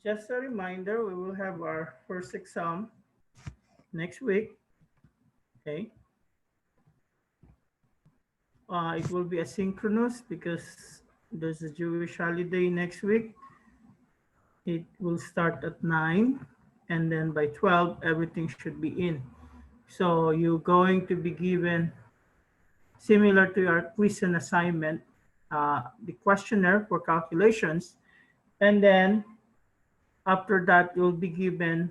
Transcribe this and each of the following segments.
Just a reminder, we will have our first exam next week. Okay. It will be asynchronous because there's a Jewish holiday next week. It will start at 9, and then by 12, everything should be in. So you're going to be given, similar to your quiz and assignment, the questionnaire for calculations, and then after that, you'll be given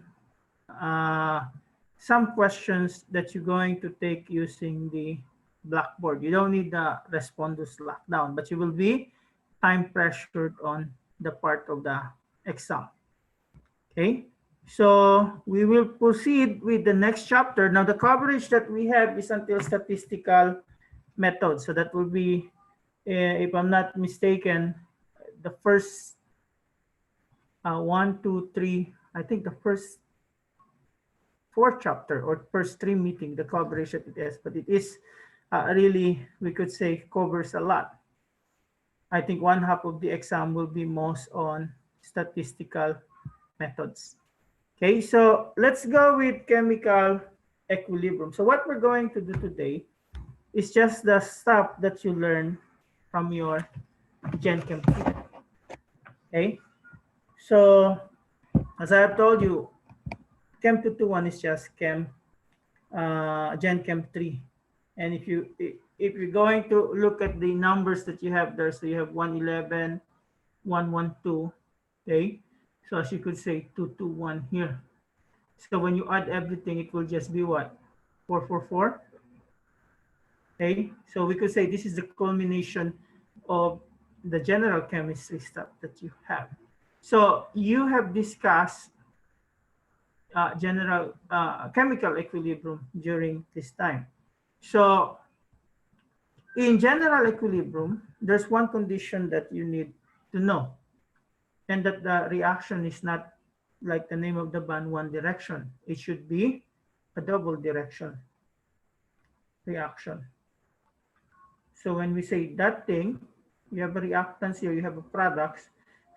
uh, some questions that you're going to take using the Blackboard. You don't need the Respondus lockdown, but you will be time pressured on the part of the exam. Okay, so we will proceed with the next chapter. Now, the coverage that we have is until statistical methods. So that will be, if I'm not mistaken, the first 1, 2, 3, I think the first 4th chapter or first 3 meeting, the coverage that it is, but it is really, we could say, covers a lot. I think one half of the exam will be most on statistical methods. Okay, so let's go with chemical equilibrium. So what we're going to do today is just the stuff that you learn from your Gen Chem 2. Okay, so as I have told you, Chem 221 is just Gen Chem 3. And if you're going to look at the numbers that you have there, so you have 111, 112, okay? So as you could say, 221 here. So when you add everything, it will just be what? 444. Okay, so we could say this is the culmination of the general chemistry stuff that you have. So you have discussed general chemical equilibrium during this time. So in general equilibrium, there's one condition that you need to know, and that the reaction is not like the name of the band, one direction. It should be a double direction reaction. So when we say that thing, you have a reactants here, you have a products.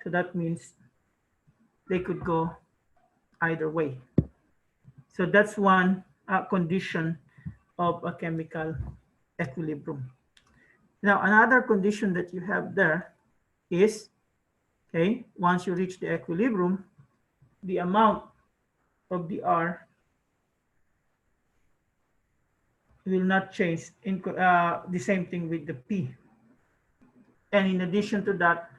So that means they could go either way. So that's one condition of a chemical equilibrium. Now, another condition that you have there is, okay, once you reach the equilibrium, the amount of the R will not change. The same thing with the P. And in addition to that,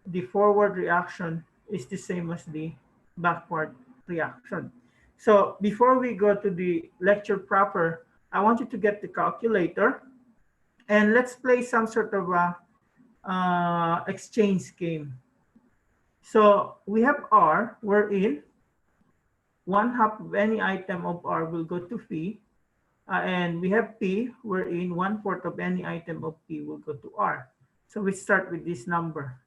the forward reaction is the same as the backward reaction. So before we go to the lecture proper, I want you to get the calculator and let's play some sort of a exchange game. So we have R, wherein 1/2 of any item of R will go to P, and we have P, wherein 1/4 of any item of P will go to R. So we start with this number.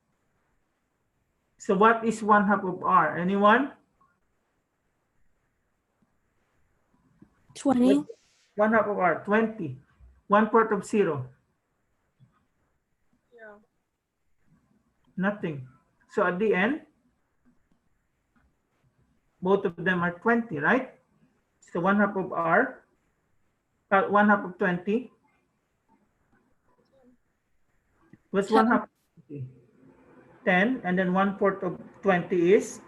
So what is 1/2 of R? Anyone? 20. 1/2 of R, 20. 1/4 of 0. Yeah. Nothing. So at the end, both of them are 20, right? So 1/2 of R, 1/2 of 20. What's 1/2 of 20? 10, and then 1/4 of 20 is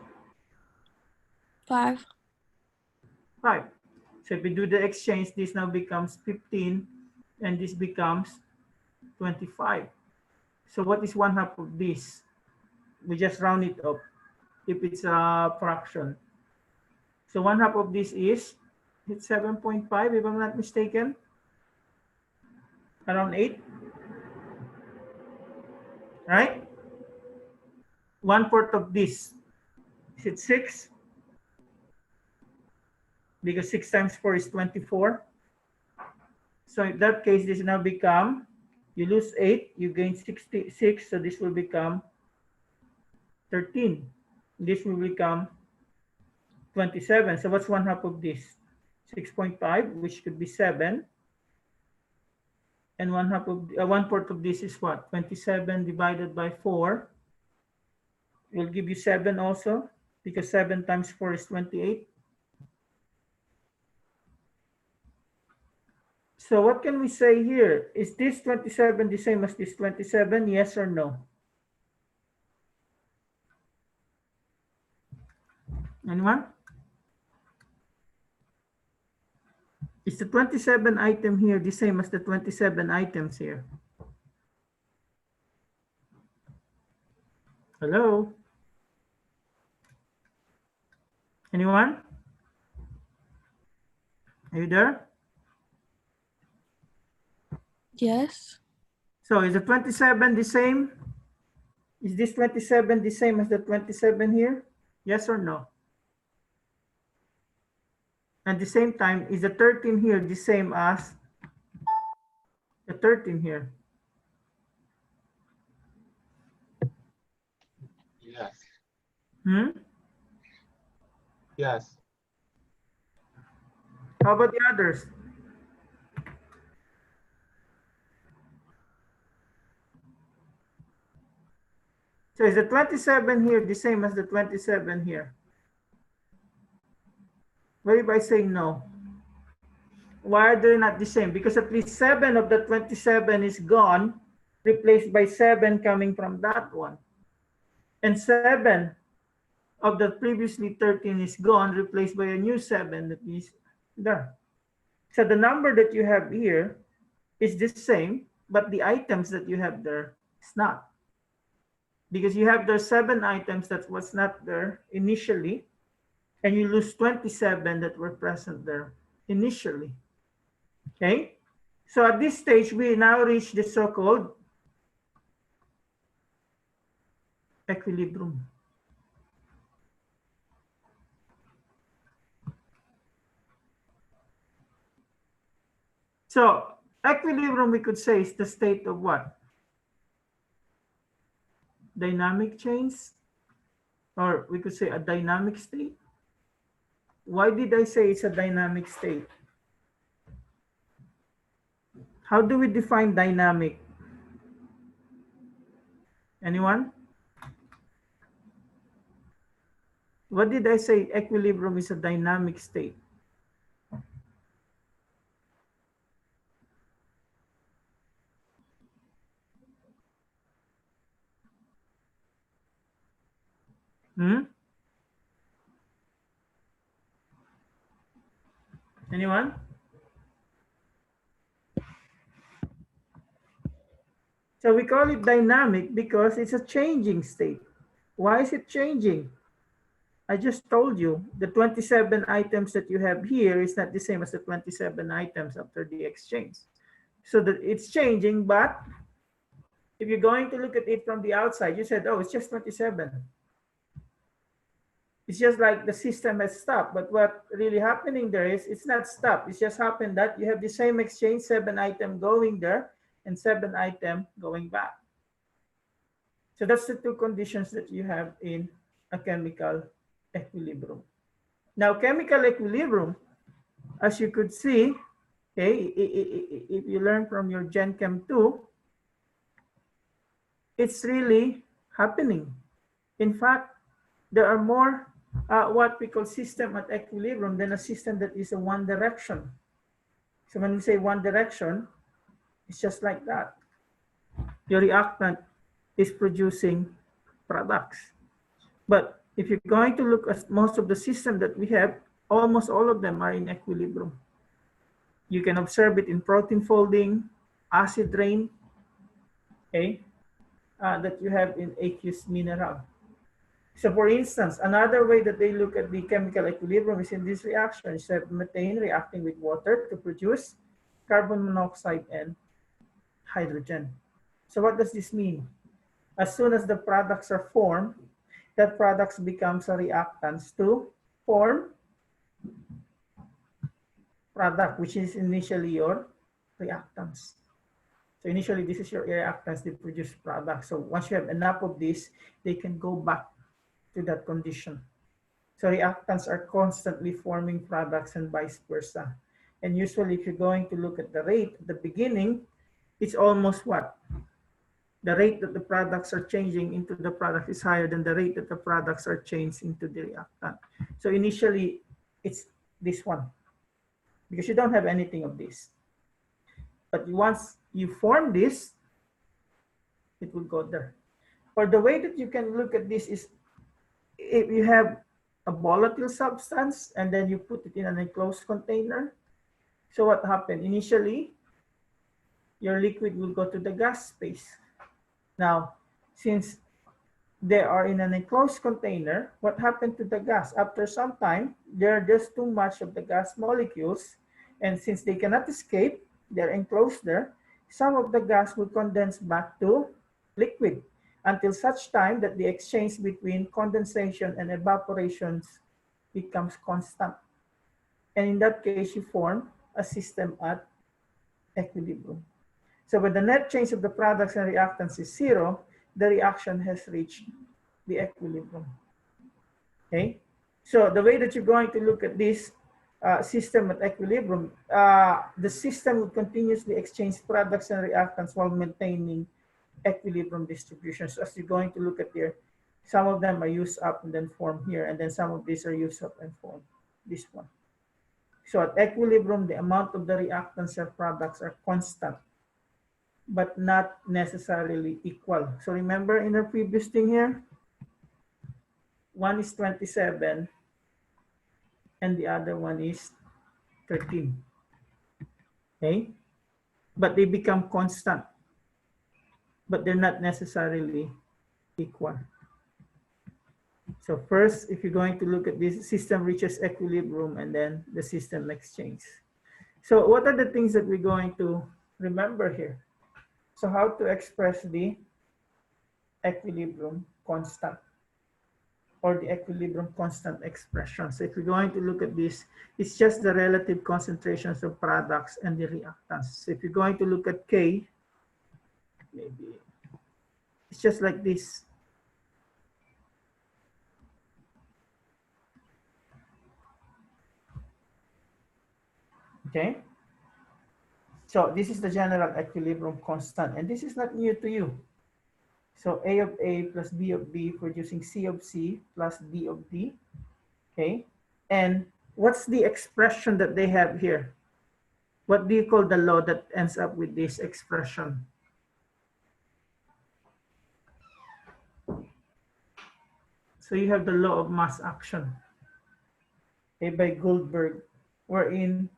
5. 5. So if we do the exchange, this now becomes 15, and this becomes 25. So what is 1/2 of this? We just round it up if it's a fraction. So 1/2 of this is, it's 7.5 if I'm not mistaken. Around 8. Right? 1/4 of this, is it 6? Because 6 times 4 is 24. So in that case, this now become, you lose 8, you gain 66, so this will become 13. This will become 27. So what's 1/2 of this? 6.5, which could be 7. And 1/2 of 1/4 of this is what? 27 divided by 4 will give you 7 also. because 7 times 4 is 28. So what can we say here? Is this 27 the same as this 27? Yes or no? Anyone? Is the 27 item here the same as the 27 items here? Hello? Anyone? Are you there? Yes. So is the 27 the same? Is this 27 the same as the 27 here? Yes or no? At the same time, is the 13 here the same as the 13 here? Yes. Yes. How about the others? So is the 27 here the same as the 27 here? What if I say no? Why are they not the same? Because at least 7 of the 27 is gone, replaced by 7 coming from that one. And 7 of the previously 13 is gone, replaced by a new 7 that is there. So the number that you have here is the same, but the items that you have there is not. Because you have those 7 items that was not there initially, and you lose 27 that were present there initially. Okay? So at this stage, we now reach the so-called equilibrium. So equilibrium, we could say, is the state of what? Dynamic change, or we could say a dynamic state. Why did I say it's a dynamic state? How do we define dynamic? Anyone? What did I say? Equilibrium is a dynamic state. Anyone? So we call it dynamic because it's a changing state. Why is it changing? I just told you the 27 items that you have here is not the same as the 27 items after the exchange. So that it's changing, but if you're going to look at it from the outside, you said, oh, it's just 27. It's just like the system has stopped. But what really happening there is it's not stopped. It's just happened that you have the same exchange, 7 item going there and 7 item going back. So that's the 2 conditions that you have in a chemical equilibrium. Now, chemical equilibrium, as you could see, okay, if you learn from your Gen Chem 2, it's really happening. In fact, there are more what we call system at equilibrium than a system that is a one direction. So when we say one direction, it's just like that. Your reactant is producing products. But if you're going to look at most of the system that we have, almost all of them are in equilibrium. You can observe it in protein folding, acid rain, okay, that you have in aqueous mineral. So for instance, another way that they look at the chemical equilibrium is in this reaction. You have methane reacting with water to produce carbon monoxide and hydrogen. So what does this mean? As soon as the products are formed, that products becomes a reactants to form product, which is initially your reactants. So initially, this is your reactants, they produce products. So once you have enough of this, they can go back to that condition. So reactants are constantly forming products and vice versa. And usually, if you're going to look at the rate at the beginning, it's almost what? the rate that the products are changing into the product is higher than the rate that the products are changed into the reactant. So initially, it's this one, because you don't have anything of this. But once you form this, it will go there. Or the way that you can look at this is, if you have a volatile substance and then you put it in an enclosed container. So what happened? Initially, your liquid will go to the gas space. Now, since they are in an enclosed container, what happened to the gas? After some time, there are just too much of the gas molecules, and since they cannot escape, they're enclosed there, some of the gas will condense back to liquid until such time that the exchange between condensation and evaporation becomes constant. And in that case, you form a system at equilibrium. So when the net change of the products and reactants is zero, the reaction has reached the equilibrium. Okay, so the way that you're going to look at this system at equilibrium, the system will continuously exchange products and reactants while maintaining equilibrium distribution. So as you're going to look at here, some of them are used up and then form here, and then some of these are used up and form this one. So at equilibrium, the amount of the reactants and products are constant, but not necessarily equal. So remember in the previous thing here, one is 27 and the other one is 13. Okay, but they become constant, but they're not necessarily equal. So first, if you're going to look at this, system reaches equilibrium and then the system exchange. So what are the things that we're going to remember here? So how to express the equilibrium constant or the equilibrium constant expression. So if you're going to look at this, it's just the relative concentrations of products and the reactants. So if you're going to look at K, maybe it's just like this. Okay, so this is the general equilibrium constant, and this is not new to you. So A of A plus B of B producing C of C plus D of D. Okay, and what's the expression that they have here? What do you call the law that ends up with this expression? So you have the law of mass action, okay, by Goldberg, wherein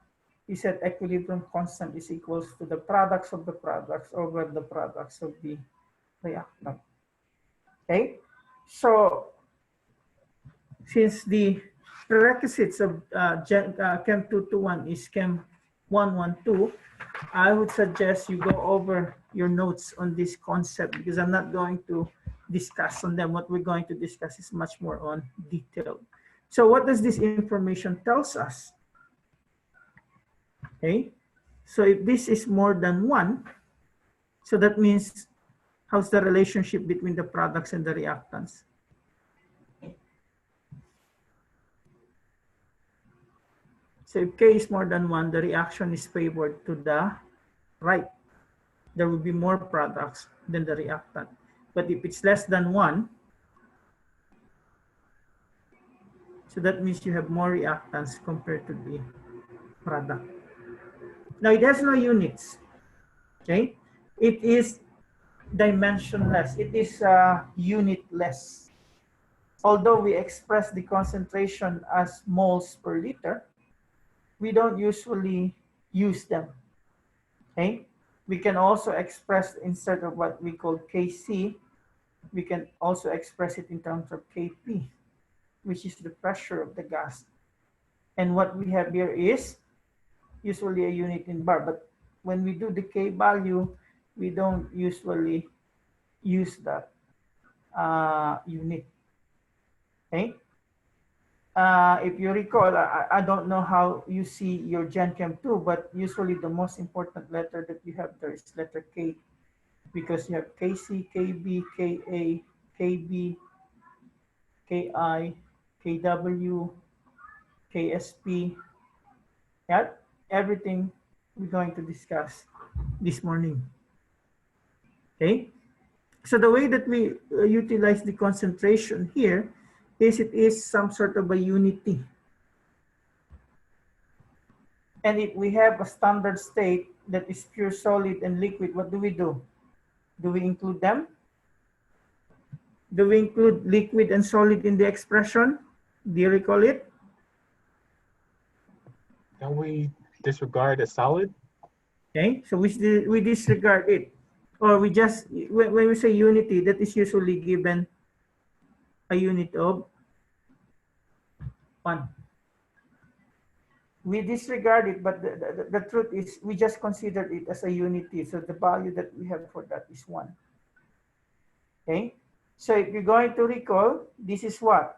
he said equilibrium constant is equals to the products of the products over the products of the reactant. Okay, so since the prerequisites of Chem 221 is Chem 112, I would suggest you go over your notes on this concept because I'm not going to discuss on them. What we're going to discuss is much more on detail. So what does this information tells us? Okay, so if this is more than 1, so that means how's the relationship between the products and the reactants? So if K is more than 1, the reaction is favored to the right. There will be more products than the reactant. But if it's less than 1, so that means you have more reactants compared to the product. Now it has no units, okay? It is dimensionless. It is unitless. Although we express the concentration as moles per liter, we don't usually use them, okay? We can also express, instead of what we call Kc, we can also express it in terms of Kp, which is the pressure of the gas. And what we have here is usually a unit in bar, but when we do the K value, we don't usually use that unit, okay? If you recall, I don't know how you see your Gen Chem 2, but usually the most important letter that you have there is letter K, because you have Kc, Kb, Ka, Kb, Ki, Kw, Ksp. Yeah, everything we're going to discuss this morning. Okay, So the way that we utilize the concentration here is it is some sort of a unity. And if we have a standard state that is pure solid and liquid, what do? Do we include them? Do we include liquid and solid in the expression? Do you recall it? Can we disregard a solid? Okay, so we disregard it. Or we just, when we say unity, that is usually given a unit of 1. We disregard it, but the truth is we just considered it as a unity. So the value that we have for that is 1. Okay, so if you're going to recall, this is what?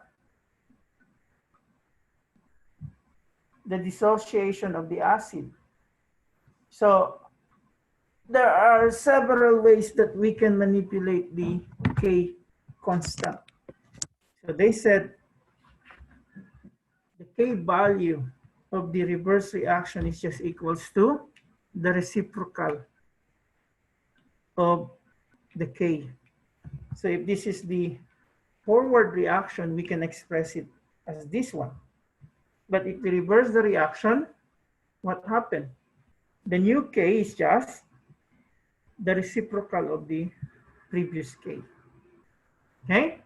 The dissociation of the acid. So there are several ways that we can manipulate the K constant. So they said the K value of the reverse reaction is just equals to the reciprocal of the K. So if this is the forward reaction, we can express it as this one. But if we reverse the reaction, what happened? The new K is just the reciprocal of the previous K. Okay?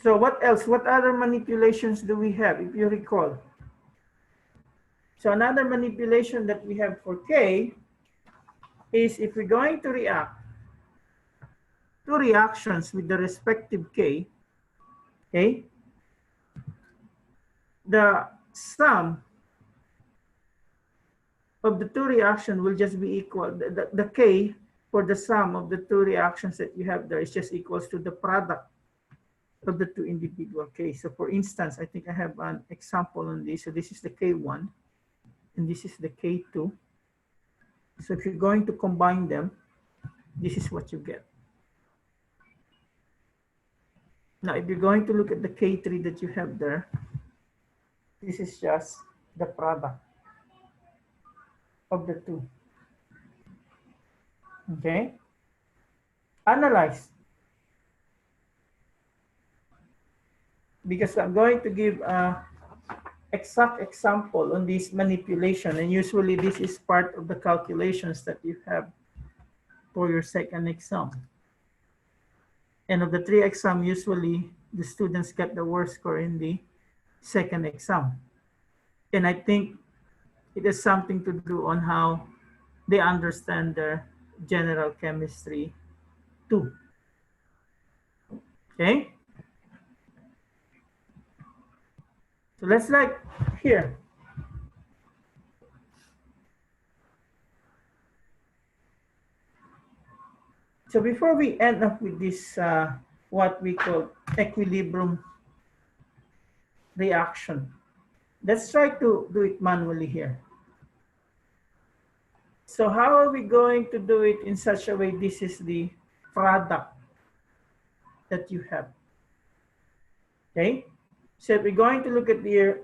So what else? What other manipulations do we have, if you recall? So another manipulation that we have for K is if we're going to react two reactions with the respective K, okay, the sum of the two reactions will just be equal. The K for the sum of the two reactions that you have there is just equals to the product of the two individual K. So for instance, I think I have an example on this. So this is the K1 and this is the K2. So if you're going to combine them, this is what you get. Now, if you're going to look at the K3 that you have there, this is just the product of the two. Okay? Analyze. Because I'm going to give an exact example on this manipulation, and usually this is part of the calculations that you have for your second exam. And of the 3 exams, usually the students get the worst score in the second exam. And I think it has something to do on how they understand their general chemistry too. Okay? So let's like here. So before we end up with this, what we call equilibrium reaction, let's try to do it manually here. So how are we going to do it in such a way this is the product that you have? Okay, so if we're going to look at the,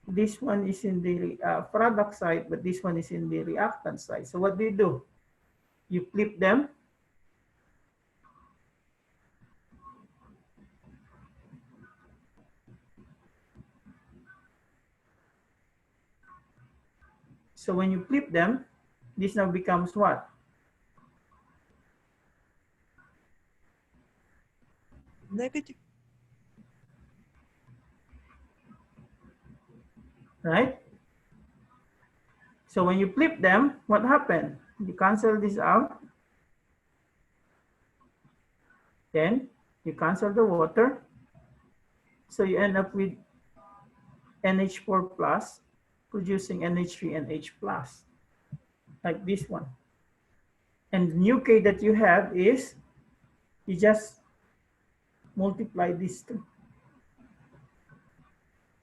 this one is in the product side, but this one is in the reactant side. So what do? You flip them. So when you flip them, this now becomes what? Negative. Right? So when you flip them, what happened? You cancel this out. Then you cancel the water. So you end up with NH4 plus producing NH3 and H plus, like this one. And the new K that you have is, you just multiply these two.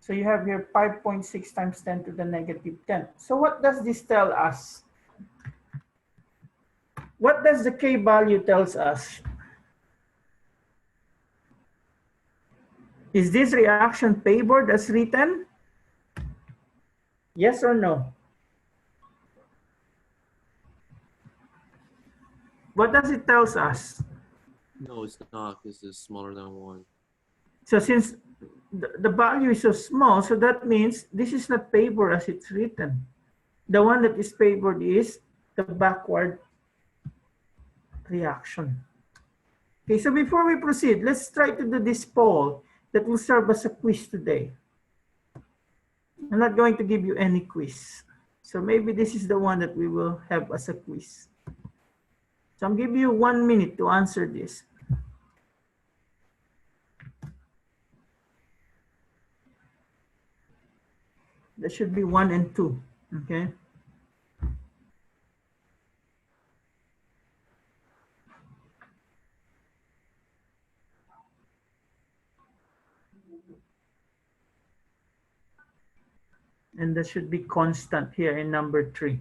So you have here 5.6 times 10 to the negative 10. So what does this tell us? What does the K value tells us? Is this reaction favored as written? Yes or no? What does it tells us? No, it's not because it's smaller than 1. So since the value is so small, so that means this is not favored as it's written. The one that is favored is the backward reaction. Okay, so before we proceed, let's try to do this poll that will serve as a quiz today. I'm not going to give you any quiz. So maybe this is the one that we will have as a quiz. So I'm giving you 1 minute to answer this. There should be 1 and 2, okay? And that should be constant here in number 3.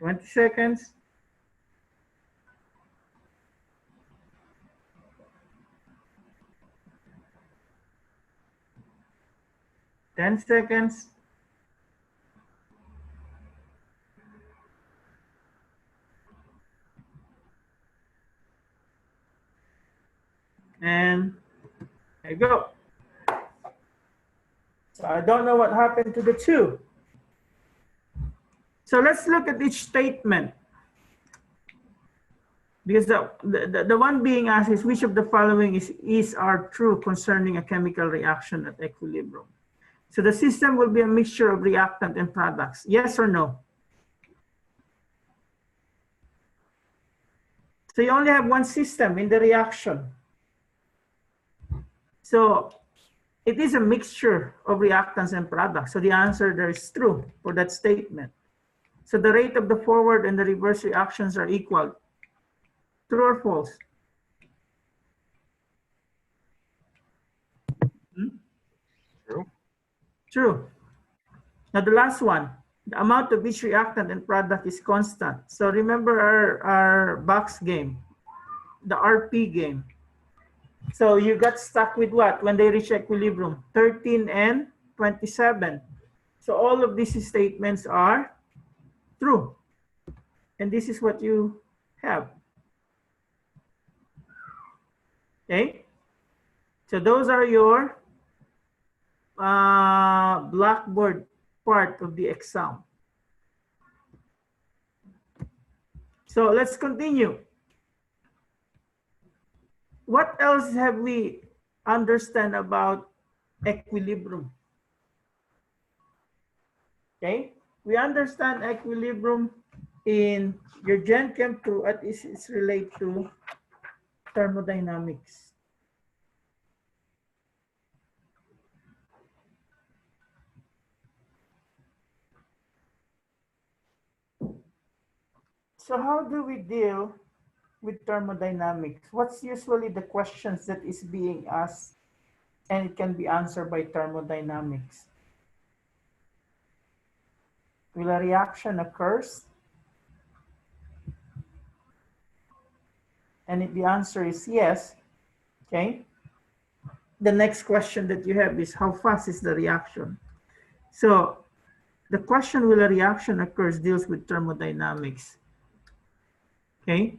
$20 seconds. $10 seconds. And there you go. So I don't know what happened to the 2. So let's look at each statement. Because the one being asked is which of the following is or true concerning a chemical reaction at equilibrium. So the system will be a mixture of reactant and products. Yes or no? So you only have one system in the reaction. So it is a mixture of reactants and products. So the answer there is true for that statement. So the rate of the forward and the reverse reactions are equal. True or false? True. True. Now the last one, the amount of each reactant and product is constant. So remember our box game, the RP game. So you got stuck with what when they reach equilibrium? 13 and 27. So all of these statements are true. And this is what you have. Okay. So those are your Blackboard part of the exam. So let's continue. What else have we understand about equilibrium? Okay, we understand equilibrium in your Gen Chem 2 at is related to thermodynamics. So how do we deal with thermodynamics? What's usually the questions that is being asked and it can be answered by thermodynamics? Will a reaction occurs? And if the answer is yes, okay, the next question that you have is how fast is the reaction? So the question will a reaction occurs deals with thermodynamics. Okay,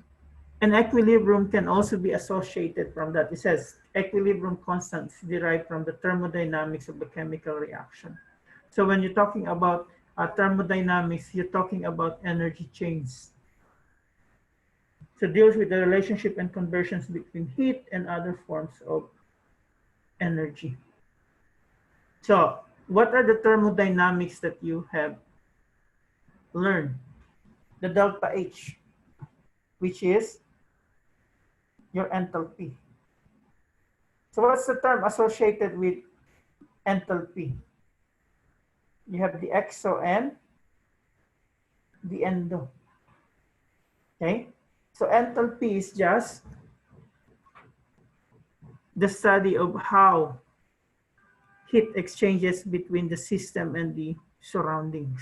and equilibrium can also be associated from that. It says equilibrium constants derived from the thermodynamics of the chemical reaction. So when you're talking about thermodynamics, you're talking about energy chains. So it deals with the relationship and conversions between heat and other forms of energy. So what are the thermodynamics that you have learned? The delta H, which is your enthalpy. So what's the term associated with enthalpy? You have the exo and the endo. Okay, so enthalpy is just the study of how heat exchanges between the system and the surroundings.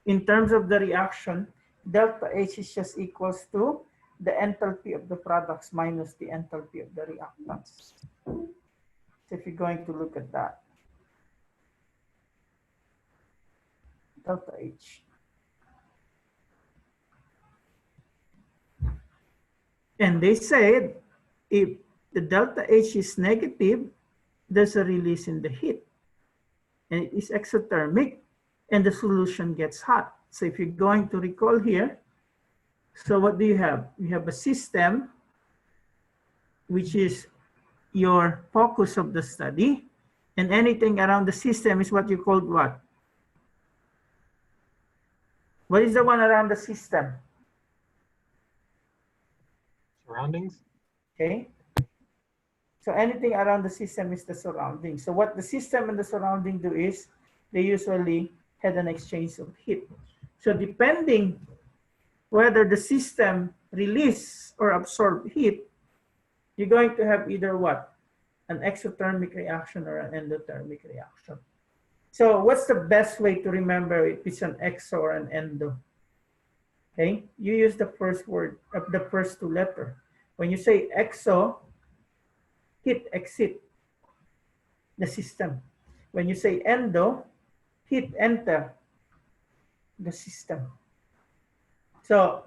In terms of the reaction, delta H is just equals to the enthalpy of the products minus the enthalpy of the reactants. So if you're going to look at that, delta H. And they said if the delta H is negative, there's a release in the heat. And it is exothermic, and the solution gets hot. So if you're going to recall here, so what do you have? You have a system, which is your focus of the study, and anything around the system is what you call what? What is the one around the system? Surroundings? Okay. So anything around the system is the surrounding. So what the system and the surrounding do is they usually had an exchange of heat. So depending whether the system release or absorb heat, you're going to have either what? An exothermic reaction or an endothermic reaction. So what's the best way to remember if it's an exo or an endo? Okay, you use the first word of the first two letters. When you say exo, heat exit the system. When you say endo, heat enter the system. So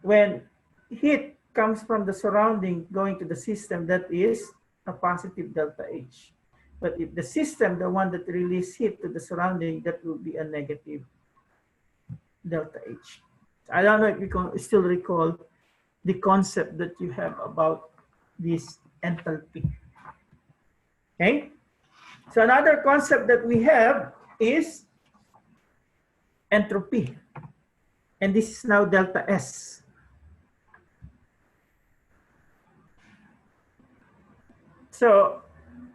when heat comes from the surrounding going to the system, that is a positive delta H. But if the system, the one that release heat to the surrounding, that will be a negative delta H. I don't know if you can still recall the concept that you have about this enthalpy. Okay. So another concept that we have is entropy. And this is now delta S. So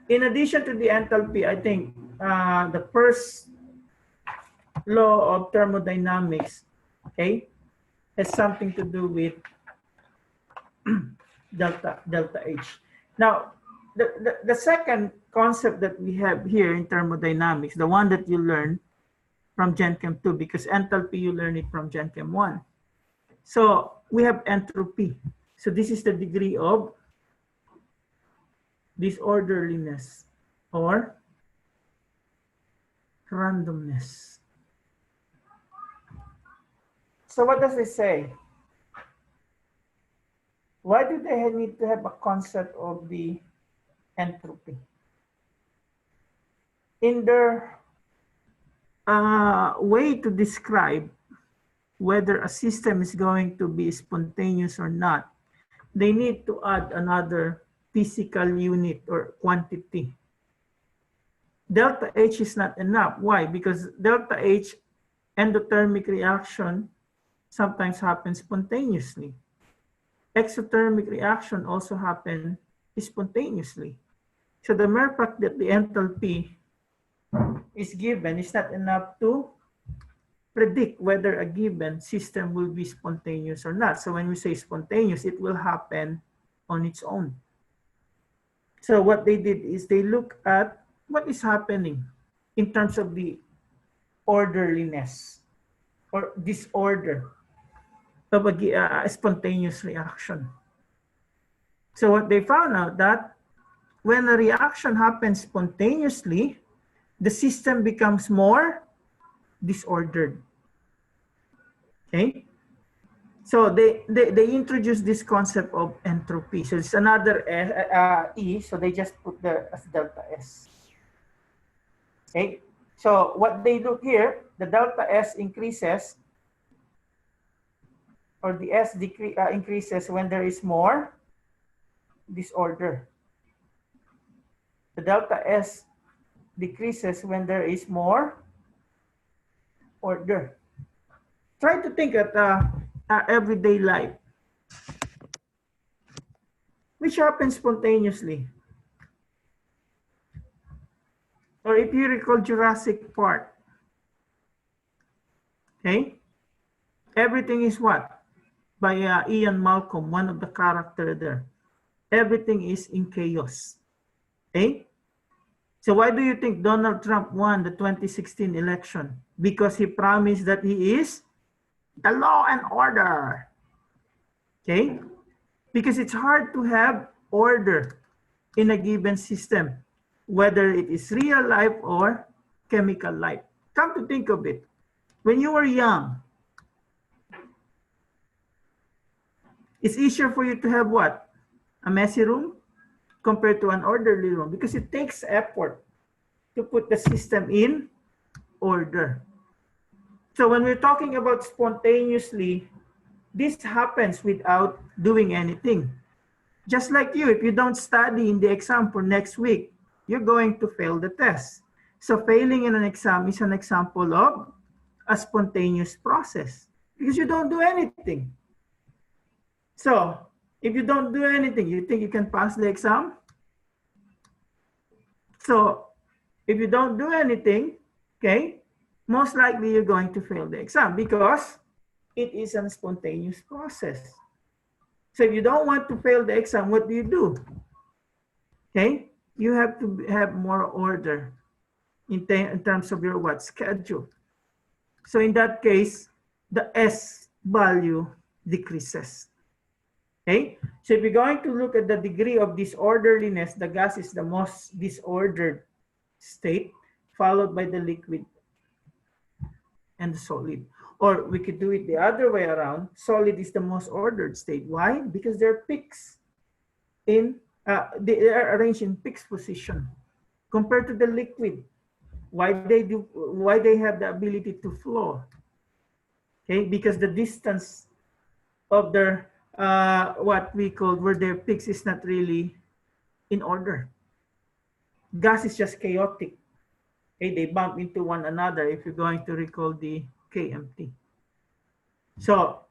in addition to the enthalpy, I think the first law of thermodynamics, okay, has something to do with delta H. Now, the second concept that we have here in thermodynamics, the one that you learn from Gen Chem 2, because enthalpy, you learn it from Gen Chem 1. So we have entropy. So this is the degree of disorderliness or randomness. So what does it say? Why do they need to have a concept of the entropy? In their way to describe whether a system is going to be spontaneous or not, they need to add another physical unit or quantity. Delta H is not enough. Why? Because delta H endothermic reaction sometimes happens spontaneously. Exothermic reaction also happen spontaneously. So the mere fact that the enthalpy is given is not enough to predict whether a given system will be spontaneous or not. So when we say spontaneous, it will happen on its own. So what they did is they look at what is happening in terms of the orderliness or disorder of a spontaneous reaction. So what they found out that when a reaction happens spontaneously, the system becomes more disordered. Okay? So they introduced this concept of entropy. So it's another E, so they just put there as delta S. Okay? So what they look here, the delta S increases, or the S increases when there is more disorder. The delta S decreases when there is more order. Try to think at everyday life, which happens spontaneously. Or if you recall Jurassic Park, okay? Everything is what? By Ian Malcolm, one of the characters there. Everything is in chaos, okay? So why do you think Donald Trump won the 2016 election? Because he promised that he is the law and order. Okay? Because it's hard to have order in a given system, whether it is real life or chemical life. Come to think of it, when you were young, it's easier for you to have what? A messy room compared to an orderly room, because it takes effort to put the system in order. So when we're talking about spontaneously, this happens without doing anything. Just like you, if you don't study in the exam for next week, you're going to fail the test. So failing in an exam is an example of a spontaneous process because you don't do anything. So if you don't do anything, you think you can pass the exam? So if you don't do anything, okay, most likely you're going to fail the exam because it is a spontaneous process. So if you don't want to fail the exam, what do? Okay, you have to have more order in terms of your what schedule. So in that case, the S value decreases. Okay, so if you're going to look at the degree of disorderliness, the gas is the most disordered state, followed by the liquid and the solid. Or we could do it the other way around. Solid is the most ordered state. Why? Because they're peaks in, they are arranged in peaks position compared to the liquid. Why they have the ability to flow? Okay, because the distance of their what we call where their peaks is not really in order. Gas is just chaotic. Okay, they bump into one another if you're going to recall the KMT. So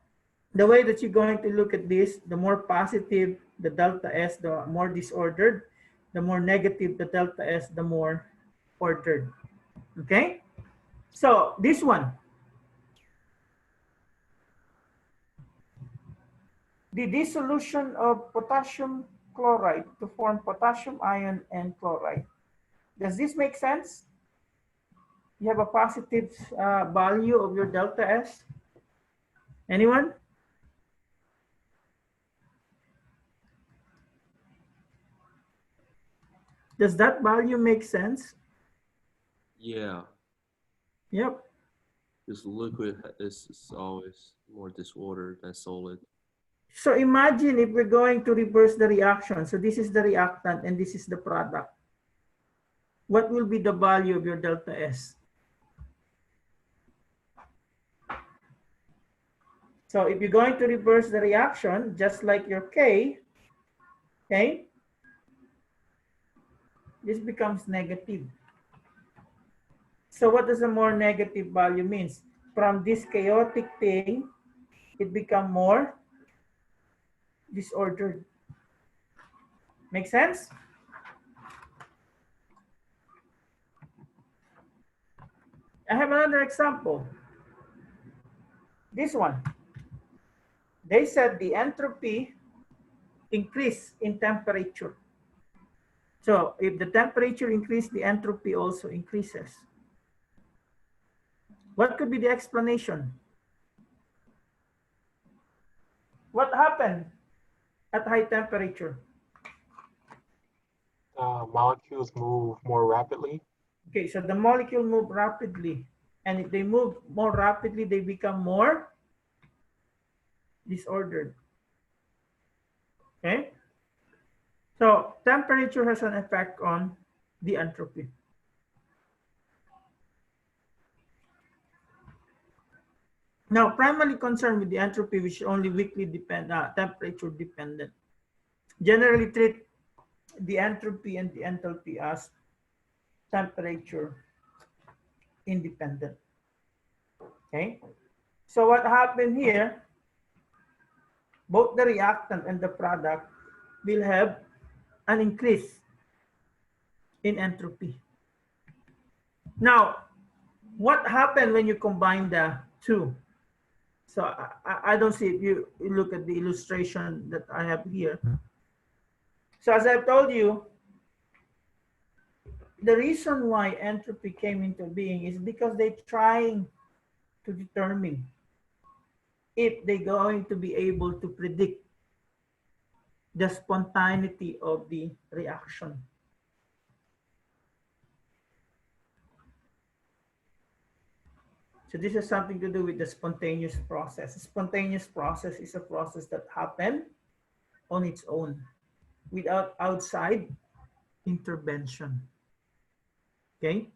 the way that you're going to look at this, the more positive the delta S, the more disordered. The more negative the delta S, the more ordered. Okay? So this one, the dissolution of potassium chloride to form potassium ion and chloride. Does this make sense? You have a positive value of your delta S? Anyone? Does that value make sense? Yeah, Yep. this liquid is always more disordered than solid. So imagine if we're going to reverse the reaction. So this is the reactant and this is the product. What will be the value of your delta S? So if you're going to reverse the reaction, just like your K, okay, this becomes negative. So what does a more negative value means? From this chaotic thing, it become more disordered. Make sense? I have another example. This one. They said the entropy increase in temperature. So if the temperature increases, the entropy also increases. What could be the explanation? What happened at high temperature? Molecules move more rapidly. Okay, so the molecule move rapidly. And if they move more rapidly, they become more disordered. Okay? So temperature has an effect on the entropy. Now, primarily concerned with the entropy, which is only weakly temperature dependent. Generally treat the entropy and the enthalpy as temperature independent. Okay? So what happened here, both the reactant and the product will have an increase in entropy. Now, what happened when you combine the two? So I don't see if you look at the illustration that I have here. So as I've told you, the reason why entropy came into being is because they're trying to determine if they're going to be able to predict the spontaneity of the reaction. So this has something to do with the spontaneous process. A spontaneous process is a process that happens on its own without outside intervention. Okay?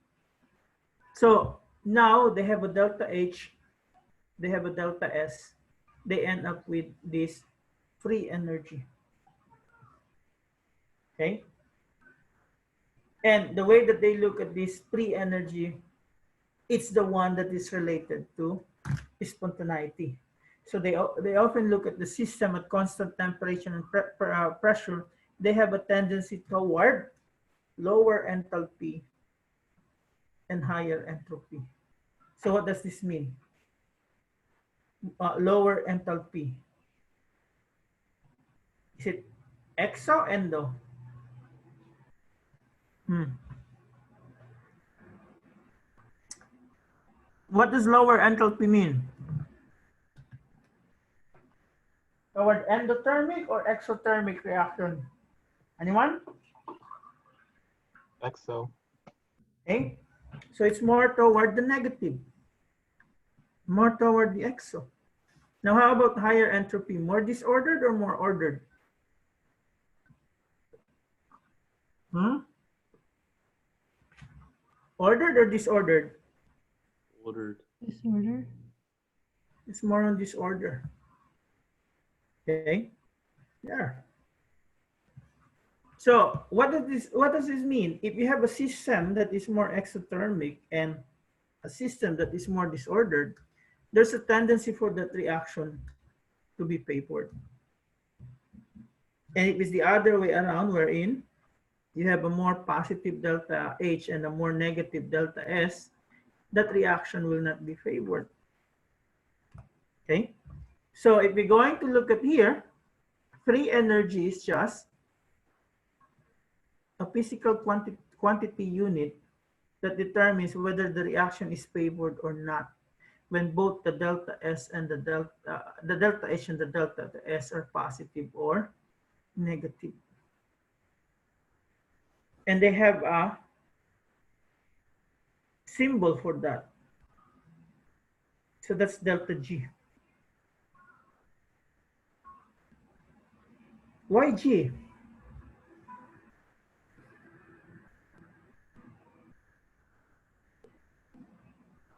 So now they have a delta H, they have a delta S, they end up with this free energy. Okay? And the way that they look at this free energy, it's the one that is related to spontaneity. So they often look at the system at constant temperature and pressure. They have a tendency toward lower enthalpy and higher entropy. So what does this mean? Lower enthalpy. Is it exo, endo? What does lower enthalpy mean? Toward endothermic or exothermic reaction? Anyone? Exo. Okay. So it's more toward the negative, more toward the exo. Now, how about higher entropy? More disordered or more ordered? Ordered or disordered? Ordered. Disorder. It's more on disorder. Okay. Yeah. So what does this mean? If you have a system that is more exothermic and a system that is more disordered, there's a tendency for that reaction to be favored. And if it's the other way around, wherein you have a more positive delta H and a more negative delta S, that reaction will not be favored. Okay. So if we're going to look at here, free energy is just a physical quantity unit that determines whether the reaction is favored or not when both the delta S and the delta H and the delta S are positive or negative. And they have a symbol for that. So that's delta G. Why G?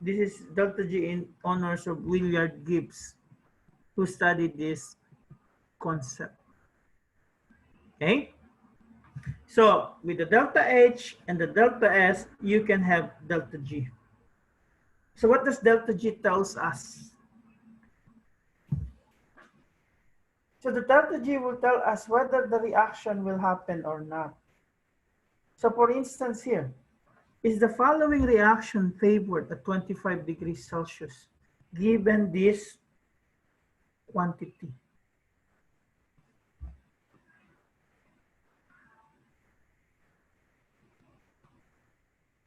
This is delta G in honors of Willard Gibbs, who studied this concept. Okay? So with the delta H and the delta S, you can have delta G. So what does delta G tells us? So the delta G will tell us whether the reaction will happen or not. So for instance here, is the following reaction favored at 25 degrees Celsius, given this quantity?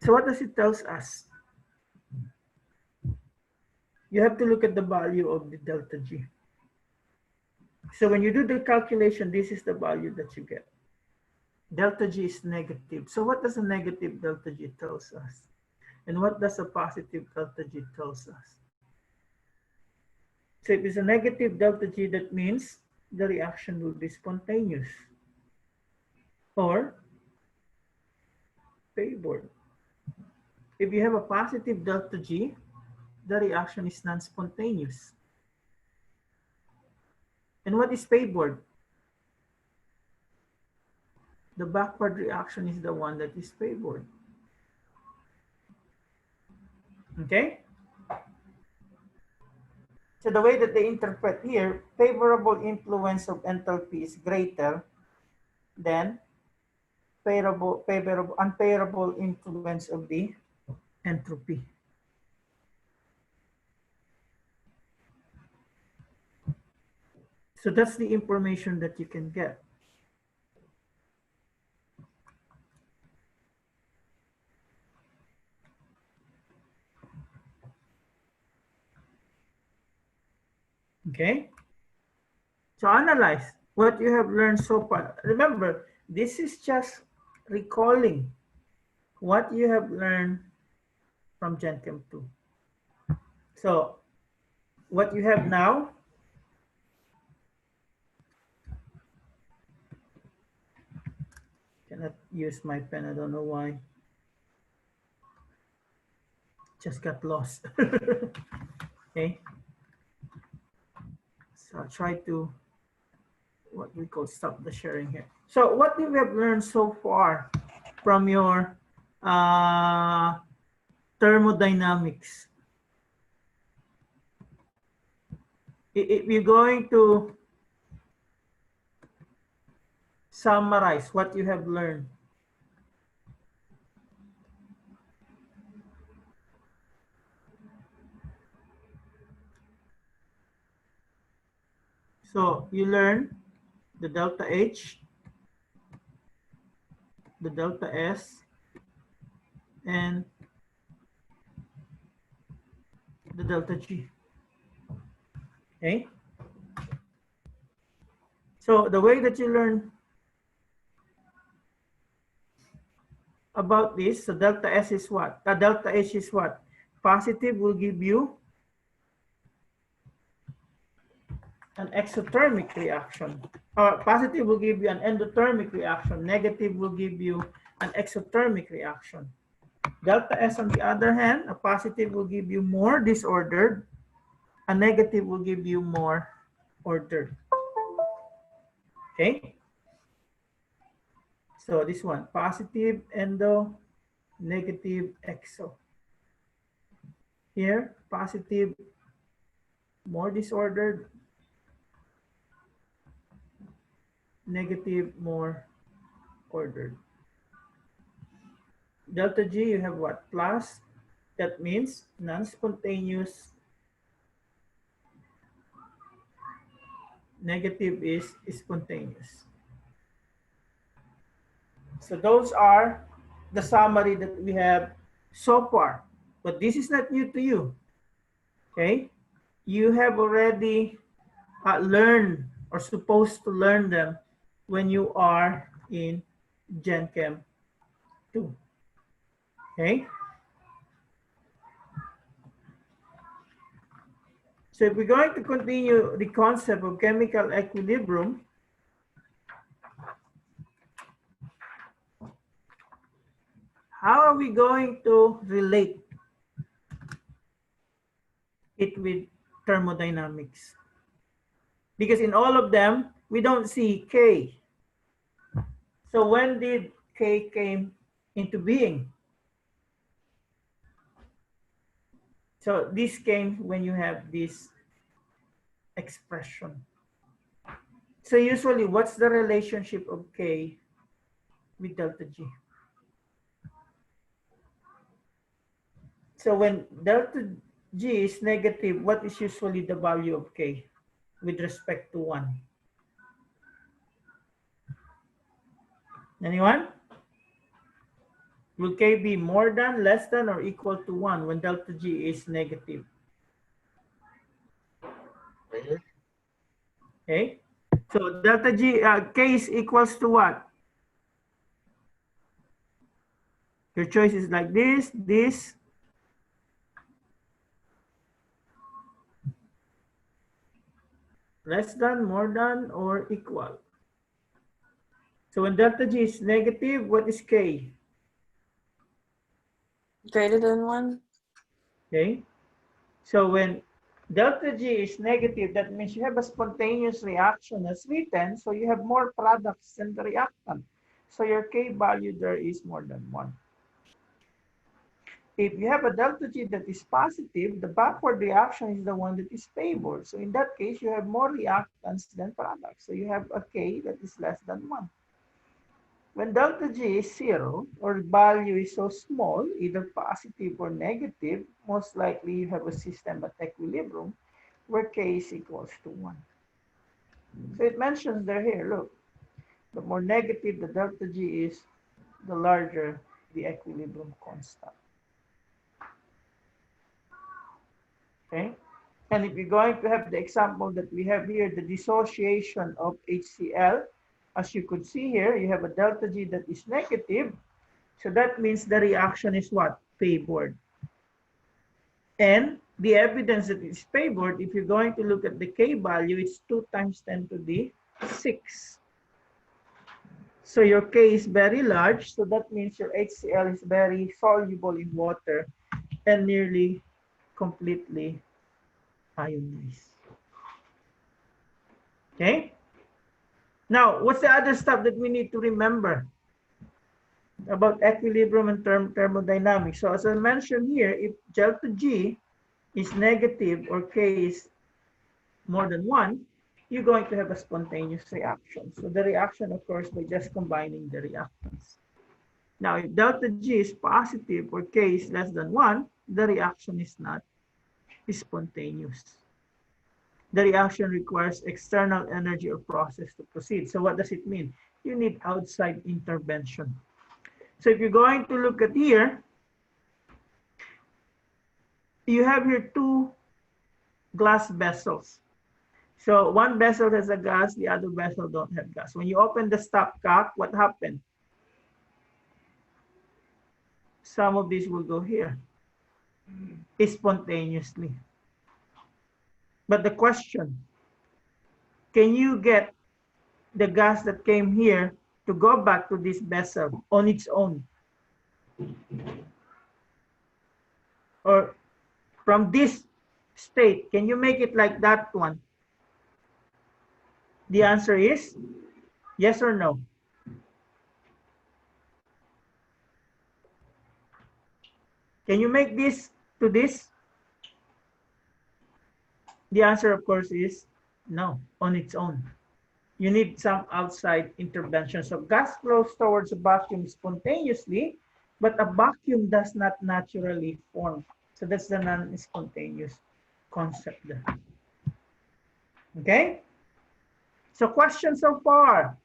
So what does it tell us? You have to look at the value of the delta G. So when you do the calculation, this is the value that you get. Delta G is negative. So what does a negative delta G tells us? And what does a positive delta G tells us? So if it's a negative delta G, that means the reaction will be spontaneous or favored. If you have a positive delta G, the reaction is non-spontaneous. And what is favored? The backward reaction is the one that is favored. Okay? So the way that they interpret here, favorable influence of enthalpy is greater than unfavorable influence of the entropy. So that's the information that you can get. Okay? So analyze what you have learned so far. Remember, this is just recalling what you have learned from Gen Chem 2. So what you have now, cannot use my pen, I don't know why. Just got lost. Okay. So I'll try to, what we call, stop the sharing here. So what do we have learned so far from your thermodynamics? If you're going to summarize what you have learned, so you learn the delta H, the delta S, and the delta G. Okay. So the way that you learn about this, so delta S is what? Delta H is what? Positive will give you an exothermic reaction. Positive will give you an endothermic reaction. Negative will give you an exothermic reaction. Delta S, on the other hand, a positive will give you more disordered. A negative will give you more ordered. Okay? So this one, positive endo, negative exo. Here, positive, more disordered. Negative, more ordered. Delta G, you have what? Plus. That means non-spontaneous. Negative is spontaneous. So those are the summary that we have so far. But this is not new to you. Okay? You have already learned or supposed to learn them when you are in Gen Chem 2. Okay? So if we're going to continue the concept of chemical equilibrium, how are we going to relate it with thermodynamics? Because in all of them, we don't see K. So when did K came into being? So this came when you have this expression. So usually, what's the relationship of K with delta G? So when delta G is negative, what is usually the value of K with respect to 1? Anyone? Will K be more than, less than, or equal to 1 when delta G is negative? Greater. Okay. So delta G, K is equals to what? Your choice is like this, less than, more than, or equal. So when delta G is negative, what is K? Greater than 1. Okay. So when delta G is negative, that means you have a spontaneous reaction as written, so you have more products than the reactant. So your K value there is more than 1. If you have a delta G that is positive, the backward reaction is the one that is favored. So in that case, you have more reactants than products. So you have a K that is less than 1. When delta G is 0 or value is so small, either positive or negative, most likely you have a system at equilibrium where K is equals to 1. So it mentions there here, look, the more negative the delta G is, the larger the equilibrium constant. Okay? And if you're going to have the example that we have here, the dissociation of HCl, as you could see here, you have a delta G that is negative. So that means the reaction is what? Favored. And the evidence that it's favored, if you're going to look at the K value, it's 2 times 10 to the 6. So your K is very large. So that means your HCl is very soluble in water and nearly completely ionized. Okay? Now, what's the other stuff that we need to remember about equilibrium and thermodynamics? So as I mentioned here, if delta G is negative or K is more than 1, you're going to have a spontaneous reaction. So the reaction occurs by just combining the reactants. Now, if delta G is positive or K is less than 1, the reaction is not spontaneous. The reaction requires external energy or process to proceed. So what does it mean? You need outside intervention. So if you're going to look at here, you have here 2 glass vessels. So one vessel has a gas, the other vessel don't have gas. When you open the stopcock, what happened? Some of these will go here spontaneously. But the question, can you get the gas that came here to go back to this vessel on its own? Or from this state, can you make it like that one? The answer is yes or no. Can you make this to this? The answer, of course, is no, on its own. You need some outside intervention. So gas flows towards a vacuum spontaneously, but a vacuum does not naturally form. So that's the non-spontaneous concept there. Okay? So question so far.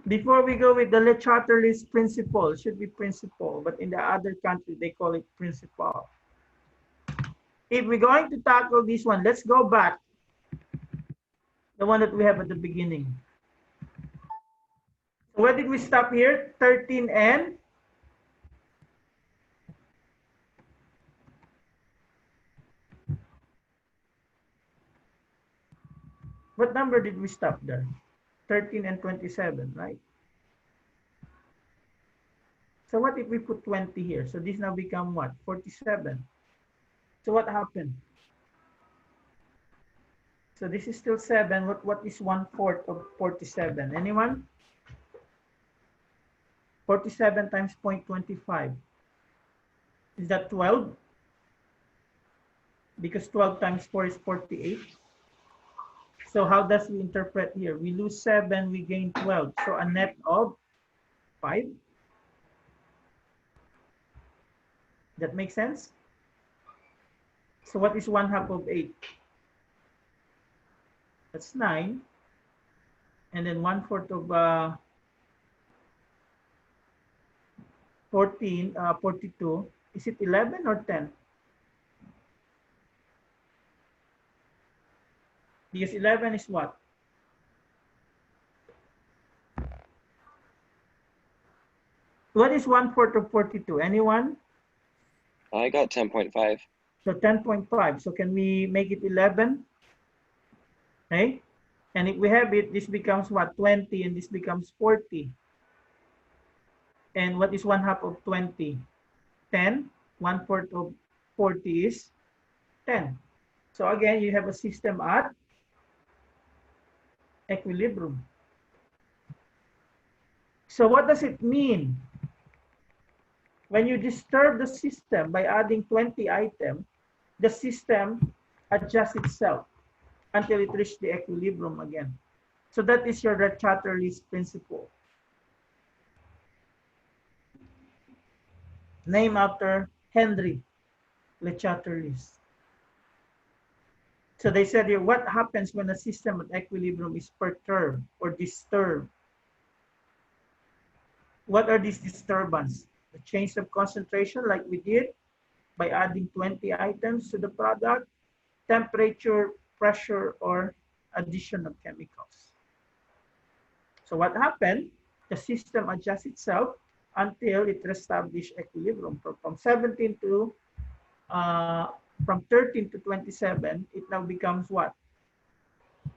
Before we go with the Le Chatterley's principle, it should be principle, but in the other country, they call it principle. If we're going to tackle this one, let's go back. The one that we have at the beginning. So where did we stop here? 13 and? What number did we stop there? 13 and 27, right? So what if we put 20 here? So this now become what? 47. So what happened? So this is still 7. What is 1/4 of 47? Anyone? 47 times 0.25. Is that 12? Because 12 times 4 is 48. So how does we interpret here? We lose 7, we gain 12. So a net of 5. That makes sense? So what is 1/2 of 8? That's 9. And then 1/4 of 42. Is it 11 or 10? Because 11 is what? What is 1/4 of 42? Anyone? I got 10.5. So 10.5. So can we make it 11? Okay. And if we have it, this becomes what? 20 and this becomes 40. And what is 1/2 of 20? 10. 1/4 of 40 is 10. So again, you have a system at equilibrium. So what does it mean? When you disturb the system by adding 20 items, the system adjusts itself until it reaches the equilibrium again. So that is your Le Chatterley's principle. Named after Henry Le Chatterley. So they said here, what happens when a system at equilibrium is perturbed or disturbed? What are these disturbances? The change of concentration like we did by adding 20 items to the product, temperature, pressure, or addition of chemicals. So what happened? The system adjusts itself until it reestablishes equilibrium. From 17 to from 13 to 27, it now becomes what?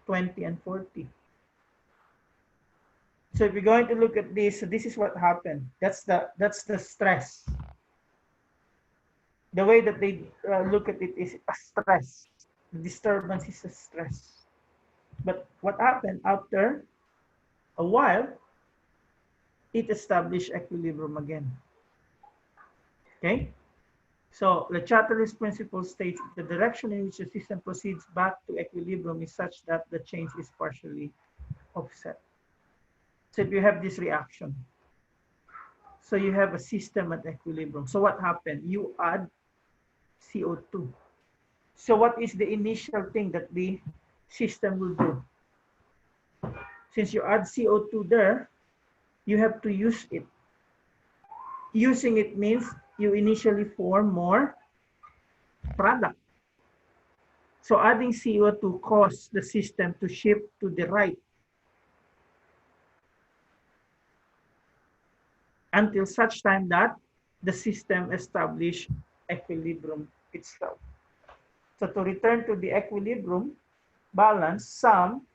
20 and 40. So if you're going to look at this, so this is what happened. That's the stress. The way that they look at it is a stress. The disturbance is a stress. But what happened after a while, it established equilibrium again. Okay? So the Chatterley's principle states the direction in which the system proceeds back to equilibrium is such that the change is partially offset. So if you have this reaction, so you have a system at equilibrium. So what happened? You add CO2. So what is the initial thing that the system will do? Since you add CO2 there, you have to use it. Using it means you initially form more product. So adding CO2 causes the system to shift to the right until such time that the system establishes equilibrium itself. So to return to the equilibrium balance, some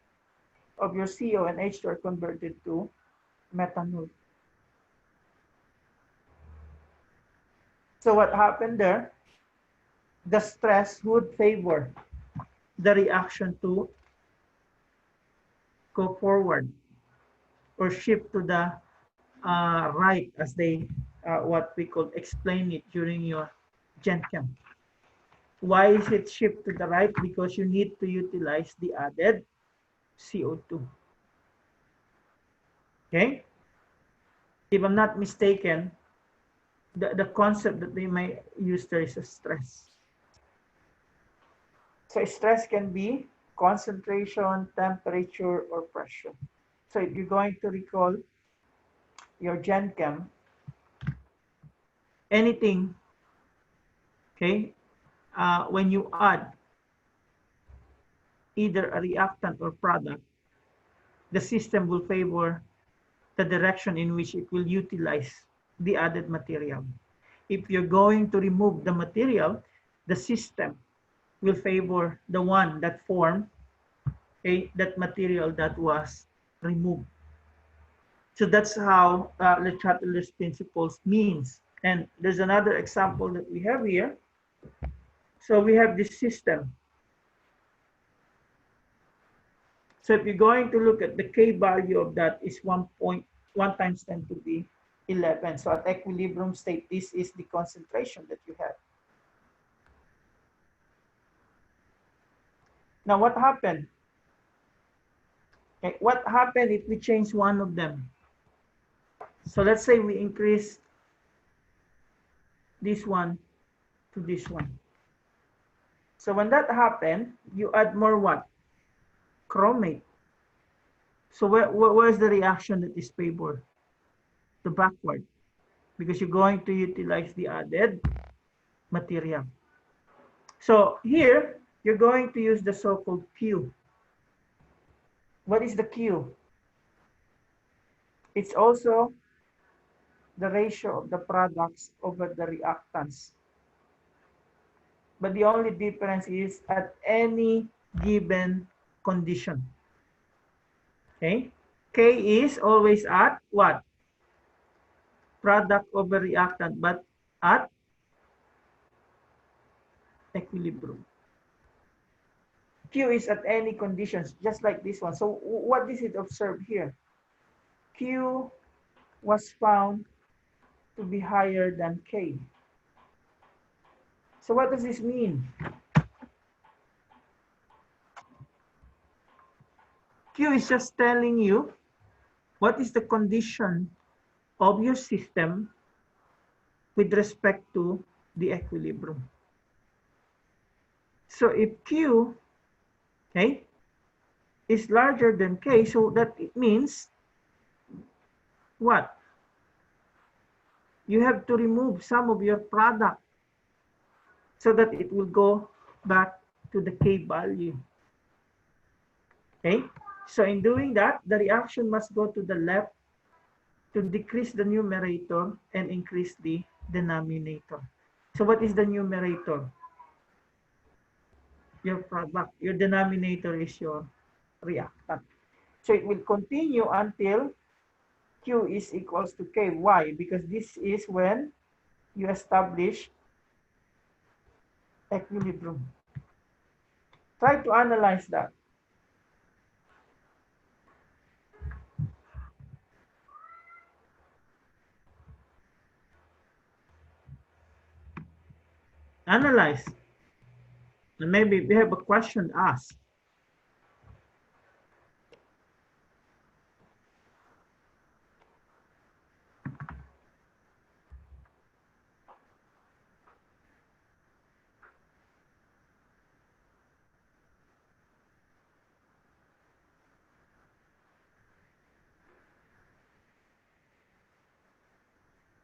of your CO and H2 are converted to methanol. So what happened there? The stress would favor the reaction to go forward or shift to the right, as they what we could explain it during your Gen Chem. Why is it shift to the right? Because you need to utilize the added CO2. Okay? If I'm not mistaken, the concept that they might use there is a stress. So stress can be concentration, temperature, or pressure. So if you're going to recall your Gen Chem, anything, okay, when you add either a reactant or product, the system will favor the direction in which it will utilize the added material. If you're going to remove the material, the system will favor the one that formed that material that was removed. So that's how Le Chatelier's principles means. And there's another example that we have here. So we have this system. So if you're going to look at the K value of that is 1.1 times 10 to the 11. So at equilibrium state, this is the concentration that you have. Now what happened? Okay, what happened if we change one of them? So let's say we increase this one to this one. So when that happened, you add more what? Chromate. So where's the reaction that is favored? The backward, because you're going to utilize the added material. So here, you're going to use the so-called Q. What is the Q? It's also the ratio of the products over the reactants. But the only difference is at any given condition. Okay? K is always at what? Product over reactant, but at equilibrium. Q is at any conditions, just like this one. So what does it observe here? Q was found to be higher than K. So what does this mean? Q is just telling you what is the condition of your system with respect to the equilibrium. So if Q, okay, is larger than K, so that it means what? You have to remove some of your product so that it will go back to the K value. Okay, so in doing that, the reaction must go to the left to decrease the numerator and increase the denominator. So what is the numerator? Your product. Your denominator is your reactant. So it will continue until Q is equals to K. Why? Because this is when you establish equilibrium. Try to analyze that. Analyze. And maybe we have a question asked.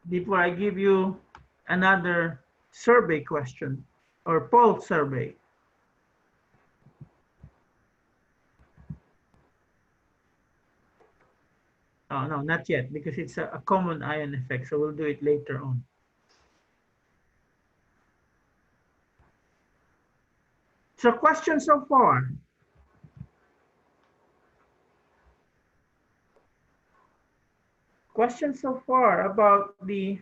Before I give you another survey question or poll survey. Oh, no, not yet, because it's a common ion effect, so we'll do it later on. So question so far. Question so far about the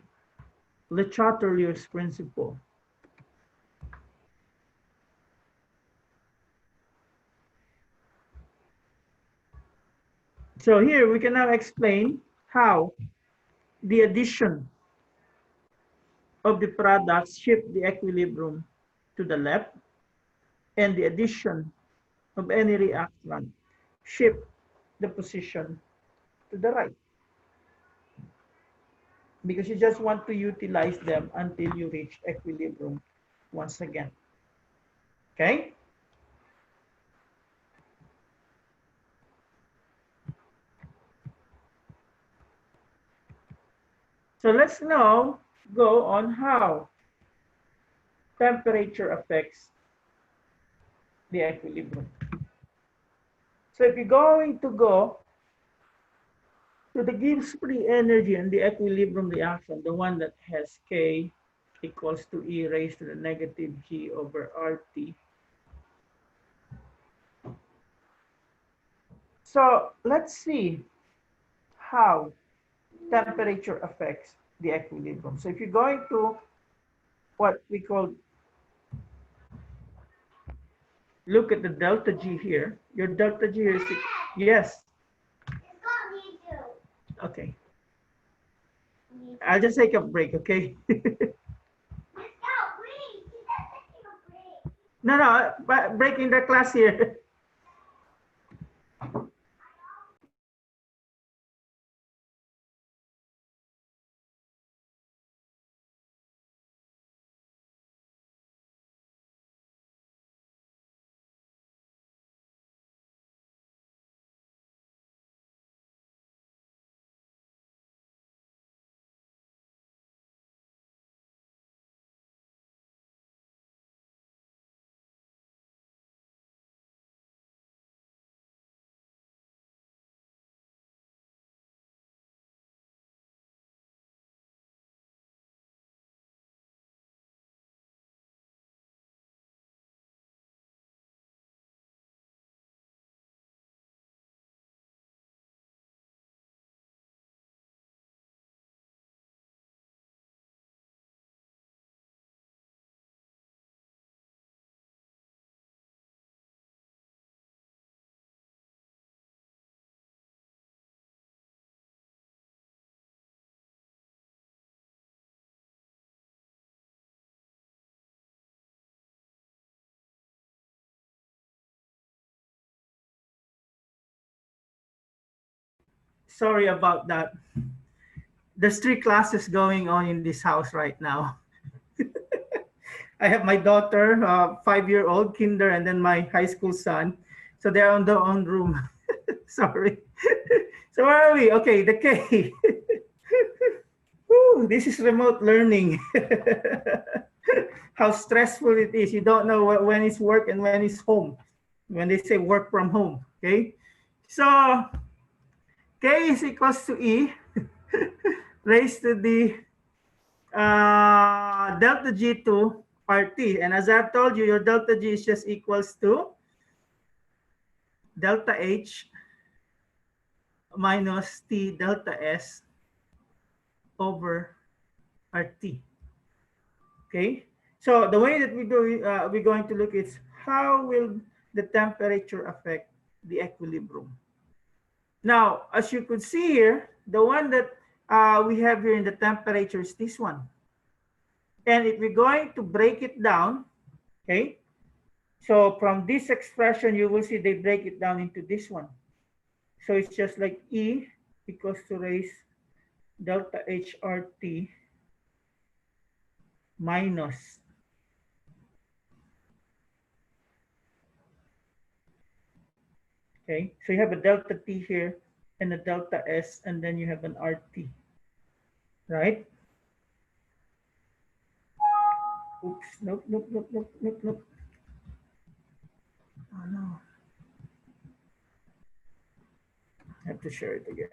Le Chatelier's principle. So here we can now explain how the addition of the products shift the equilibrium to the left, and the addition of any reactant shift the position to the right. Because you just want to utilize them until you reach equilibrium once again. Okay? So let's now go on how temperature affects the equilibrium. So if you're going to go to the Gibbs free energy and the equilibrium reaction, the one that has K equals to E raised to the negative G over RT. So let's see how temperature affects the equilibrium. So if you're going to what we call, look at the delta G here. Your delta G is, yes. Okay. I'll just take a break, okay? No, breaking the class here. Sorry about that. There's 3 classes going on in this house right now. I have my daughter, 5-year-old kinder, and then my high school son. So they're on their own room. Sorry. So where are we? Okay, the K. Whew, this is remote learning. how stressful it is. You don't know when it's work and when it's home. When they say work from home, okay? So K is equals to E raised to the delta G to RT. And as I've told you, your delta G is just equals to delta H minus T delta S over RT. Okay, so the way that we do we're going to look is how will the temperature affect the equilibrium. Now, as you could see here, the one that we have here in the temperature is this one. And if we're going to break it down, okay, so from this expression, you will see they break it down into this one. So it's just like E equals to raise delta HRT minus okay, so you have a delta T here and a delta S, and then you have an RT, right? Oops, nope. Oh no. I have to share it again.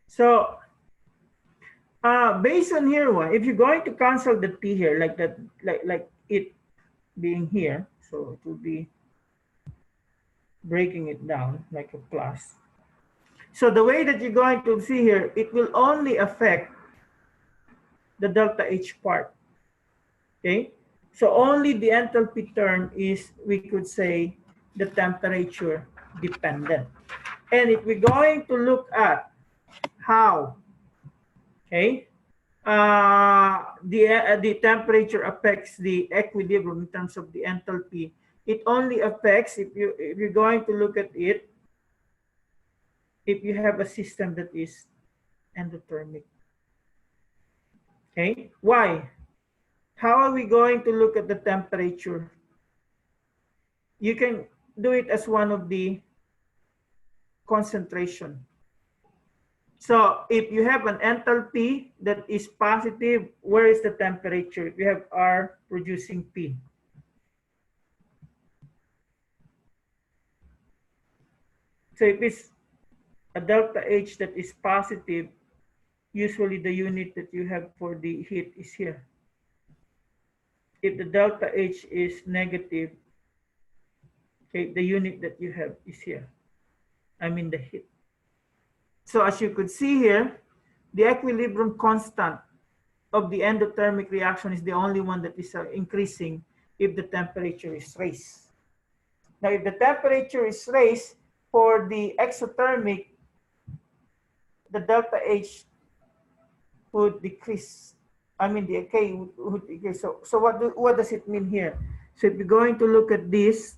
So based on here one, if you're going to cancel the T here, like that, like it being here, so it will be breaking it down like a plus. So the way that you're going to see here, it will only affect the delta H part. Okay, so only the enthalpy term is, we could say, the temperature dependent. And if we're going to look at how, okay, the temperature affects the equilibrium in terms of the enthalpy, it only affects if you're going to look at it if you have a system that is endothermic. Okay, why? How are we going to look at the temperature? You can do it as one of the concentration. So if you have an enthalpy that is positive, where is the temperature? If you have R producing P. So if it's a delta H that is positive, usually the unit that you have for the heat is here. If the delta H is negative, okay, the unit that you have is here. I mean the heat. So as you could see here, the equilibrium constant of the endothermic reaction is the only one that is increasing if the temperature is raised. Now, if the temperature is raised for the exothermic, the delta H would decrease. I mean, the K would decrease. So what does it mean here? So if you're going to look at this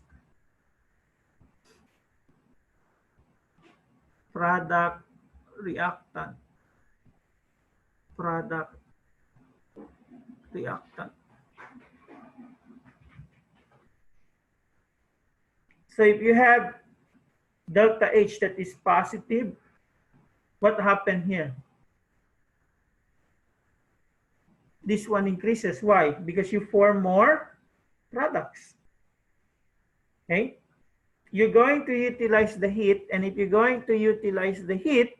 product, reactant, product, reactant. So if you have delta H that is positive, what happened here? This one increases. Why? Because you form more products. Okay? You're going to utilize the heat, and if you're going to utilize the heat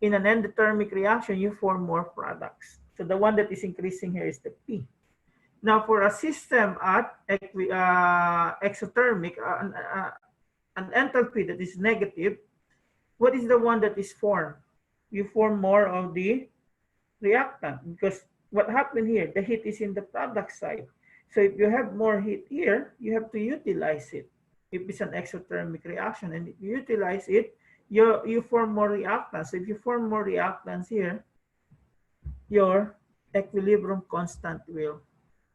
in an endothermic reaction, you form more products. So the one that is increasing here is the P. Now, for a system at exothermic, an enthalpy that is negative, what is the one that is formed? You form more of the reactant, because what happened here, the heat is in the product side. So if you have more heat here, you have to utilize it. If it's an exothermic reaction, and if you utilize it, you form more reactants. So if you form more reactants here, your equilibrium constant will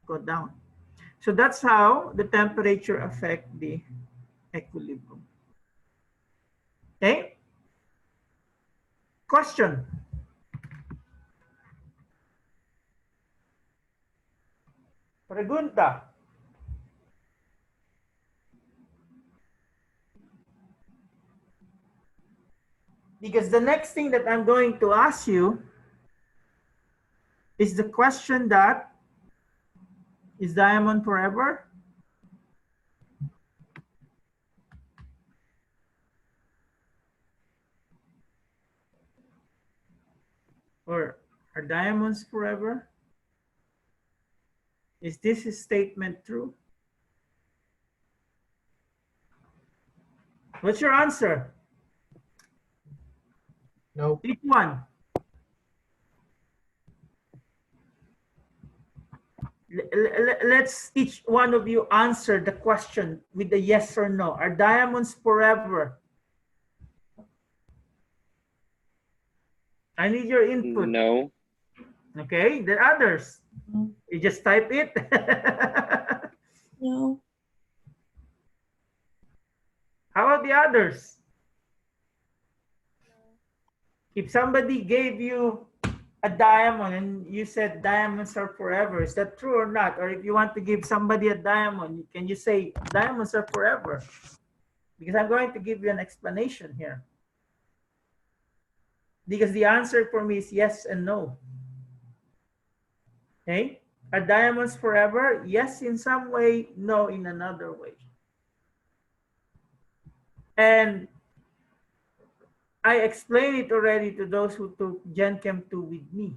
go down. So that's how the temperature affects the equilibrium. Okay? Question? Pregunta. Because the next thing that I'm going to ask you is the question that, is diamond forever? Or are diamonds forever? Is this statement true? What's your answer? Nope. Which one? Let's each one of you answer the question with a yes or no. Are diamonds forever? I need your input. No. Okay, the others. You just type it. No. How about the others? If somebody gave you a diamond and you said diamonds are forever, is that true or not? Or if you want to give somebody a diamond, can you say diamonds are forever? Because I'm going to give you an explanation here. Because the answer for me is yes and no. Okay? Are diamonds forever? Yes, in some way, no, in another way. And I explained it already to those who took Gen Chem 2 with me.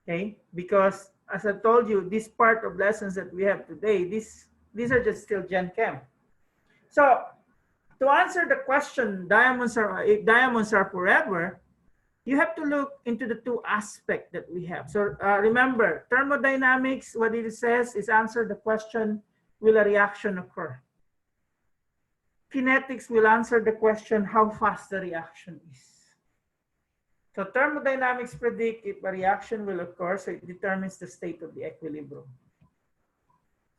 Okay? Because as I told you, this part of lessons that we have today, these are just still Gen Chem. So to answer the question, if diamonds are forever, you have to look into the two aspects that we have. So remember, thermodynamics, what it says is answer the question, will a reaction occur? Kinetics will answer the question, how fast the reaction is. So thermodynamics predict if a reaction will occur, so it determines the state of the equilibrium.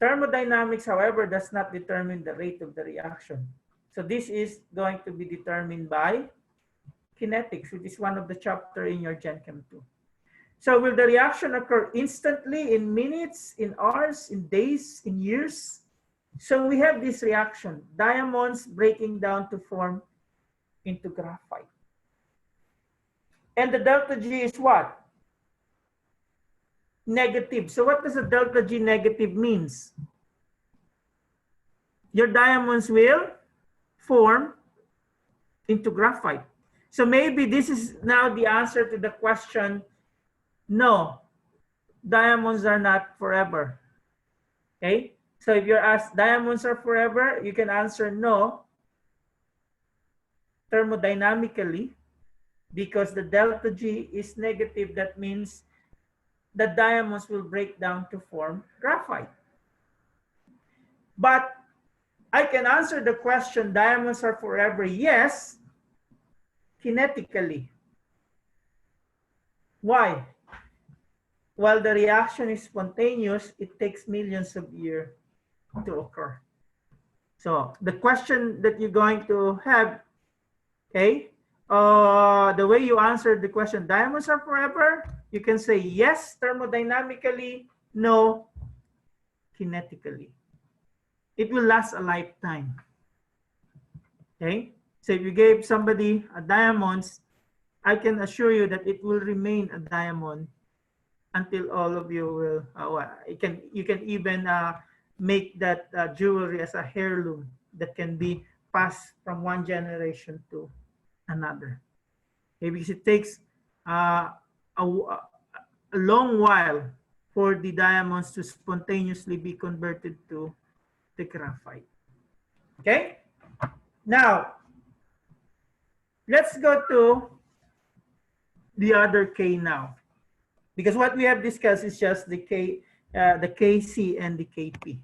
Thermodynamics, however, does not determine the rate of the reaction. So this is going to be determined by kinetics, which is one of the chapter in your Gen Chem 2. So will the reaction occur instantly, in minutes, in hours, in days, in years? So we have this reaction, diamonds breaking down to form into graphite. And the delta G is what? Negative. So what does a delta G negative means? Your diamonds will form into graphite. So maybe this is now the answer to the question, no, diamonds are not forever. Okay? So if you're asked, diamonds are forever, you can answer no, thermodynamically, because the delta G is negative. That means the diamonds will break down to form graphite. But I can answer the question, diamonds are forever, yes, kinetically. Why? While the reaction is spontaneous, it takes millions of years to occur. So the question that you're going to have, okay, the way you answered the question, diamonds are forever, you can say yes, thermodynamically, no, kinetically. It will last a lifetime. Okay, so if you gave somebody a diamonds, I can assure you that it will remain a diamond until all of you will. You can even make that jewelry as a heirloom that can be passed from one generation to another. Okay, because it takes a long while for the diamonds to spontaneously be converted to the graphite. Okay, now let's go to the other K now, because what we have discussed is just the Kc and the Kp.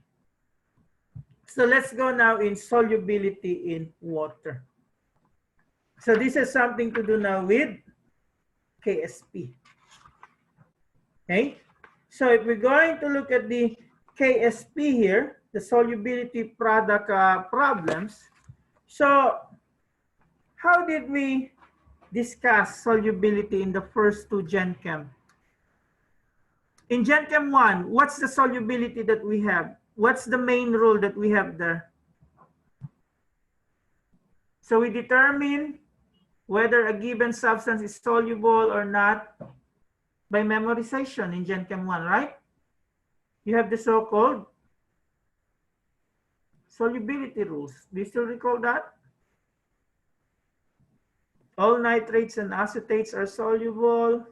So let's go now in solubility in water. So this is something to do now with Ksp. Okay, so if we're going to look at the Ksp here, the solubility product problems. So how did we discuss solubility in the first two Gen Chem? In Gen Chem 1, what's the solubility that we have? What's the main rule that we have there? So we determine whether a given substance is soluble or not by memorization in Gen Chem 1, right? You have the so-called solubility rules. Do you still recall that? All nitrates and acetates are soluble.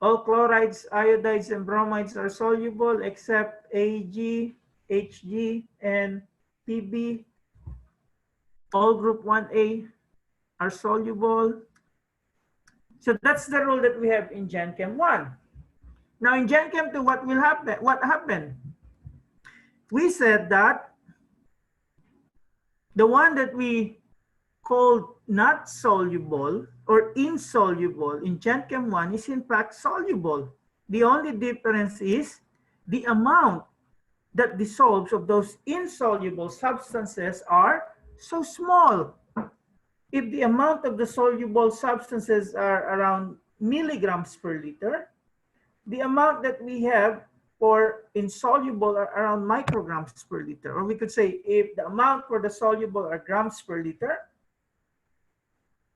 All chlorides, iodides, and bromides are soluble except Ag, Hg, and Pb. All group 1A are soluble. So that's the rule that we have in Gen Chem 1. Now in Gen Chem 2, what will happen? What happened? We said that the one that we called not soluble or insoluble in Gen Chem 1 is in fact soluble. The only difference is the amount that dissolves of those insoluble substances are so small. If the amount of the soluble substances are around milligrams per liter, the amount that we have for insoluble are around micrograms per liter. Or we could say if the amount for the soluble are grams per liter,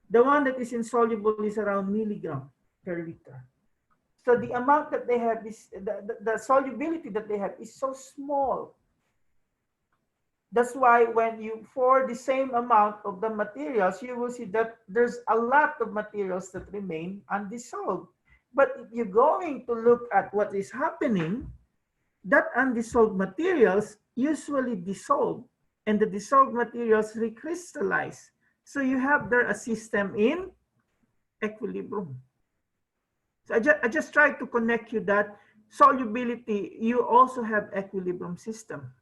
the one that is insoluble is around milligram per liter. So the amount that they have is, the solubility that they have is so small. That's why when you, for the same amount of the materials, you will see that there's a lot of materials that remain undissolved. But if you're going to look at what is happening, that undissolved materials usually dissolve and the dissolved materials recrystallize. So you have there a system in equilibrium. So I just try to connect you that solubility, you also have equilibrium system.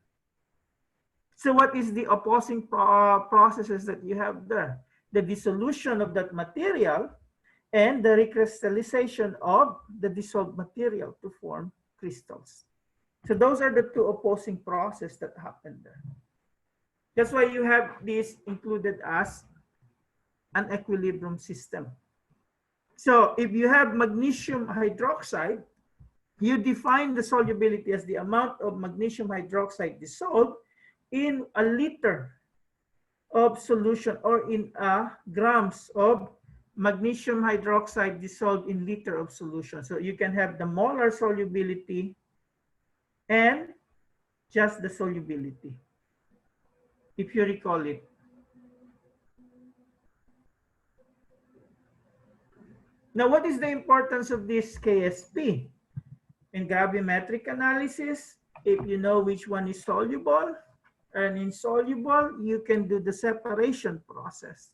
So what is the opposing processes that you have there? The dissolution of that material and the recrystallization of the dissolved material to form crystals. So those are the two opposing processes that happen there. That's why you have this included as an equilibrium system. So if you have magnesium hydroxide, you define the solubility as the amount of magnesium hydroxide dissolved in a liter of solution or in grams of magnesium hydroxide dissolved in liter of solution. So you can have the molar solubility and just the solubility, if you recall it. Now, what is the importance of this Ksp? In gravimetric analysis, if you know which one is soluble and insoluble, you can do the separation process.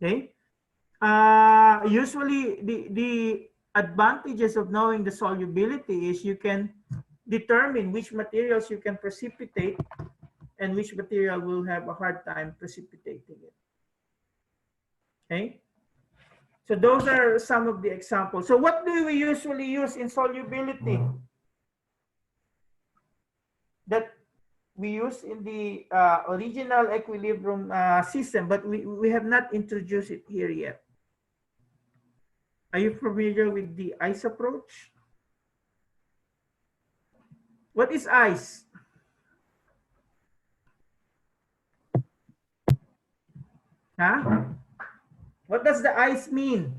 Okay. Usually, the advantages of knowing the solubility is you can determine which materials you can precipitate and which material will have a hard time precipitating it. Okay. So those are some of the examples. So what do we usually use in solubility? That we use in the original equilibrium system, but we have not introduced it here yet. Are you familiar with the ice approach? What is ice? Huh? What does the ice mean?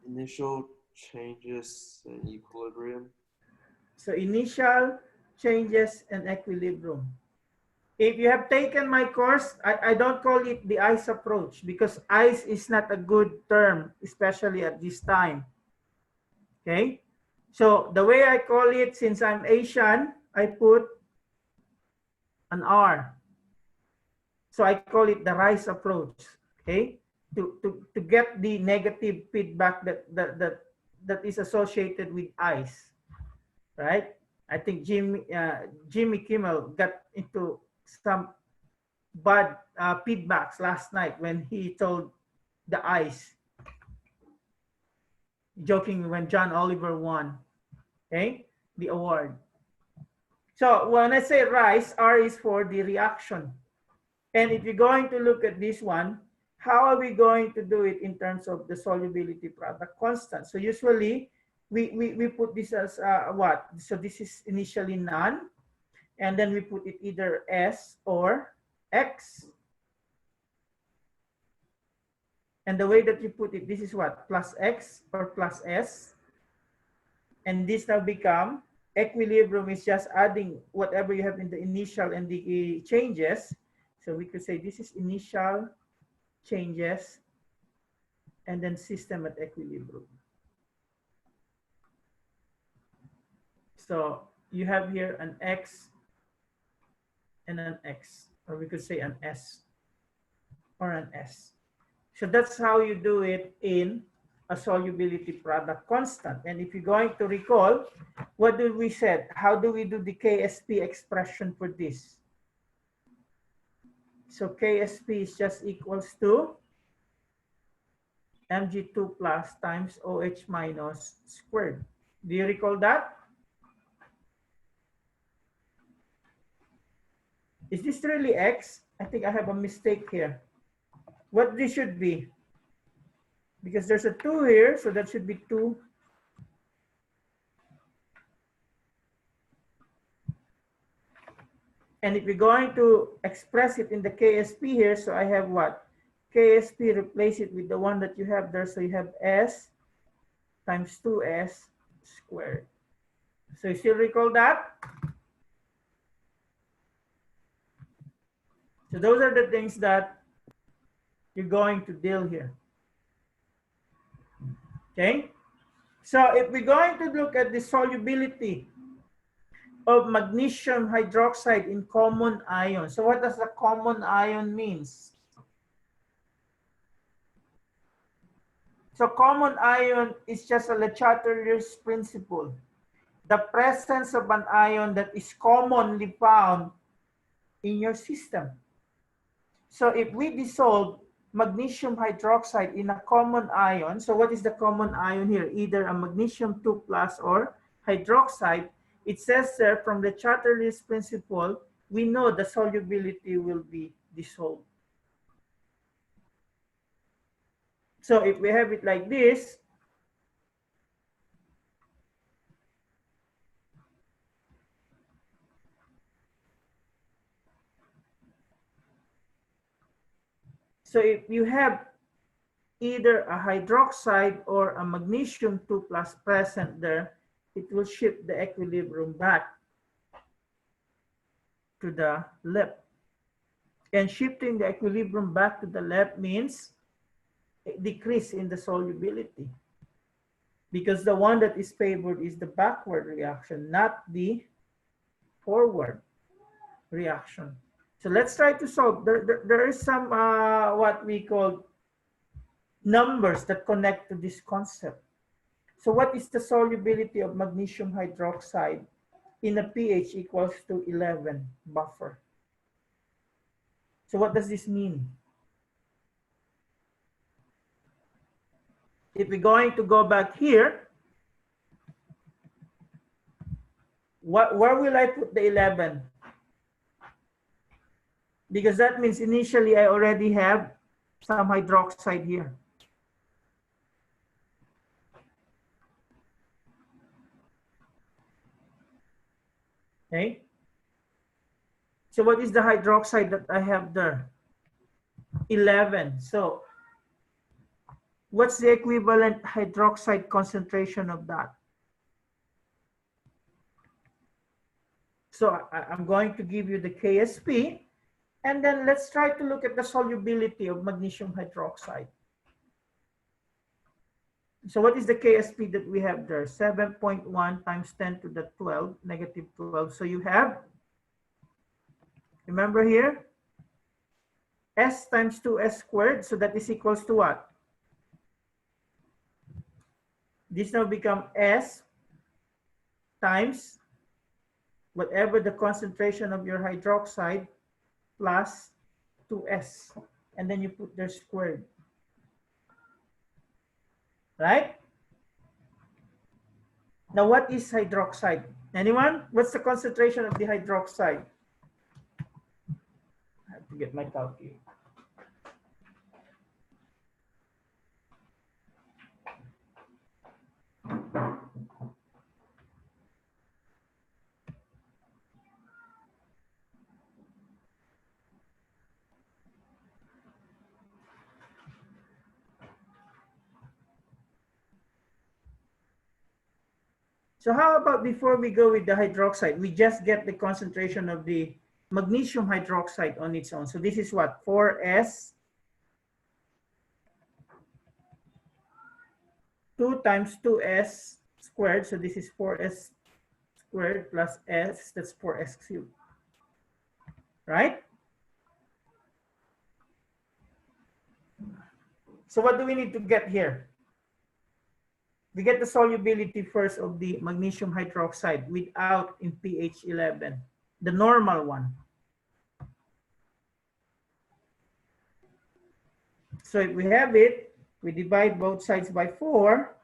Initial changes in equilibrium. So initial changes and equilibrium. If you have taken my course, I don't call it the ice approach because ice is not a good term, especially at this time. Okay? So the way I call it, since I'm Asian, I put an R. So I call it the rice approach. Okay? To get the negative feedback that is associated with ice, right? I think Jimmy Kimmel got into some bad feedbacks last night when he told the ice, joking when John Oliver won, okay, the award. So when I say rice, R is for the reaction. And if you're going to look at this one, how are we going to do it in terms of the solubility product constant? So usually we put this as what? So this is initially none, and then we put it either S or X. And the way that you put it, this is what? Plus X or plus S. And this now become equilibrium is just adding whatever you have in the initial and the changes. So we could say this is initial changes and then system at equilibrium. So you have here an X and an X, or we could say an S or an S. So that's how you do it in a solubility product constant. And if you're going to recall, what did we said? How do we do the Ksp expression for this? So Ksp is just equals to Mg2 plus times OH minus squared. Do you recall that? Is this really X? I think I have a mistake here. What this should be? Because there's a 2 here, so that should be 2. And if we're going to express it in the Ksp here, so I have what? Ksp, replace it with the one that you have there. So you have S times 2S squared. So you still recall that? So those are the things that you're going to deal here. Okay? So if we're going to look at the solubility of magnesium hydroxide in common ion. So what does the common ion means? So common ion is just a Le Chatelier's principle. The presence of an ion that is commonly found in your system. So if we dissolve magnesium hydroxide in a common ion, so what is the common ion here? Either a magnesium 2 plus or hydroxide. It says there from the Chatelier's principle, we know the solubility will be dissolved. So if we have it like this, so if you have either a hydroxide or a magnesium 2 plus present there, it will shift the equilibrium back to the left. And shifting the equilibrium back to the left means a decrease in the solubility. Because the one that is favored is the backward reaction, not the forward reaction. So let's try to solve. There is some what we call numbers that connect to this concept. So what is the solubility of magnesium hydroxide in a pH equals to 11 buffer? So what does this mean? If we're going to go back here, where will I put the 11? Because that means initially I already have some hydroxide here. Okay. So what is the hydroxide that I have there? 11. So what's the equivalent hydroxide concentration of that? So I'm going to give you the Ksp, and then let's try to look at the solubility of magnesium hydroxide. So what is the Ksp that we have there? 7.1 times 10 to the 12, negative 12. So you have, remember here, S times 2S squared. So that is equals to what? This now become S times whatever the concentration of your hydroxide plus 2S. And then you put their squared. Right? Now, what is hydroxide? Anyone? What's the concentration of the hydroxide? I have to get my calculator. So how about before we go with the hydroxide, we just get the concentration of the magnesium hydroxide on its own. So this is what? 4s 2 times 2s squared. So this is 4s squared plus s, that's 4s cubed. Right? So what do we need to get here? We get the solubility first of the magnesium hydroxide without in pH 11, the normal one. So if we have it, we divide both sides by 4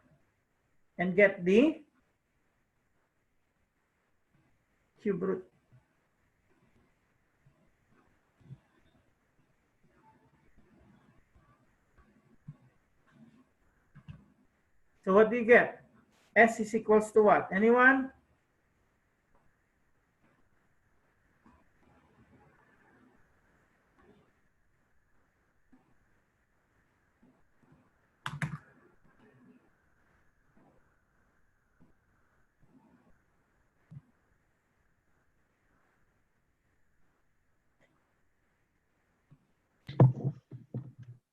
and get the cube root. So what do you get? S is equals to what? Anyone?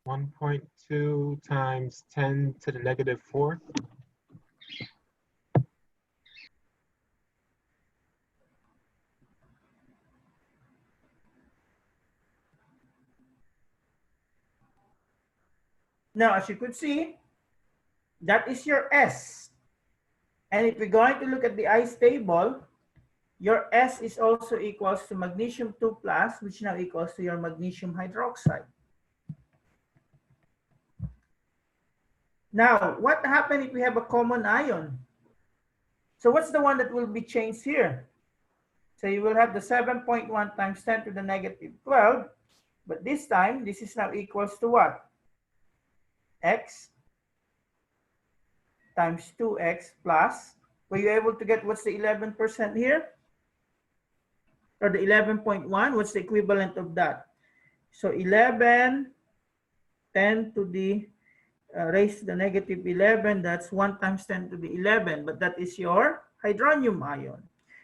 One 1.2 times 10 to the negative 4. Now, as you could see, that is your S. And if we're going to look at the ice table, your S is also equals to magnesium 2 plus, which now equals to your magnesium hydroxide. Now, what happens if we have a common ion? So what's the one that will be changed here? So you will have the 7.1 times 10 to the negative 12, but this time, this is now equals to what? X times 2x plus, were you able to get what's the 11% here? Or the 11.1, what's the equivalent of that? So 11, 10 to the raised to the negative 11, that's 1 times 10 to the 11, but that is your hydronium ion.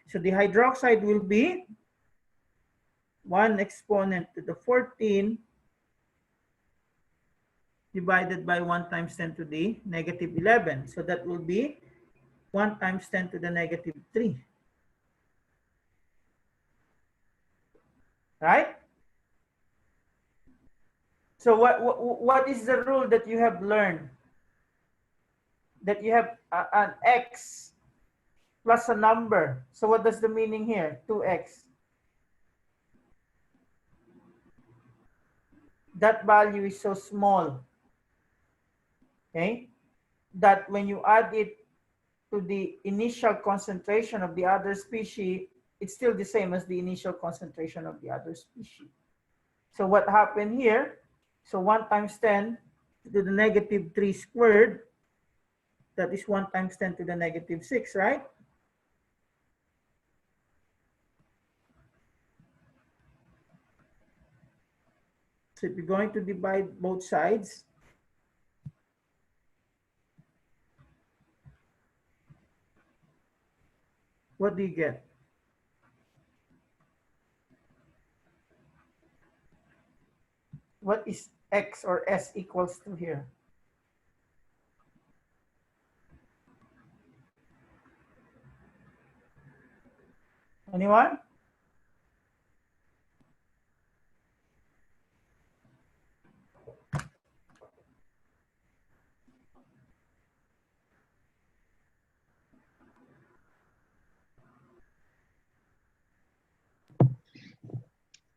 So the hydroxide will be 1 exponent to the 14 divided by 1 times 10 to the negative 11. So that will be 1 times 10 to the negative 3. Right? So what is the rule that you have learned? That you have an x plus a number. So what does the meaning here? 2x. That value is so small, okay, that when you add it to the initial concentration of the other species, it's still the same as the initial concentration of the other species. So what happened here? So 1 times 10 to the negative 3 squared, that is 1 times 10 to the negative 6, right? So if you're going to divide both sides, what do you get? What is X or S equals to here? Anyone?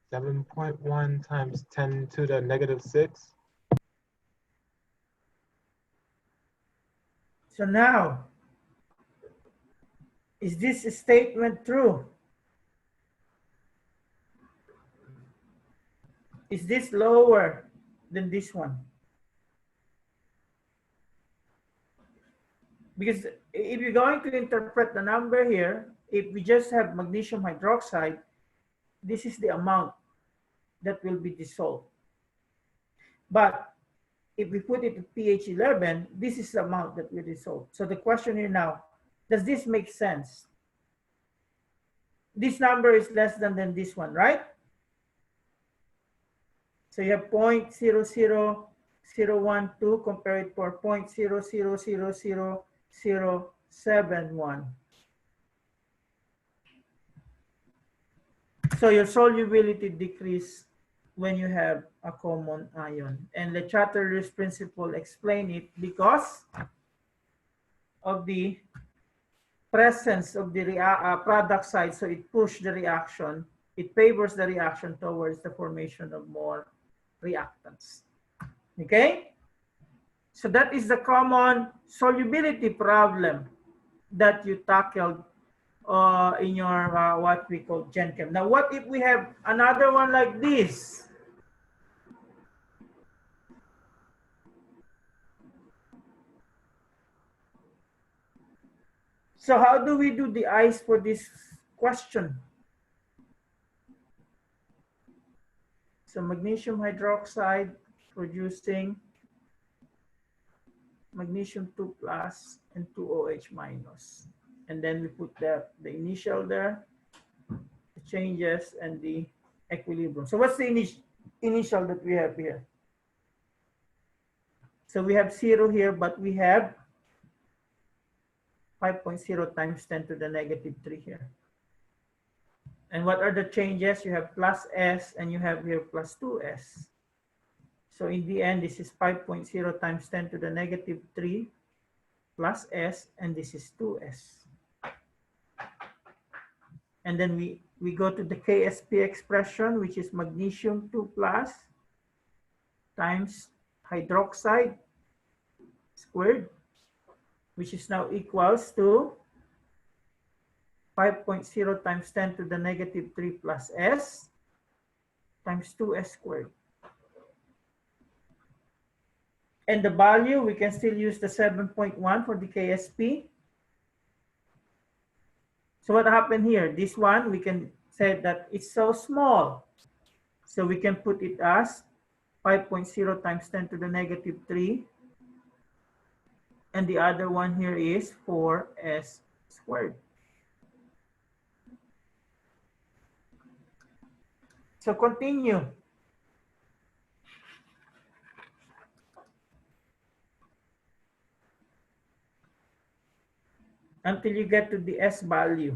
Seven 7.1 times 10 to the negative 6. So now, is this statement true? Is this lower than this one? Because if you're going to interpret the number here, if we just have magnesium hydroxide, this is the amount that will be dissolved. But if we put it at pH 11, this is the amount that will dissolve. So the question here now, Does this make sense? This number is less than this one, right? So you have 0.00012, compare it for 0.0000071. So your solubility decrease when you have a common ion. And the Chatterley's principle explain it because of the presence of the product side. So it pushes the reaction, it favors the reaction towards the formation of more reactants. Okay? So that is the common solubility problem that you tackled in your what we call Gen Chem. Now, what if we have another one like this? So how do we do the ice for this question? So magnesium hydroxide producing magnesium 2 plus and 2OH minus. And then we put the initial there, the changes, and the equilibrium. So what's the initial that we have here? So we have 0 here, but we have 5.0 times 10 to the negative 3 here. And what are the changes? You have plus S and you have here plus 2S. So in the end, this is 5.0 times 10 to the negative 3 plus S, and this is 2S. And then we go to the Ksp expression, which is magnesium 2 plus times hydroxide squared, which is now equals to 5.0 times 10 to the negative 3 plus S times 2S squared. And the value, we can still use the 7.1 for the Ksp. So what happened here? This one, we can say that it's so small. So we can put it as 5.0 times 10 to the negative 3. And the other one here is 4S squared. So continue. Until you get to the S value.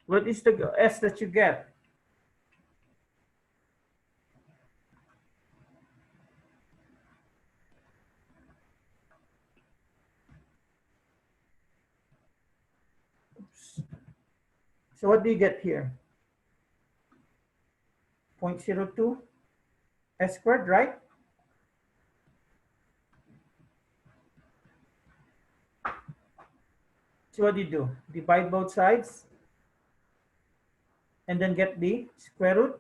What is the S that you get? Oops. So what do you get here? 0.02 S squared, right? So what do you do? Divide both sides and then get the square root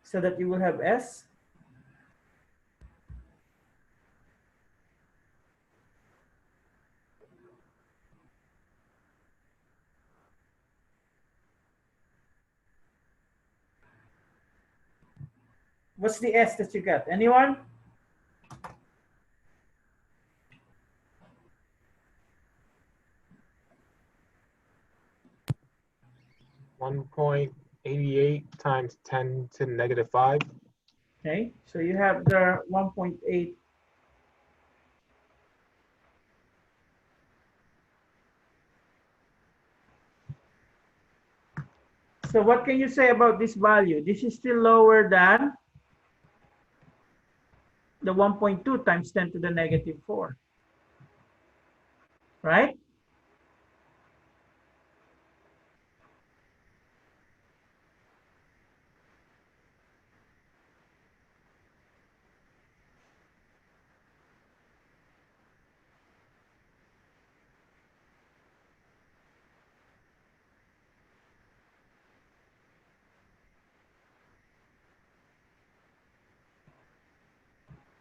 so that you will have S. What's the S that you get? Anyone? (1.88 times 10 to the negative 5). Okay, so you have the 1.8. So what can you say about this value? This is still lower than the 1.2 times 10 to the negative 4, right?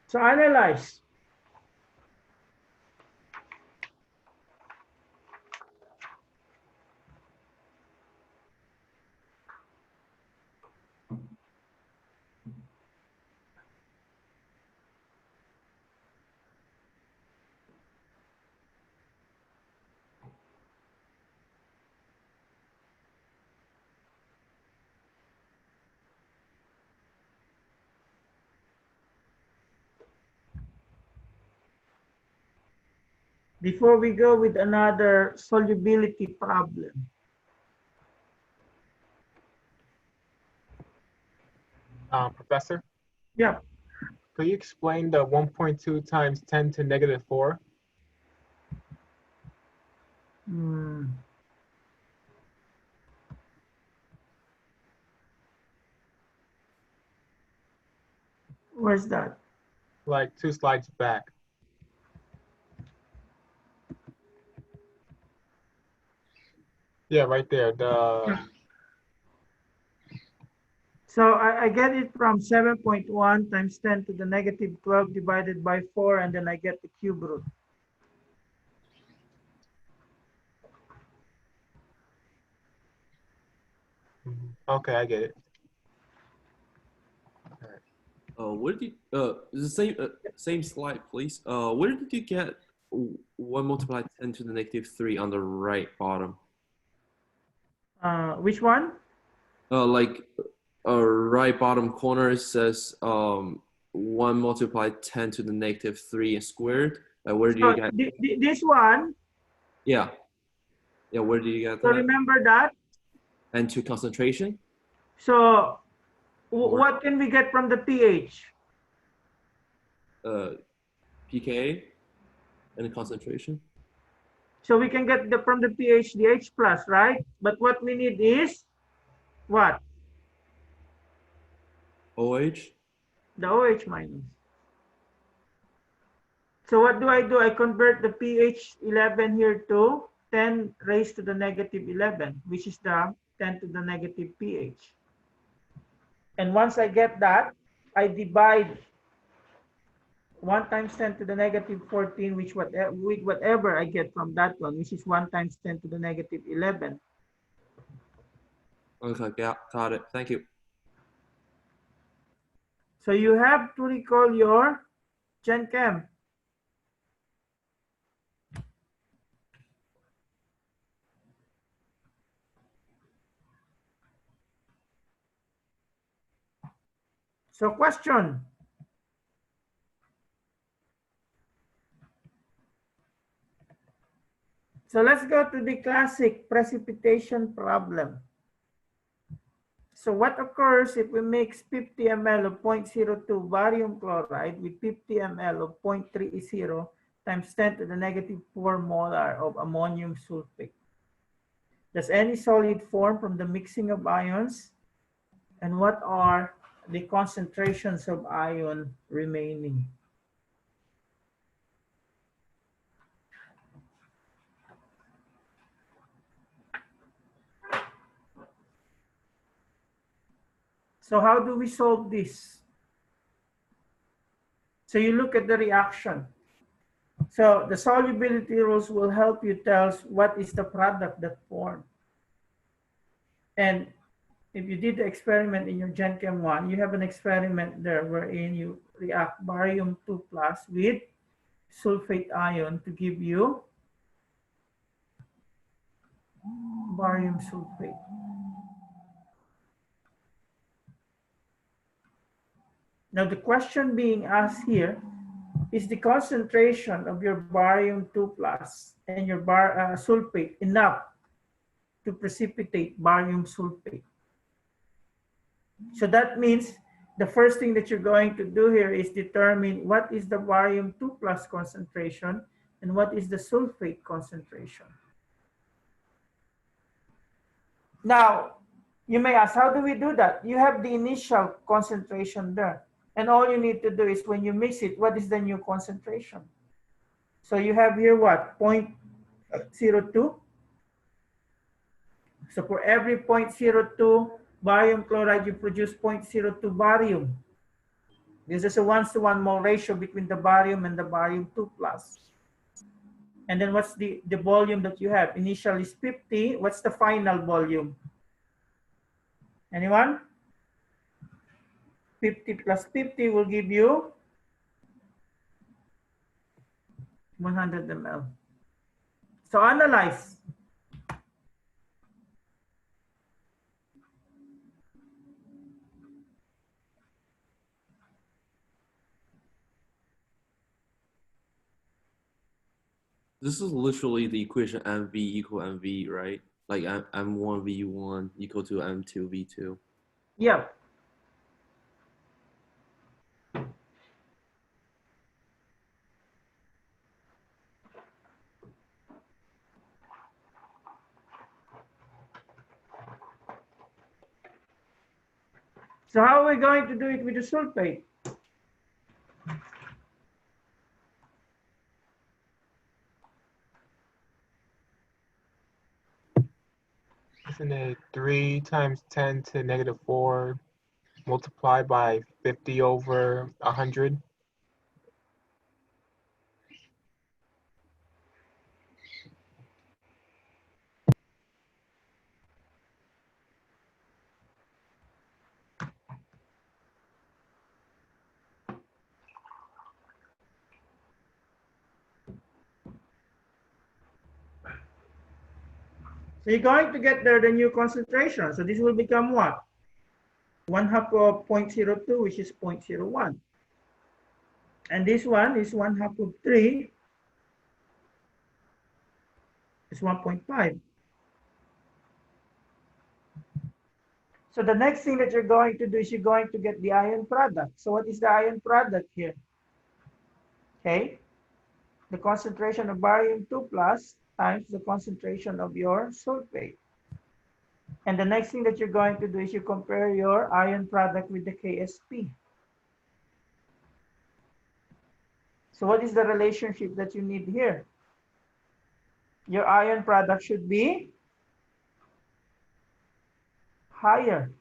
So analyze. before we go with another solubility problem. Professor, Yeah. could you explain the 1.2 times 10 to negative 4? Where's that? Like 2 slides back. Yeah, right there. So I get it from 7.1 times 10 to the negative 12 divided by 4, and then I get the cube root. Okay, I get it. Where did the same slide, please? Where did you get 1 multiplied 10 to the negative 3 on the right bottom? Which one? Like right bottom corner it says 1 multiplied 10 to the negative 3 squared. Where do So you get? this one. Yeah. Yeah. Where do you get So that? remember that. And to concentration. So what can we get from the pH? pKa and concentration. So we can get from the pH the H plus, right? But what we need is what? OH. The OH minus. So what do? I convert the pH 11 here to 10 raised to the negative 11, which is the 10 to the negative pH. And once I get that, I divide 1 times 10 to the negative 14, with whatever I get from that one, which is 1 times 10 to the negative 11. Okay, yeah, got it. Thank you. So you have to recall your Gen Chem. So question. So let's go to the classic precipitation problem. So what occurs if we mix 50 ml of 0.02 barium chloride with 50 ml of 0.30 times 10 to the negative 4 molar of ammonium sulfate? Does any solid form from the mixing of ions? And what are the concentrations of ion remaining? So how do we solve this? So you look at the reaction. So the solubility rules will help you tell us what is the product that formed. And if you did the experiment in your Gen Chem 1, you have an experiment there wherein you react barium 2 plus with sulfate ion to give you barium sulfate. Now the question being asked here is the concentration of your barium 2 plus and your sulfate enough to precipitate barium sulfate? So that means the first thing that you're going to do here is determine what is the barium 2 plus concentration and what is the sulfate concentration. Now, you may ask, how do we do that? You have the initial concentration there. And all you need to do is when you mix it, what is the new concentration? So you have here what? 0.02. So for every 0.02 barium chloride, you produce 0.02 barium. This is a 1-to-1 mole ratio between the barium and the barium 2 plus. And then what's the volume that you have? Initial is 50. What's the final volume? Anyone? 50 plus 50 will give you 100 ml. So analyze. this is literally the equation mv equal mv, right? Like m1 v1 equal to m2 v2. Yeah. So how are we going to do it with the sulfate? Isn't it 3 times 10 to negative 4 multiplied by 50 over 100? So you're going to get there the new concentration. So this will become what? 1/2 of 0.02, which is 0.01. And this one is 1/2 of 3. It's 1.5. So the next thing that you're going to do is you're going to get the ion product. So what is the ion product here? Okay. The concentration of barium 2 plus times the concentration of your sulfate. And the next thing that you're going to do is you compare your ion product with the Ksp. So what is the relationship that you need here? Your ion product should be higher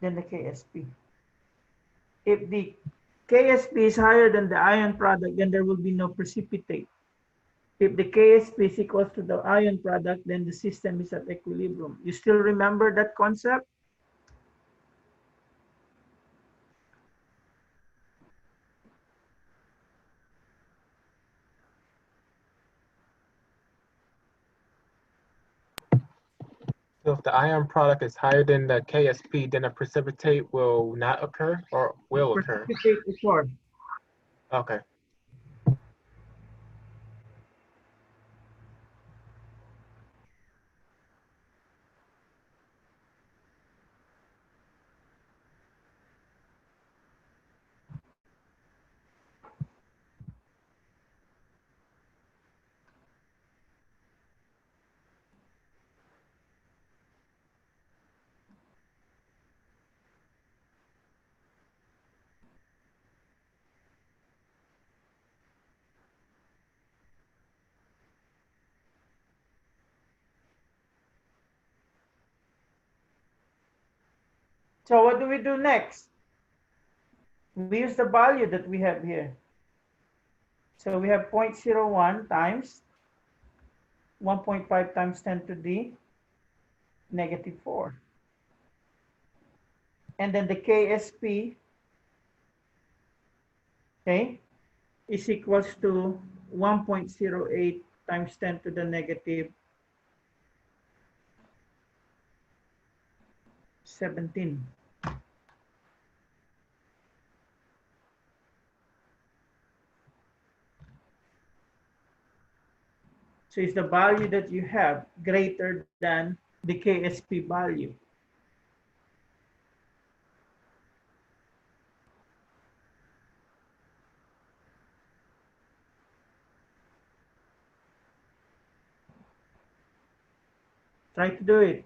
than the Ksp. If the Ksp is higher than the ion product, then there will be no precipitate. If the Ksp is equal to the ion product, then the system is at equilibrium. You still remember that concept? So if the ion product is higher than the Ksp, then a precipitate will not occur or will occur? Precipitate occur. Okay. So what do we do next? We use the value that we have here. So we have 0.01 times 1.5 times 10 to the negative 4. And then the Ksp, okay, is equals to 1.08 times 10 to the negative 17. So is the value that you have greater than the Ksp value? Try to do it.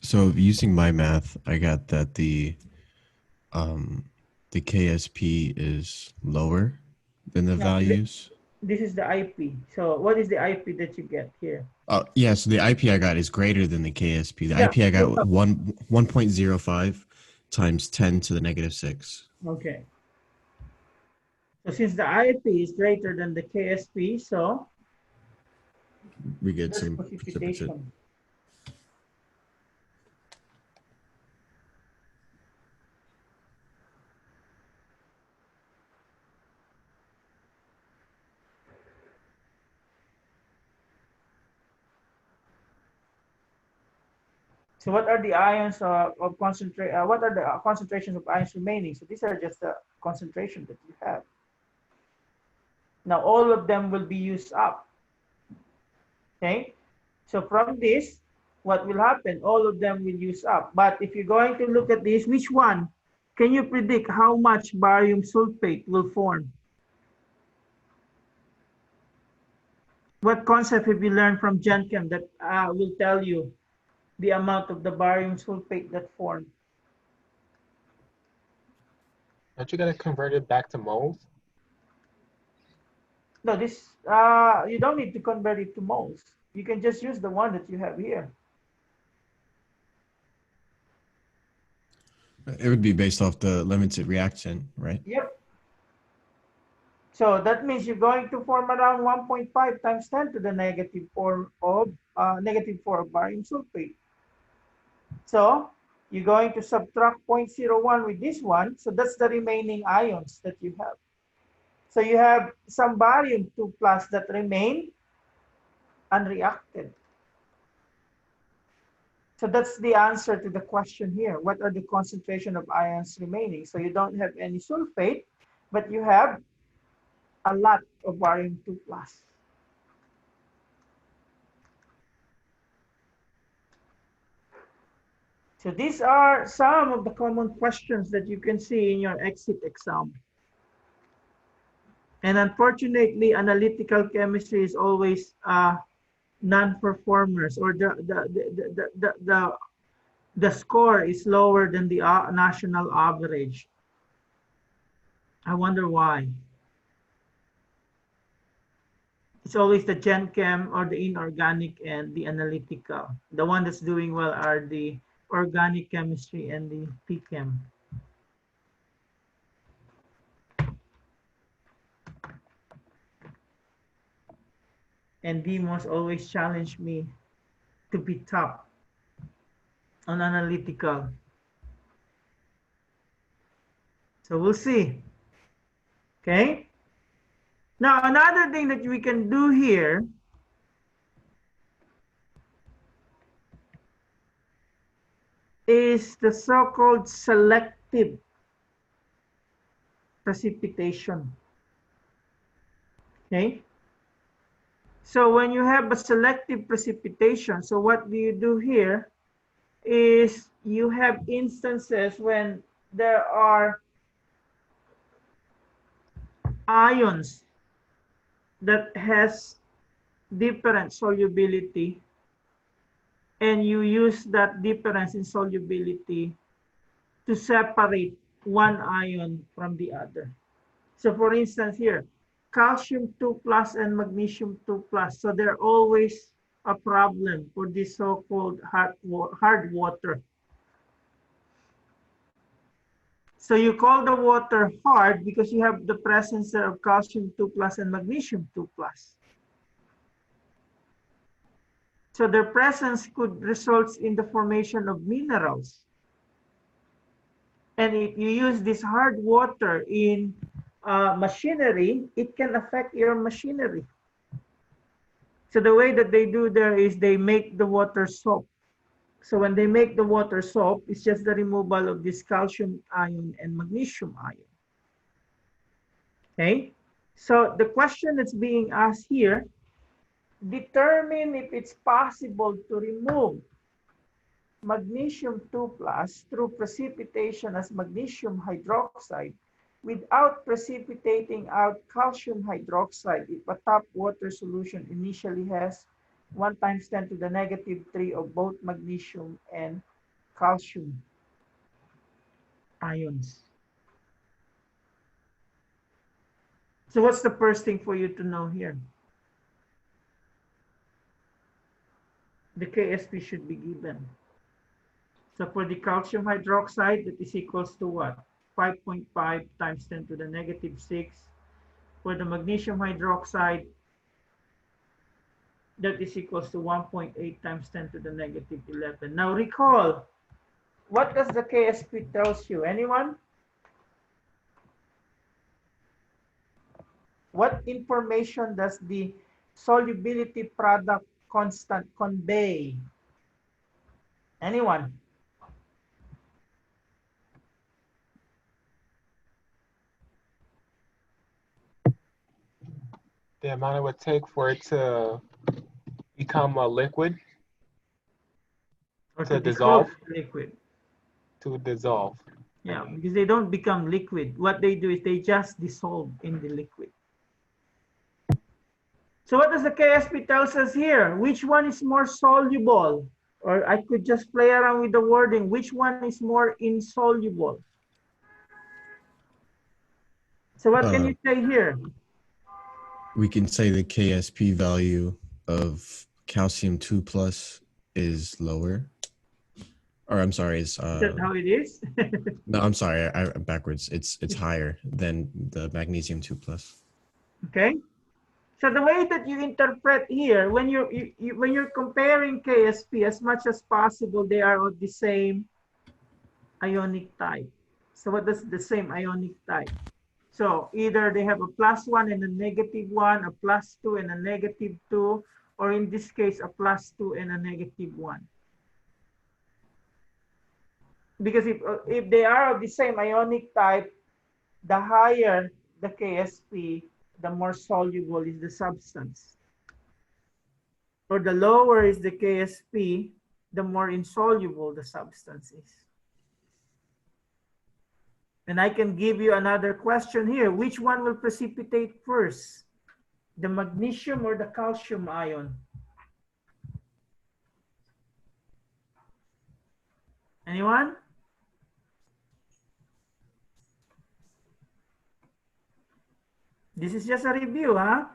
So using my math, I got that the Ksp is lower than the Yeah. values. This is the IP. So what is the IP that you get here? Yeah, so the IP I got is greater than the KSP. The Yeah. IP I got 1.05 times 10 to the negative 6. Okay. So since the IP is greater than the KSP, so We get there's some precipitate. precipitation. So what are the ions of concentrate? What are the concentrations of ions remaining? So these are just the concentration that you have. Now all of them will be used up. Okay. So from this, what will happen? All of them will use up. But if you're going to look at this, which one? Can you predict how much barium sulfate will form? What concept have you learned from Gen Chem that will tell you the amount of the barium sulfate that formed? Aren't you gonna convert it back to moles? No, this you don't need to convert it to moles. You can just use the one that you have here. It would be based off the limited reaction, right? Yep. So that means you're going to form around 1.5 times 10 to the negative 4 of barium sulfate. So you're going to subtract 0.01 with this one. So that's the remaining ions that you have. So you have some barium 2+ that remain unreacted. So that's the answer to the question here. What are the concentration of ions remaining? So you don't have any sulfate, but you have a lot of barium 2+. So these are some of the common questions that you can see in your exit exam. And unfortunately, analytical chemistry is always non-performers, or the score is lower than the national average. I wonder why. It's always the Gen Chem or the inorganic and the analytical. The one that's doing well are the organic chemistry and the P-Chem. And Demos always challenge me to be top on analytical. So we'll see. Okay. Now, another thing that we can do here is the so-called selective precipitation. Okay. So when you have a selective precipitation, so what do you do here is you have instances when there are ions that has different solubility, and you use that difference in solubility to separate one ion from the other. So for instance here, calcium 2+ and magnesium 2+. So they're always a problem for this so-called hard water. So you call the water hard because you have the presence of calcium 2+ and magnesium 2+. So their presence could result in the formation of minerals. And if you use this hard water in machinery, it can affect your machinery. So the way that they do there is they make the water soap. So when they make the water soap, it's just the removal of this calcium ion and magnesium ion. Okay, so the question that's being asked here, determine if it's possible to remove magnesium 2+ through precipitation as magnesium hydroxide without precipitating out calcium hydroxide if a tap water solution initially has 1 × 10⁻³ of both magnesium and calcium ions. So what's the first thing for you to know here? The Ksp should be given. So for the calcium hydroxide, that is equals to what? 5.5 times 10 to the negative 6. For the magnesium hydroxide, that is equals to 1.8 times 10 to the negative 11. Now recall, what does the Ksp tells you? Anyone? What information does the solubility product constant convey? Anyone? The amount it would take for it to become a liquid, Or to dissolve. liquid. to dissolve. Yeah, because they don't become liquid. What they do is they just dissolve in the liquid. So what does the Ksp tells us here? Which one is more soluble? Or I could just play around with the wording. Which one is more insoluble? So what can you say here? We can say the Ksp value of calcium 2 plus is lower. Or I'm sorry, Is that how it is? no, I'm sorry, I'm backwards. It's higher than the magnesium 2 plus. Okay. So the way that you interpret here, when you're comparing Ksp, as much as possible, they are of the same ionic type. So what does the same ionic type? So either they have a +1 and a -1, a +2 and a -2, or in this case, a +2 and a -1. Because if they are of the same ionic type, the higher the Ksp, the more soluble is the substance. Or the lower is the Ksp, the more insoluble the substance is. And I can give you another question here. Which one will precipitate first? The magnesium or the calcium ion? Anyone? This is just a review, huh?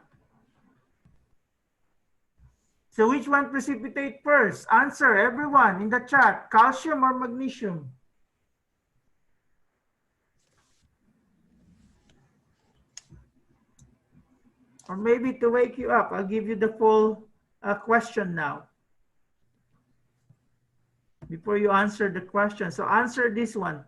So which one precipitate first? Answer, everyone in the chat. Calcium or magnesium? Or maybe to wake you up, I'll give you the full question now. Before you answer the question. So answer this one.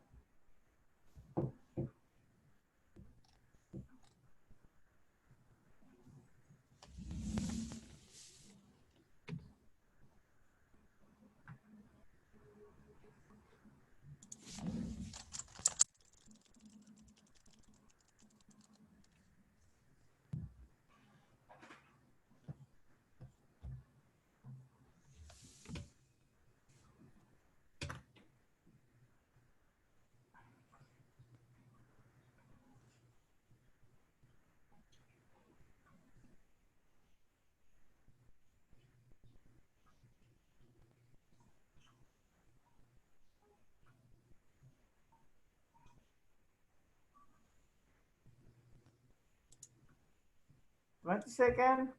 One second.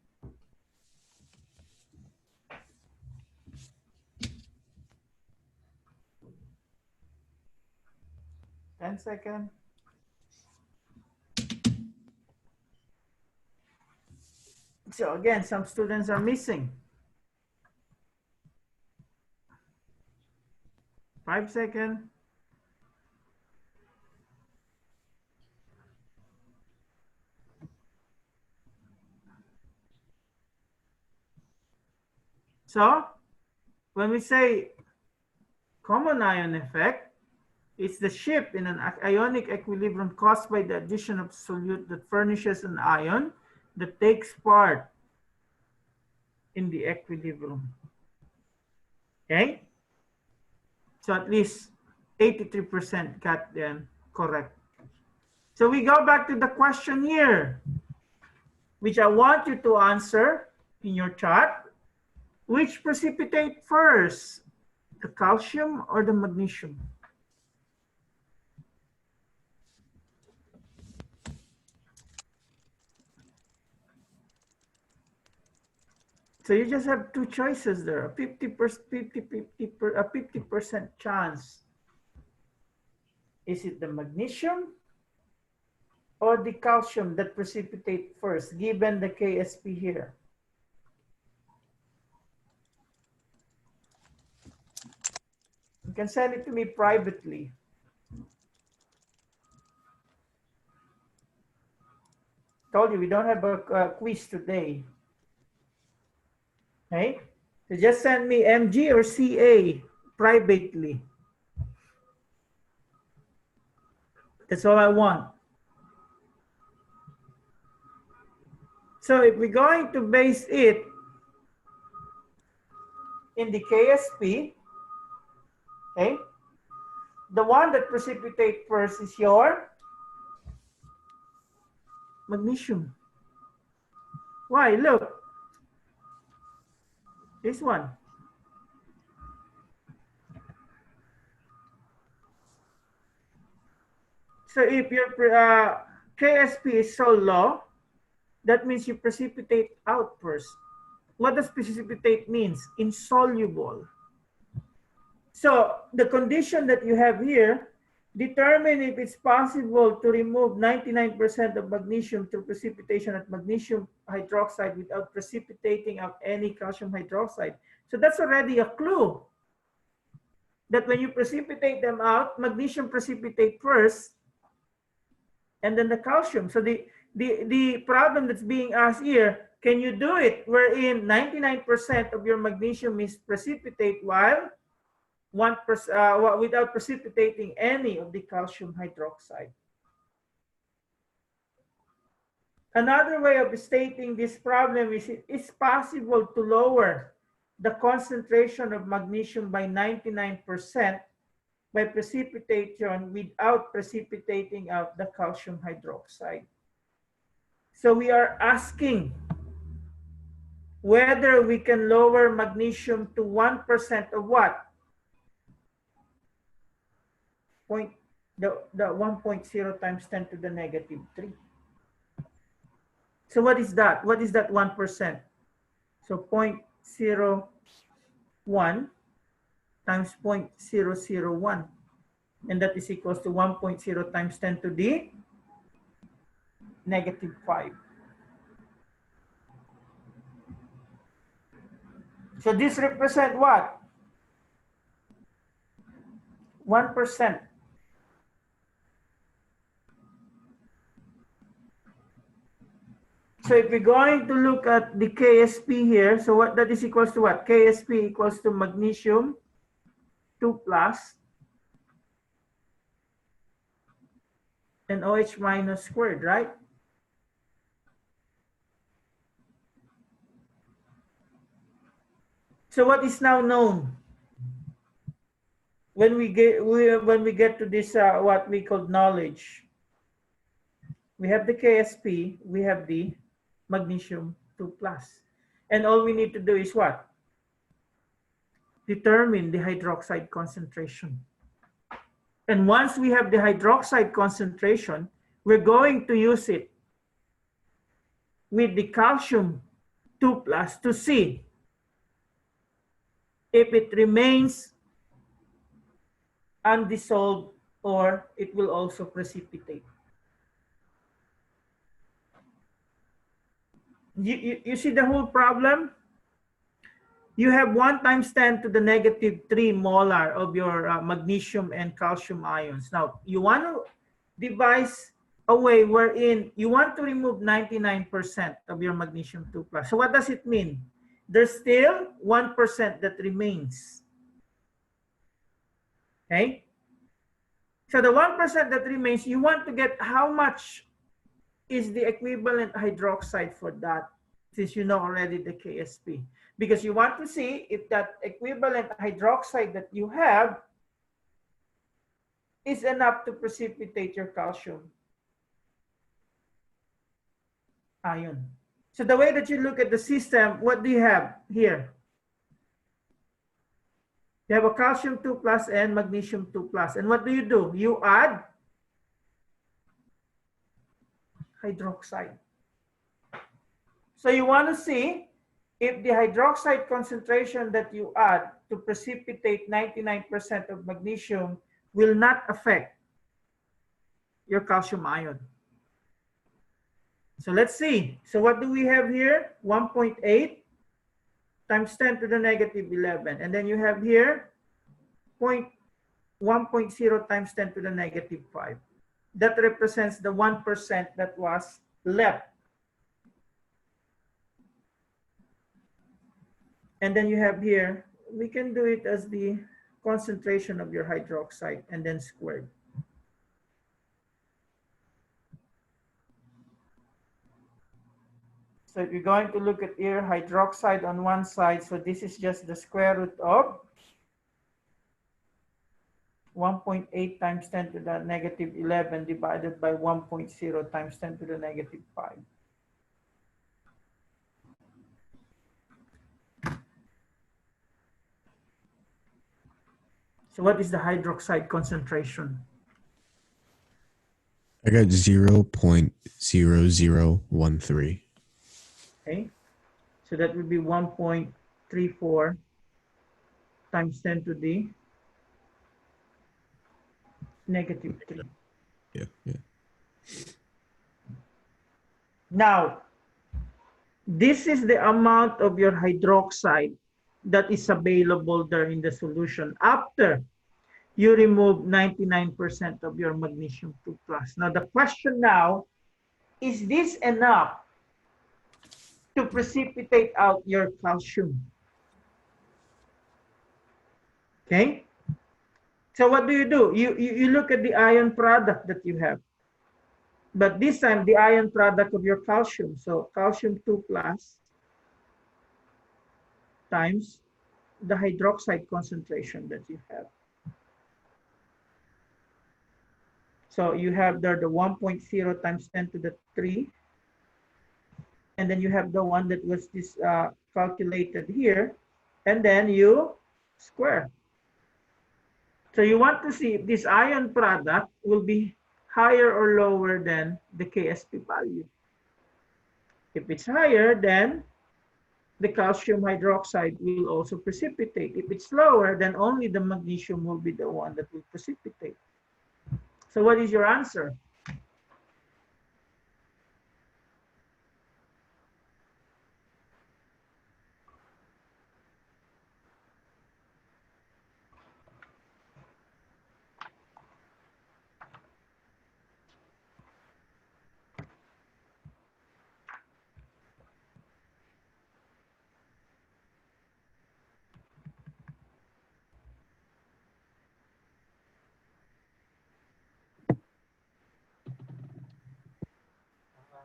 Ten seconds. So again, some students are missing. 5 seconds. So when we say common ion effect, it's the shift in an ionic equilibrium caused by the addition of solute that furnishes an ion that takes part in the equilibrium. Okay? So at least 83% got them correct. So we go back to the question here, which I want you to answer in your chart. Which precipitate first, the calcium or the magnesium? So you just have two choices there, a 50% chance. Is it the magnesium or the calcium that precipitate first, given the Ksp here? You can send it to me privately. Told you we don't have a quiz today. Okay? So just send me MG or CA privately. That's all I want. So if we're going to base it in the Ksp, okay, the one that precipitate first is your magnesium. Why? Look, this one. So if your Ksp is so low, that means you precipitate out first. What does precipitate means? Insoluble. So the condition that you have here, determine if it's possible to remove 99% of magnesium through precipitation at magnesium hydroxide without precipitating out any calcium hydroxide. So that's already a clue that when you precipitate them out, magnesium precipitate first and then the calcium. So the problem that's being asked here, can you do it wherein 99% of your magnesium is precipitate while 1% without precipitating any of the calcium hydroxide? Another way of stating this problem is it's possible to lower the concentration of magnesium by 99% by precipitation without precipitating out the calcium hydroxide. So we are asking whether we can lower magnesium to 1% of what? The 1.0 times 10 to the negative 3. So what is that? What is that 1%? So 0.01 times 0.001. And that is equals to 1.0 times 10 to the negative 5. So this represents what? 1%. So if we're going to look at the Ksp here, so what that is equals to what? Ksp equals to magnesium 2 plus and OH minus squared, right? So what is now known when we get to this what we call knowledge? We have the Ksp, we have the magnesium 2 plus. And all we need to do is what? Determine the hydroxide concentration. And once we have the hydroxide concentration, we're going to use it with the calcium 2 plus to see if it remains undissolved or it will also precipitate. You see the whole problem? You have 1 times 10 to the negative 3 molar of your magnesium and calcium ions. Now, you want to devise a way wherein you want to remove 99% of your magnesium 2 plus. So what does it mean? There's still 1% that remains. Okay? So the 1% that remains, you want to get how much is the equivalent hydroxide for that, since you know already the Ksp. Because you want to see if that equivalent hydroxide that you have is enough to precipitate your calcium ion. So the way that you look at the system, what do you have here? You have a calcium 2 plus and magnesium 2 plus. And what do? You add hydroxide. So you want to see if the hydroxide concentration that you add to precipitate 99% of magnesium will not affect your calcium ion. So let's see. So what do we have here? 1.8 times 10 to the negative 11. And then you have here 1.0 times 10 to the negative 5. That represents the 1% that was left. And then you have here, we can do it as the concentration of your hydroxide and then squared. So if you're going to look at here, hydroxide on one side, so this is just the square root of 1.8 times 10 to the negative 11 divided by 1.0 times 10 to the negative 5. So what is the hydroxide concentration? I got 0.0013. Okay, so that would be 1.34 times 10 to the negative 3. Yeah. Now, this is the amount of your hydroxide that is available there in the solution after you remove 99% of your magnesium 2+. Now, the question now, is this enough to precipitate out your calcium? Okay? So what do? You look at the ion product that you have. But this time, the ion product of your calcium. So calcium 2+ times the hydroxide concentration that you have. So you have there the 1.0 times 10 to the 3. And then you have the one that was this calculated here. And then you square. So you want to see if this ion product will be higher or lower than the Ksp value. If it's higher, then the calcium hydroxide will also precipitate. If it's lower, then only the magnesium will be the one that will precipitate. So what is your answer?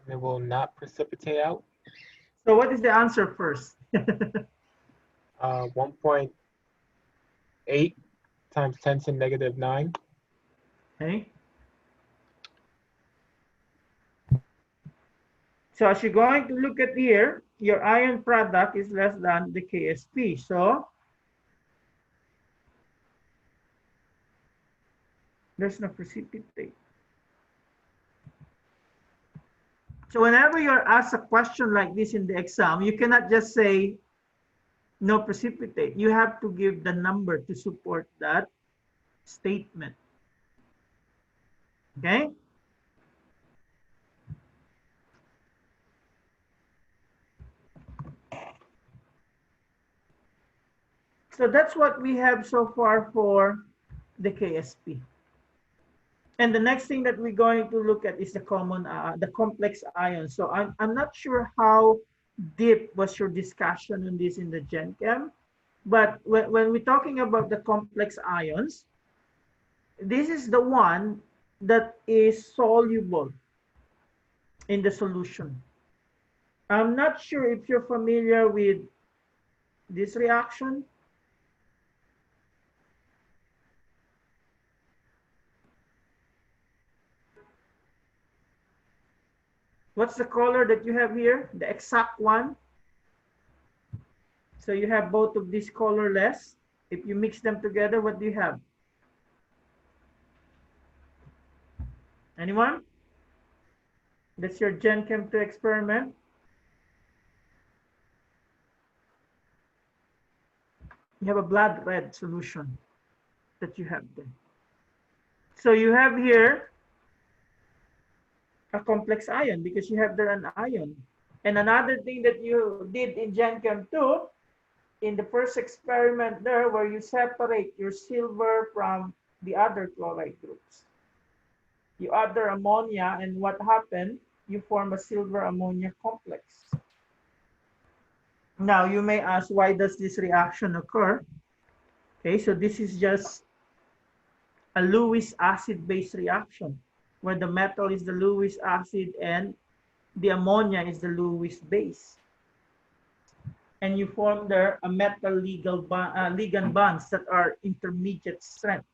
It will not precipitate out. So what is the answer first? 1.8 times 10 to negative 9. Okay. So as you're going to look at here, your ion product is less than the Ksp. So there's no precipitate. So whenever you're asked a question like this in the exam, you cannot just say no precipitate. You have to give the number to support that statement. Okay? So that's what we have so far for the Ksp. And the next thing that we're going to look at is the complex ions. So I'm not sure how deep was your discussion on this in the Gen Chem, but when we're talking about the complex ions, this is the one that is soluble in the solution. I'm not sure if you're familiar with this reaction. What's the color that you have here? The exact one. So you have both of these colorless. If you mix them together, what do you have? Anyone? That's your Gen Chem 2 experiment. You have a blood red solution that you have there. So you have here a complex ion because you have there an ion. And another thing that you did in Gen Chem 2, in the first experiment there, where you separate your silver from the other chloride groups. You add their ammonia, and what happened? You form a silver ammonia complex. Now you may ask, why does this reaction occur? Okay, so this is just a Lewis acid-base reaction, where the metal is the Lewis acid and the ammonia is the Lewis base. And you form there a metal ligand bonds that are intermediate strength.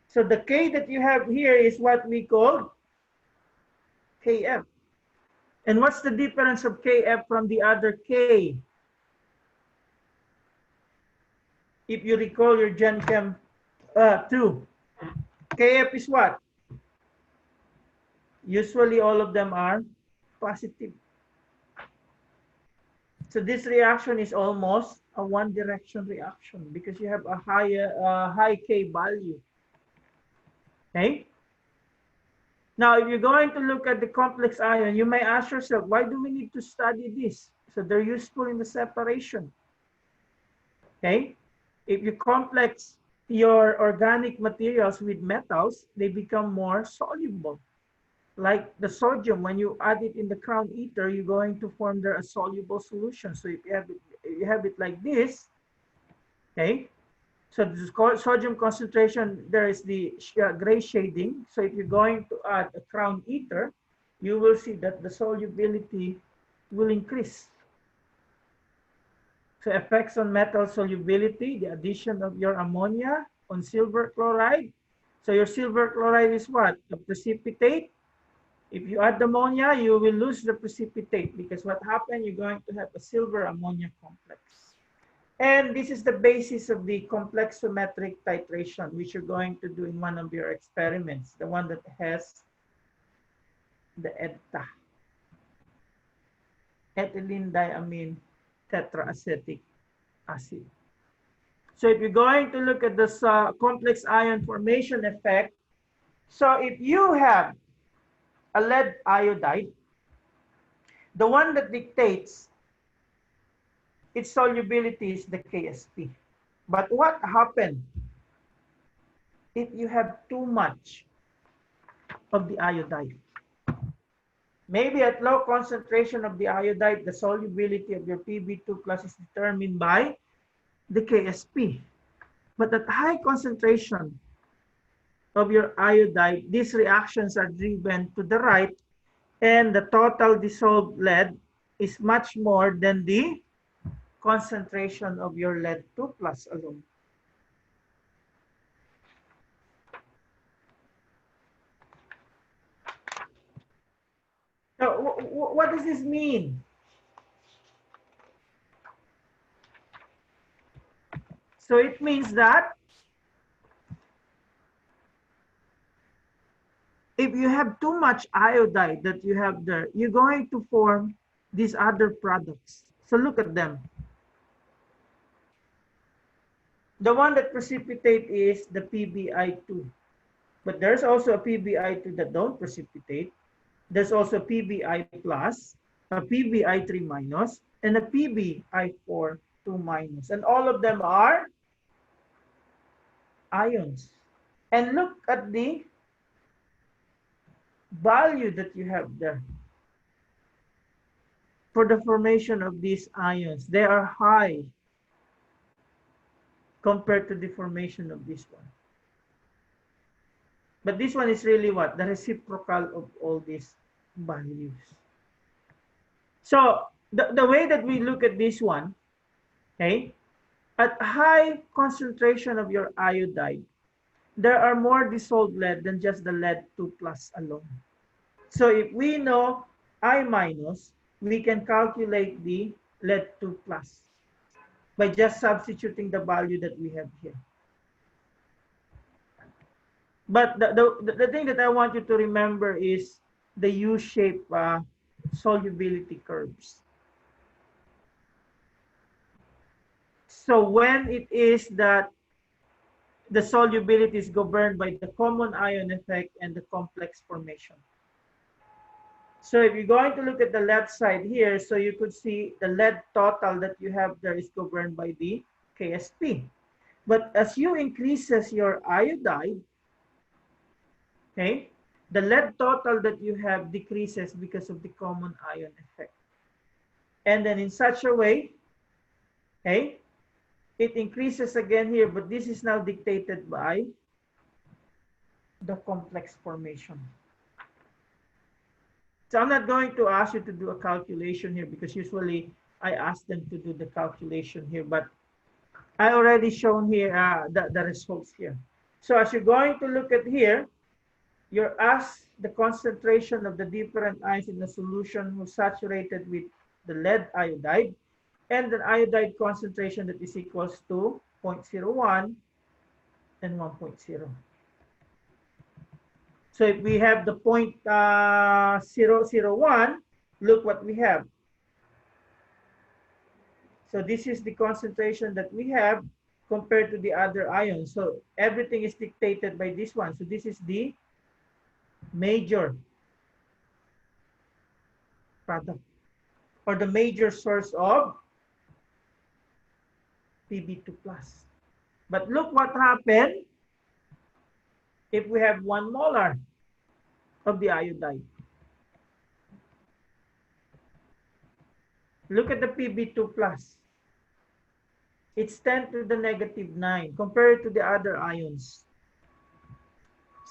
So the K that you have here is what we call Kf. And what's the difference of Kf from the other K? If you recall your Gen Chem 2, Kf is what? Usually all of them are positive. So this reaction is almost a one direction reaction because you have a high K value. Okay. Now, if you're going to look at the complex ion, you may ask yourself, why do we need to study this? So they're useful in the separation. Okay. If you complex your organic materials with metals, they become more soluble. Like the sodium, when you add it in the crown ether, you're going to form there a soluble solution. So if you have it like this, okay. So the sodium concentration, there is the gray shading. So if you're going to add a crown ether, you will see that the solubility will increase. So effects on metal solubility, the addition of your ammonia on silver chloride. So your silver chloride is what? A precipitate. If you add ammonia, you will lose the precipitate because what happened, you're going to have a silver ammonia complex. And this is the basis of the complexometric titration, which you're going to do in one of your experiments, the one that has the EDTA, ethylene diamine tetraacetic acid. So if you're going to look at this complex ion formation effect, so if you have a lead iodide, the one that dictates its solubility is the Ksp. But what happened if you have too much of the iodide? Maybe at low concentration of the iodide, the solubility of your Pb2 plus is determined by the Ksp. But at high concentration of your iodide, these reactions are driven to the right, and the total dissolved lead is much more than the concentration of your lead 2 plus alone. So what does this mean? So it means that if you have too much iodide that you have there, you're going to form these other products. So look at them. The one that precipitate is the PbI2. But there's also a PbI2 that don't precipitate. There's also PbI plus, a PbI3 minus, and a PbI4 2 minus. And all of them are ions. And look at the value that you have there for the formation of these ions. They are high compared to the formation of this one. But this one is really what? The reciprocal of all these values. So the way that we look at this one, okay, at high concentration of your iodide, there are more dissolved lead than just the lead 2 plus alone. So if we know I minus, we can calculate the lead 2 plus by just substituting the value that we have here. But the thing that I want you to remember is the U-shaped solubility curves. So when it is that the solubility is governed by the common ion effect and the complex formation. So if you're going to look at the left side here, so you could see the lead total that you have there is governed by the Ksp. But as you increases your iodide, okay, the lead total that you have decreases because of the common ion effect. And then in such a way, okay, it increases again here, but this is now dictated by the complex formation. So I'm not going to ask you to do a calculation here because usually I ask them to do the calculation here, but I already shown here the results here. So as you're going to look at here, you're asked the concentration of the different ions in the solution who's saturated with the lead iodide, and the iodide concentration that is equals to 0.01 and 1.0. So if we have the 0.001, look what we have. So this is the concentration that we have compared to the other ions. So everything is dictated by this one. So this is the major product or the major source of Pb2+. But look what happened if we have 1 molar of the iodide. Look at the Pb2+. It's 10 to the -9 compared to the other ions.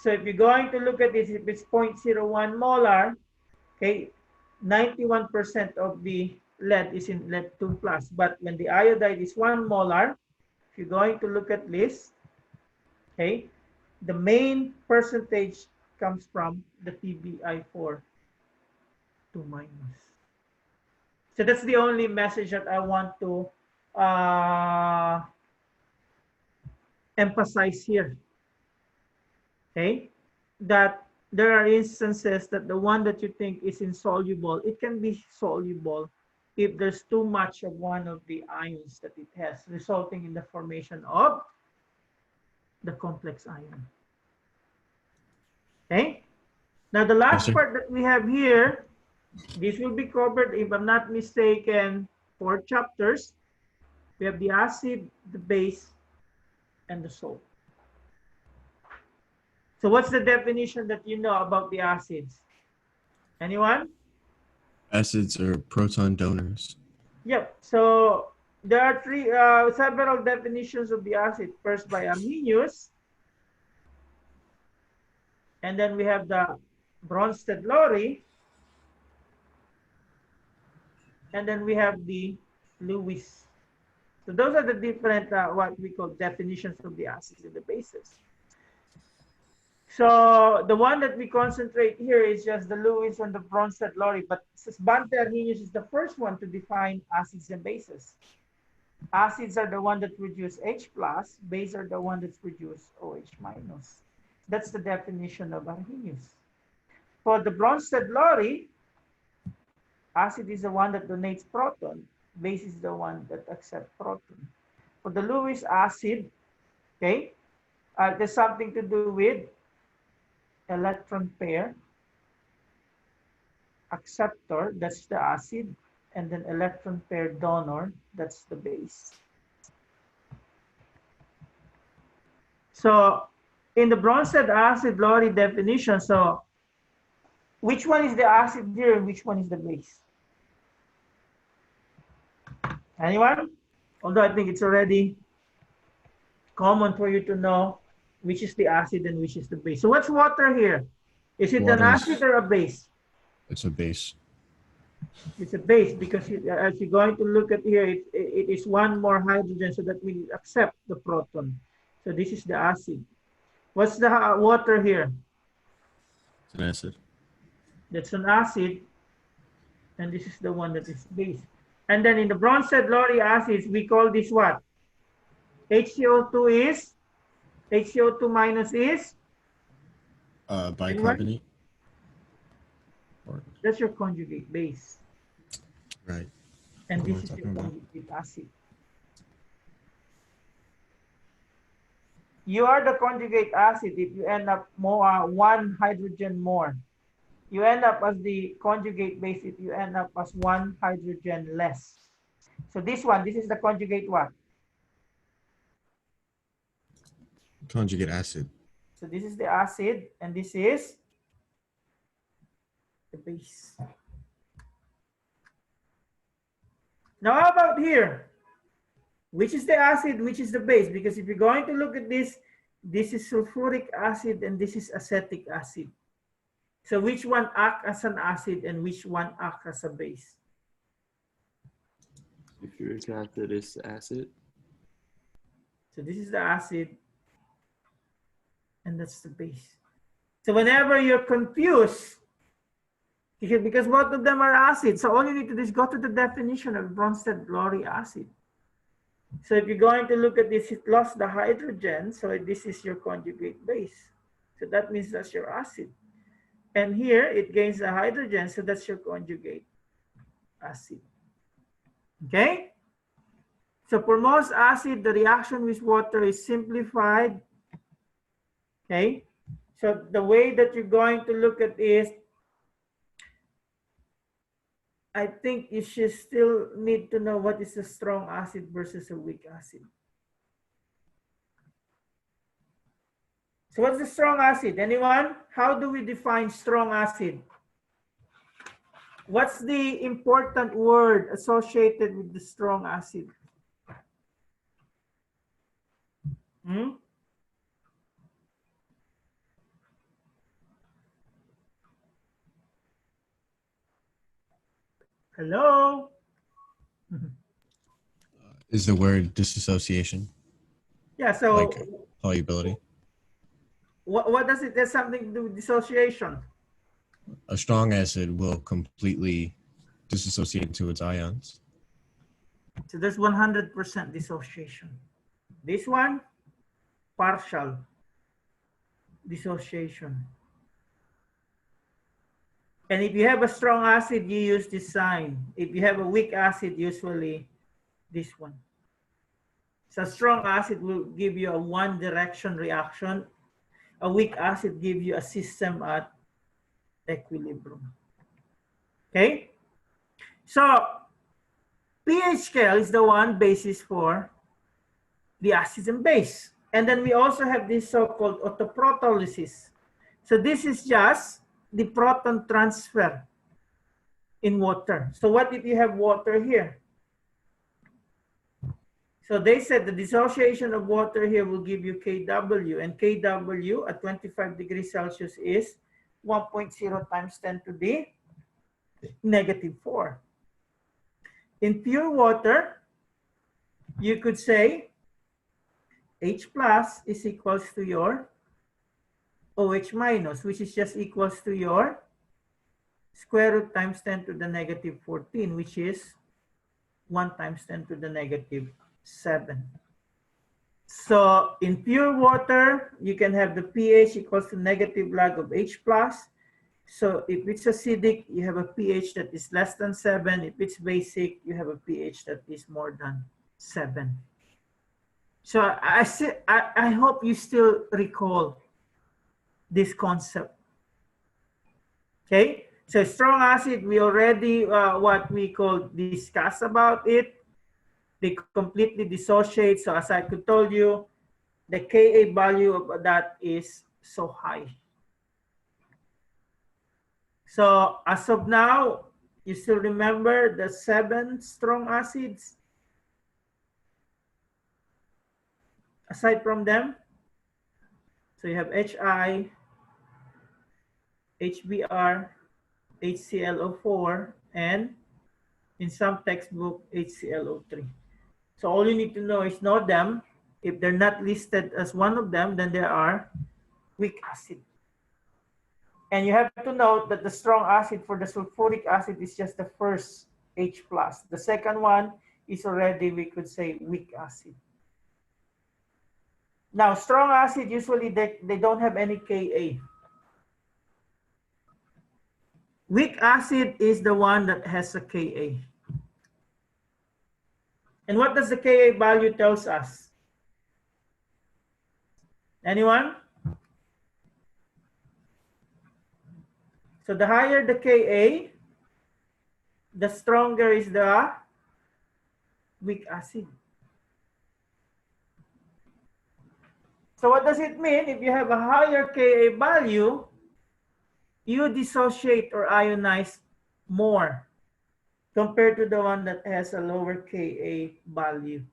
So if you're going to look at this, if it's 0.01 molar, okay, 91% of the lead is in lead 2+. But when the iodide is 1 molar, if you're going to look at this, okay, the main percentage comes from the PbI4 2-. So that's the only message that I want to emphasize here. Okay, that there are instances that the one that you think is insoluble, it can be soluble if there's too much of one of the ions that it has, resulting in the formation of the complex ion. Okay, now the last part that we have here, this will be covered, if I'm not mistaken, 4 chapters. We have the acid, the base, and the salt. So what's the definition that you know about the acids? Anyone? Acids are proton donors. Yep. So there are several definitions of the acid. First by Arrhenius. And then we have the Bronsted-Lowry. And then we have the Lewis. So those are the different, what we call definitions of the acids and the bases. So the one that we concentrate here is just the Lewis and the Bronsted-Lowry, but Svante Arrhenius is the first one to define acids and bases. Acids are the one that produce H+, bases are the one that produce OH-. That's the definition of Arrhenius. For the Bronsted-Lowry, acid is the one that donates proton, base is the one that accepts proton. For the Lewis acid, okay, there's something to do with electron pair, acceptor, that's the acid, and then electron pair donor, that's the base. So in the Bronsted acid-Lowry definition, so which one is the acid here and which one is the base? Anyone? Although I think it's already common for you to know which is the acid and which is the base. So what's water here? Is it an acid or a base? It's a base. It's a base because as you're going to look at here, it is one more hydrogen so that we accept the proton. So this is the acid. What's the water here? It's an acid. That's an acid. And this is the one that is base. And then in the Bronsted-Lowry acids, we call this what? HCO2 is? HCO2 minus is? Bicarbonate. That's your conjugate base. Right. And What this is we're your talking about. conjugate acid. you are the conjugate acid if you end up more 1 hydrogen more. You end up as the conjugate base if you end up as 1 hydrogen less. So this one, this is the conjugate what? Conjugate acid. So this is the acid and this is the base. Now how about here? Which is the acid, which is the base? Because if you're going to look at this, this is sulfuric acid and this is acetic acid. So which one acts as an acid and which one acts as a base? Sulfuric acid is acid. So this is the acid and that's the base. So whenever you're confused, because both of them are acids, so all you need to do is go to the definition of Bronsted-Lowry acid. So if you're going to look at this, it lost the hydrogen, so this is your conjugate base. So that means that's your acid. And here it gains the hydrogen, so that's your conjugate acid. Okay? So for most acid, the reaction with water is simplified. Okay? So the way that you're going to look at is, I think you should still need to know what is a strong acid versus a weak acid. So what's the strong acid? Anyone? How do we define strong acid? What's the important word associated with the strong acid? Hello? Is the word dissociation? Yeah, so Like solubility? what does it have something to do with dissociation? A strong acid will completely disassociate into its ions. So there's 100% dissociation. This one, partial dissociation. And if you have a strong acid, you use this sign. If you have a weak acid, usually this one. So strong acid will give you a one direction reaction. A weak acid gives you a system at equilibrium. Okay? So pH scale is the one basis for the acids and base. And then we also have this so-called autoprotolysis. So this is just the proton transfer in water. So what if you have water here? So they said the dissociation of water here will give you Kw, and Kw at 25 degrees Celsius is 1.0 times 10 to the negative 4. In pure water, you could say H plus is equals to your OH minus, which is just equals to your square root times 10 to the negative 14, which is 1 times 10 to the negative 7. So in pure water, you can have the pH equals to negative log of H plus. So if it's acidic, you have a pH that is less than 7. If it's basic, you have a pH that is more than 7. So I hope you still recall this concept. Okay, so strong acid, we already what we call discuss about it. They completely dissociate. So as I could told you, the Ka value of that is so high. So as of now, you still remember the 7 strong acids? Aside from them, so you have Hi, HBr, HClO4, and in some textbook, HClO3. So all you need to know is know them. If they're not listed as one of them, then they are weak acid. And you have to note that the strong acid for the sulfuric acid is just the first H plus. The second one is already, we could say, weak acid. Now, strong acid, usually they don't have any Ka. Weak acid is the one that has a Ka. And what does the Ka value tells us? Anyone? So the higher the Ka, the stronger is the weak acid. So what does it mean? If you have a higher Ka value, you dissociate or ionize more compared to the one that has a lower Ka value.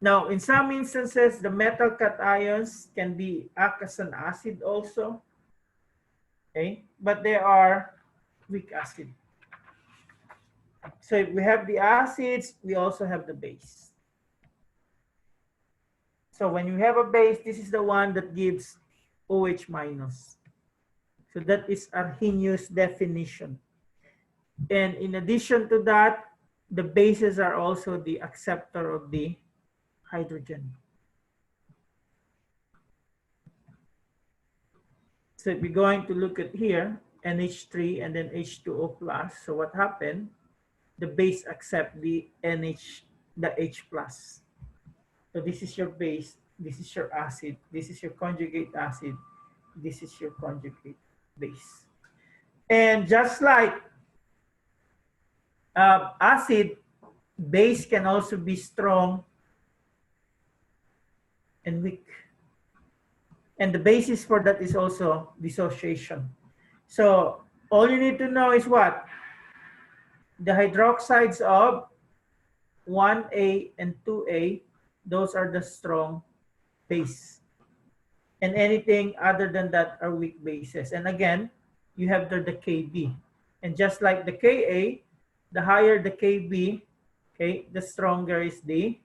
Now, in some instances, the metal cations can act as an acid also. Okay, but they are weak acid. So if we have the acids, we also have the base. So when you have a base, this is the one that gives OH minus. So that is Arrhenius definition. And in addition to that, the bases are also the acceptor of the hydrogen. So if we're going to look at here, NH3 and then H2O plus. So what happened? The base accept the NH, the H plus. So this is your base, this is your acid, this is your conjugate acid, this is your conjugate base. And just like acid, base can also be strong and weak. And the basis for that is also dissociation. So all you need to know is what? The hydroxides of 1A and 2A, those are the strong base. And anything other than that are weak bases. And again, you have the Kb. And just like the Ka, the higher the Kb, okay, the stronger is the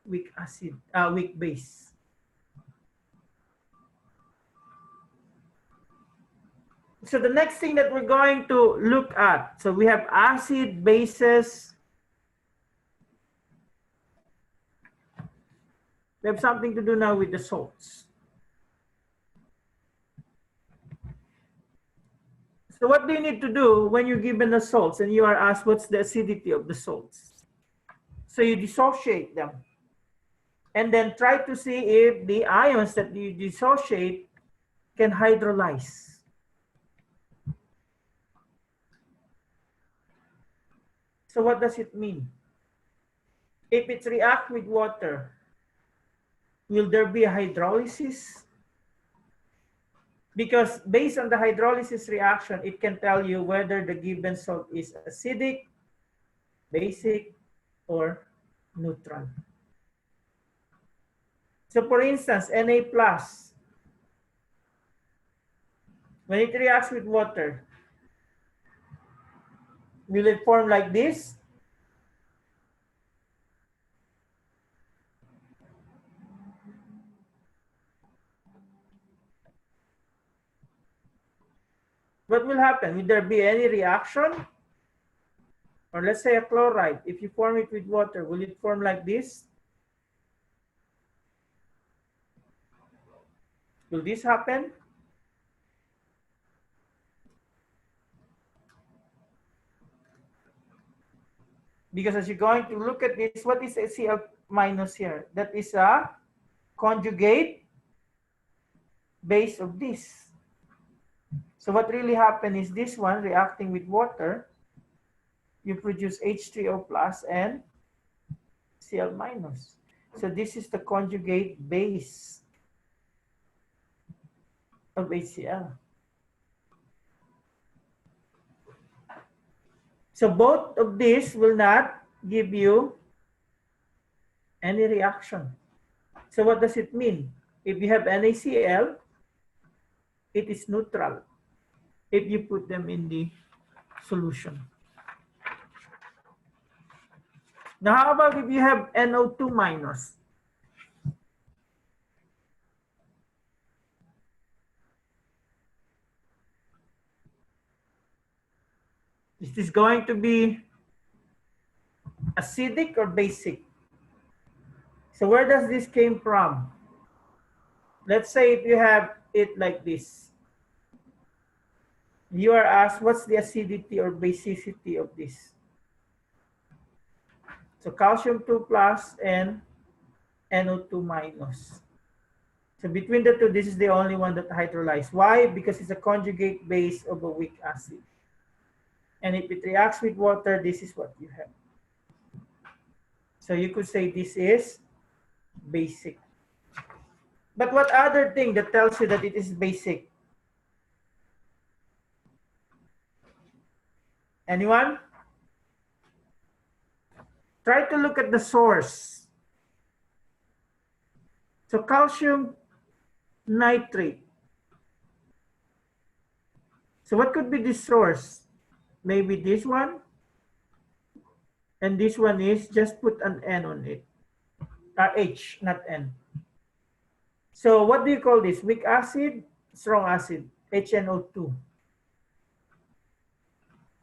weak acid, weak base. So the next thing that we're going to look at, so we have acid, bases. We have something to do now with the salts. So what do you need to do when you're given the salts and you are asked what's the acidity of the salts? So you dissociate them and then try to see if the ions that you dissociate can hydrolyze. So what does it mean? If it reacts with water, will there be a hydrolysis? Because based on the hydrolysis reaction, it can tell you whether the given salt is acidic, basic, or neutral. So for instance, Na+, when it reacts with water, will it form like this? What will happen? Will there be any reaction? Or let's say a chloride, if you form it with water, will it form like this? Will this happen? Because as you're going to look at this, what is Hcl minus here? That is a conjugate base of this. So what really happened is this one reacting with water, you produce H3O plus and Cl minus. So this is the conjugate base of HCl. So both of these will not give you any reaction. So what does it mean? If you have NaCl, it is neutral if you put them in the solution. Now, how about if you have NO2 minus? Is this going to be acidic or basic? So where does this came from? Let's say if you have it like this. You are asked what's the acidity or basicity of this. So calcium 2 plus and NO2 minus. So between the two, this is the only one that hydrolyzed. Why? Because it's a conjugate base of a weak acid. And if it reacts with water, this is what you have. So you could say this is basic. But what other thing that tells you that it is basic? Anyone? Try to look at the source. So calcium nitrate. So what could be the source? Maybe this one. And this one is, just put an N on it. H, not N. So what do you call this? Weak acid, strong acid, HNO2.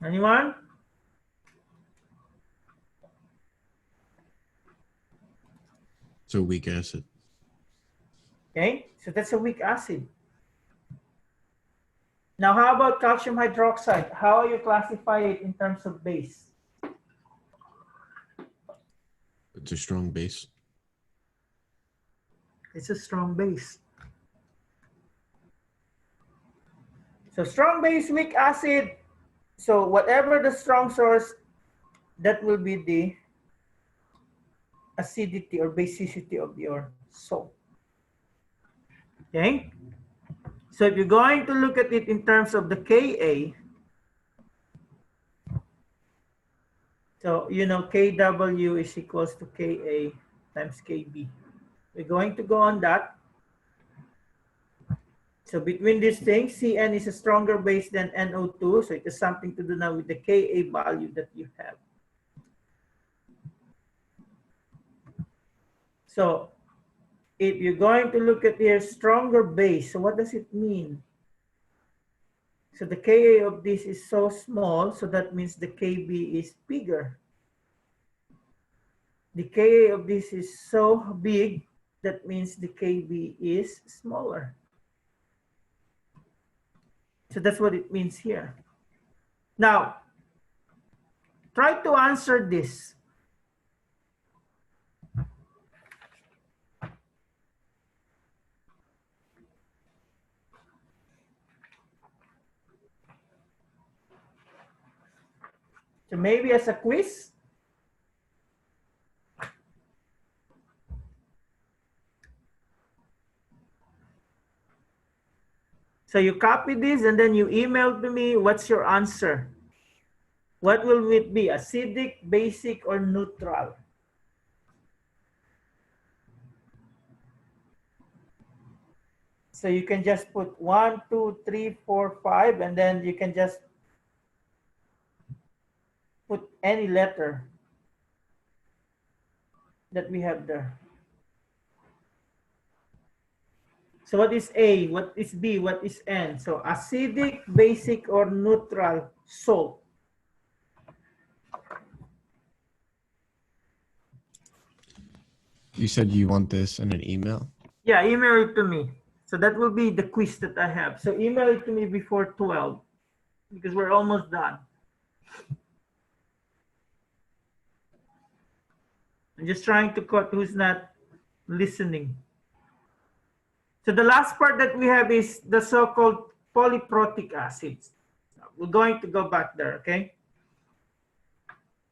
Anyone? So weak acid. Okay, so that's a weak acid. Now, how about calcium hydroxide? How you classify it in terms of base? It's a strong base. It's a strong base. So strong base, weak acid. So whatever the strong source, that will be the acidity or basicity of your salt. Okay? So if you're going to look at it in terms of the Ka, so you know Kw is equals to Ka times Kb. We're going to go on that. So between these things, Cn is a stronger base than NO2. So it has something to do now with the Ka value that you have. So if you're going to look at here, stronger base, so what does it mean? So the Ka of this is so small, so that means the Kb is bigger. The Ka of this is so big, that means the Kb is smaller. So that's what it means here. Now, try to answer this. So maybe as a quiz. So you copy this and then you email to me, what's your answer? What will it be? Acidic, basic, or neutral? So you can just put 1, 2, 3, 4, 5, and then you can just put any letter that we have there. So what is A? What is B? What is N? So acidic, basic, or neutral salt? You said you want this in an email? Yeah, email it to me. So that will be the quiz that I have. So email it to me before 12 because we're almost done. I'm just trying to cut who's not listening. So the last part that we have is the so-called polyprotic acids. We're going to go back there, okay?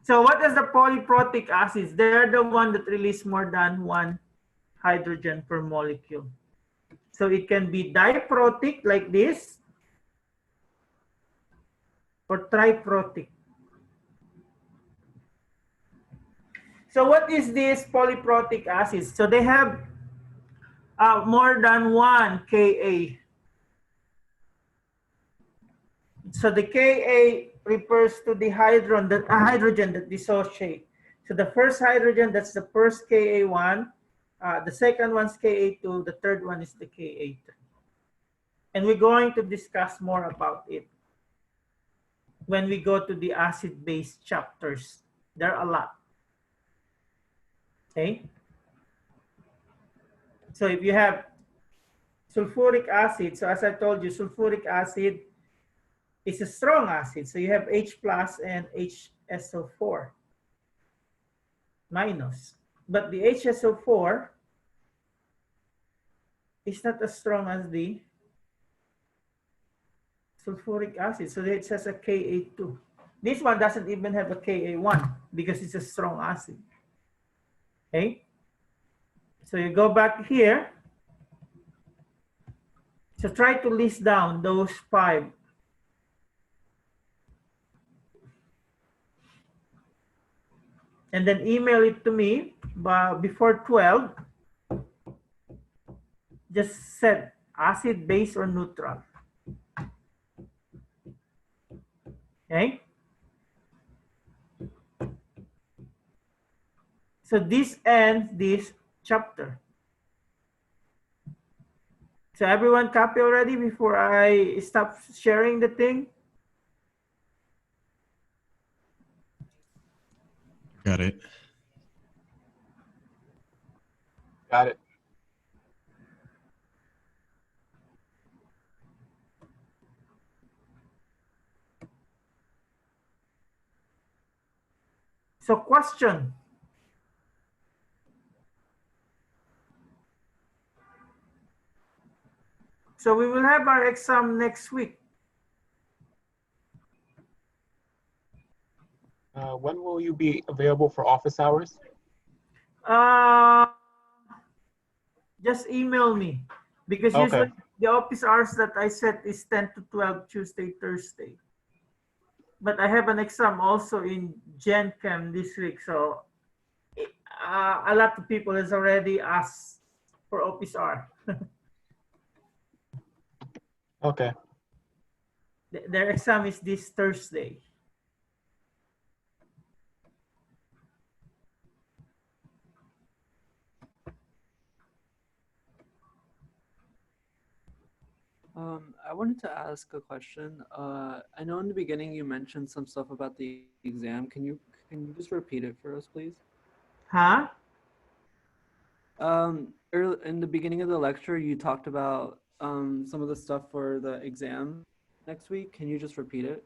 So what is the polyprotic acids? They're the one that release more than one hydrogen per molecule. So it can be diprotic like this or triprotic. So what is this polyprotic acids? So they have more than one Ka. So the Ka refers to the hydrogen that dissociate. So the first hydrogen, that's the first Ka1. The second one's Ka2. The third one is the Ka3. And we're going to discuss more about it when we go to the acid-base chapters. There are a lot. Okay. So if you have sulfuric acid, so as I told you, sulfuric acid is a strong acid. So you have H plus and HSO4 minus. But the HSO4 is not as strong as the sulfuric acid. So it says a Ka2. This one doesn't even have a Ka1 because it's a strong acid. Okay. So you go back here. So try to list down those 5. And then email it to me before 12. Just set acid, base, or neutral. Okay. So this ends this chapter. So everyone copy already before I stop sharing the thing? Got it. Got it. So question. So we will have our exam next week. When will you be available for office hours? Just email me because Okay. usually the office hours that I set is 10 to 12 Tuesday, Thursday. But I have an exam also in Gen Chem this week. So a lot of people has already asked for office hour. Okay. Their exam is this Thursday. I wanted to ask a question. I know in the beginning you mentioned some stuff about the exam. Can you just repeat it for us, please? Huh? In the beginning of the lecture, you talked about some of the stuff for the exam next week. Can you just repeat it?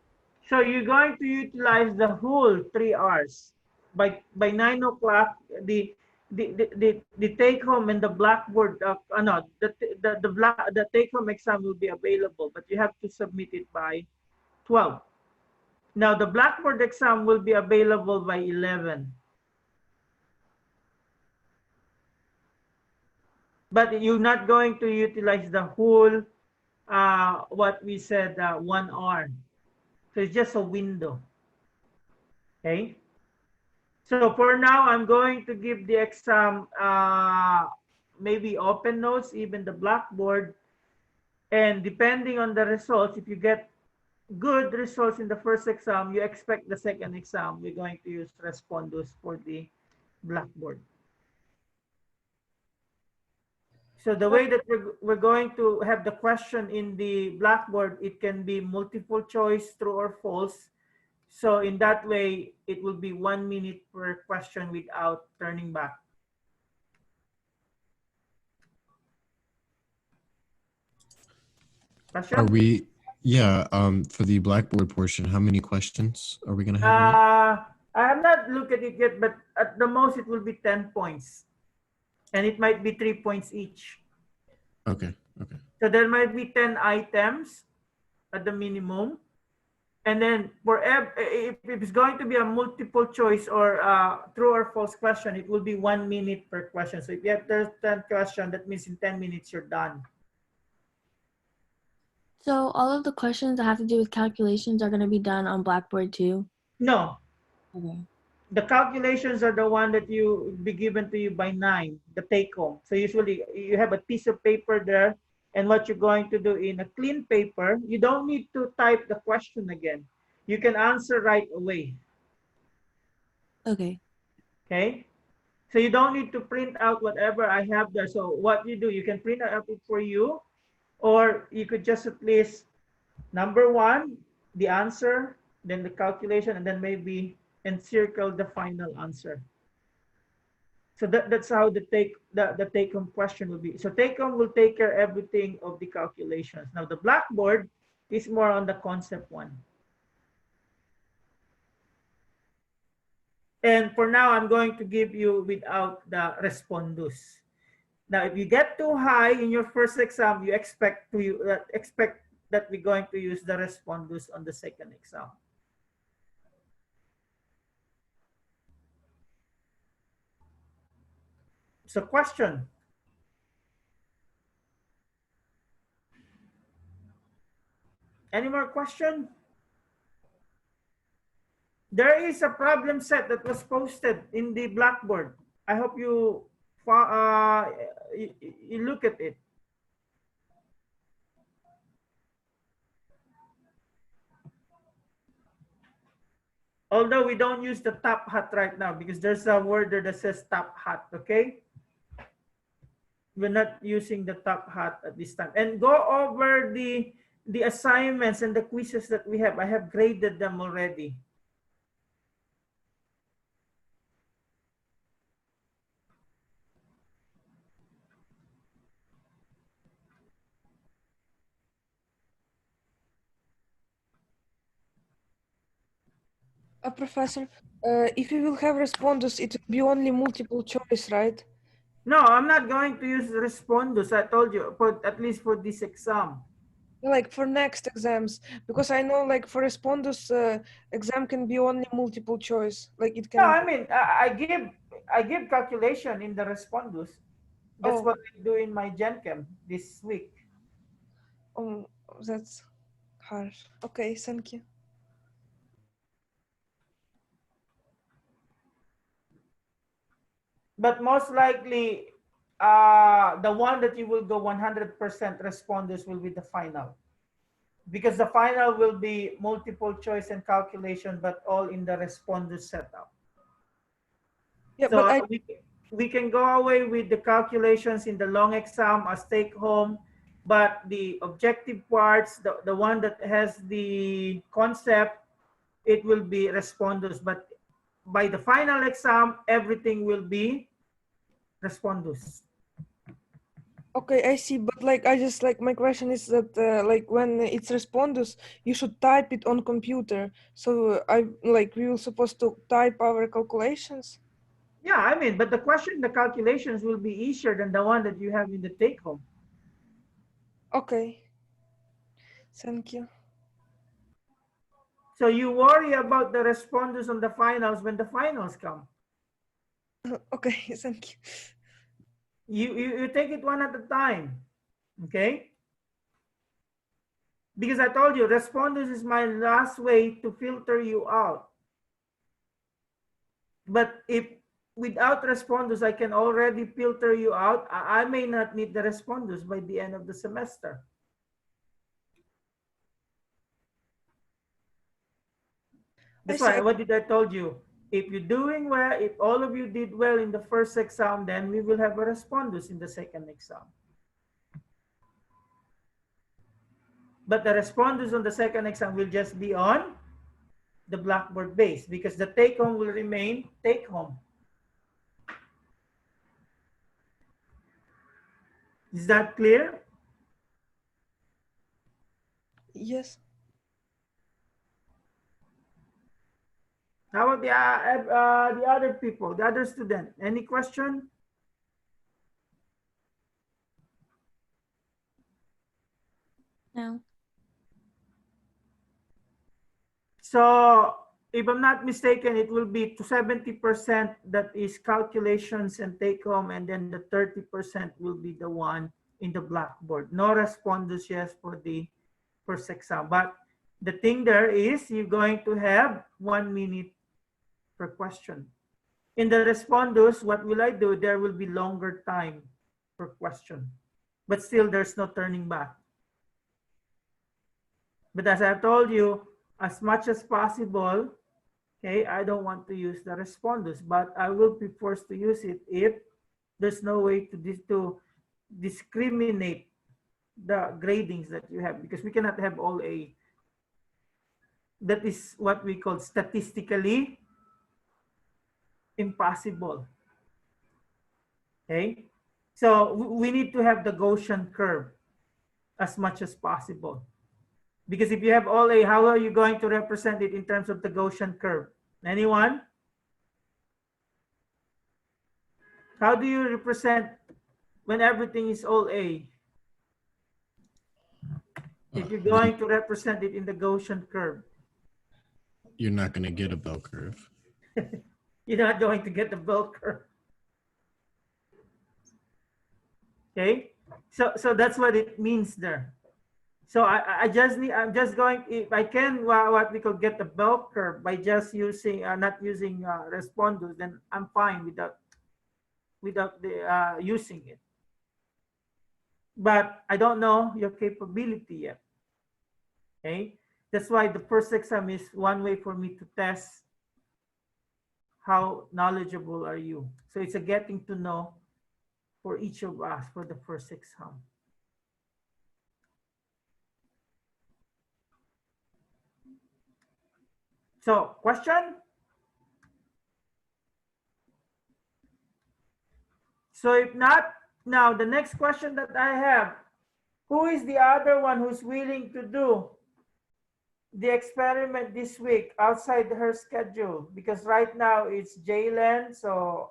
So you're going to utilize the whole 3 hours. By 9 o'clock, the take home and the blackboard, the take home exam will be available, but you have to submit it by 12. Now the blackboard exam will be available by 11. But you're not going to utilize the whole, what we said, 1 hour. So it's just a window. Okay. So for now, I'm going to give the exam, maybe open notes, even the blackboard. And depending on the results, if you get good results in the first exam, you expect the second exam, we're going to use Respondos for the blackboard. So the way that we're going to have the question in the blackboard, it can be multiple choice, true or false. So in that way, it will be 1 minute per question without turning back. Question? Are we? Yeah. For the Blackboard portion, how many questions are we gonna have? I have not looked at it yet, but at the most it will be 10 points. And it might be 3 points each. Okay. Okay. So there might be 10 items at the minimum. And then for if it's going to be a multiple choice or true or false question, it will be 1 minute per question. So if you have 10 questions, that means in 10 minutes you're done. So all of the questions that have to do with calculations are going to be done on Blackboard too? No. Okay. The calculations are the one that you be given to you by 9, the take home. So usually you have a piece of paper there, and what you're going to do in a clean paper, you don't need to type the question again. You can answer right away. Okay. Okay. So you don't need to print out whatever I have there. So what you do, you can print out it for you, or you could just at least number 1, the answer, then the calculation, and then maybe encircle the final answer. So that's how the take home question will be. So take home will take care everything of the calculations. Now the blackboard is more on the concept one. And for now, I'm going to give you without the respondus. Now, if you get too high in your first exam, you expect that we're going to use the respondus on the second exam. So, question. Any more question? There is a problem set that was posted in the Blackboard. I hope you look at it. Although we don't use the top hat right now because there's a word there that says top hat, okay? We're not using the top hat at this time. And go over the assignments and the quizzes that we have. I have graded them already. Professor, if you will have responders, it will be only multiple choice, right? No, I'm not going to use respondus. I told you, at least for this exam. Like for next exams, because I know like for responders, exam can be only multiple choice. Like it can. No, I mean, I give calculation in the respondus. That's what I do in my Gen Chem this week. Oh, that's harsh. Okay, thank you. But most likely, the one that you will go 100% responders will be the final. Because the final will be multiple choice and calculation, but all in the responders setup. Yeah, so but we can go away with the calculations in the long exam as take home, but the objective parts, the one that has the concept, it will be responders. But by the final exam, everything will be responders. Okay, I see. But like, I just like, my question is that like when it's responders, you should type it on computer. So we were supposed to type our calculations. Yeah, I mean, but the calculations will be easier than the one that you have in the take home. Okay. Thank you. So you worry about the responders on the finals when the finals come. Okay, thank you. You take it one at a time, okay? Because I told you, responders is my last way to filter you out. But if without responders, I can already filter you out, I may not need the responders by the end of the semester. That's why, what did I told you? If you're doing well, if all of you did well in the first exam, then we will have a responders in the second exam. But the responders on the second exam will just be on the Blackboard base because the take home will remain take home. Is that clear? Yes. How about the other people, the other student? Any question? No. So if I'm not mistaken, it will be to 70% that is calculations and take home, and then the 30% will be the one in the Blackboard. No responders yes for the first exam. But the thing there is you're going to have 1 minute per question. In the responders, what will I do? There will be longer time per question. But still, there's no turning back. But as I told you, as much as possible, okay, I don't want to use the responders, but I will be forced to use it if there's no way to discriminate the gradings that you have, because we cannot have all A. That is what we call statistically impossible. Okay, so we need to have the Gaussian curve as much as possible. Because if you have all A, how are you going to represent it in terms of the Gaussian curve? Anyone? How do you represent when everything is all A? If you're going to represent it in the Gaussian curve. You're not going to get a bell curve. You're not going to get the bell curve. Okay, so that's what it means there. So I'm just going, if I can, what we could get the bell curve by just using, not using responders, then I'm fine without the using it. But I don't know your capability yet. Okay, that's why the first exam is one way for me to test how knowledgeable are you. So it's a getting to know for each of us for the first exam. So, question? So if not, now the next question that I have, who is the other one who's willing to do the experiment this week outside her schedule? Because right now it's Jalen, so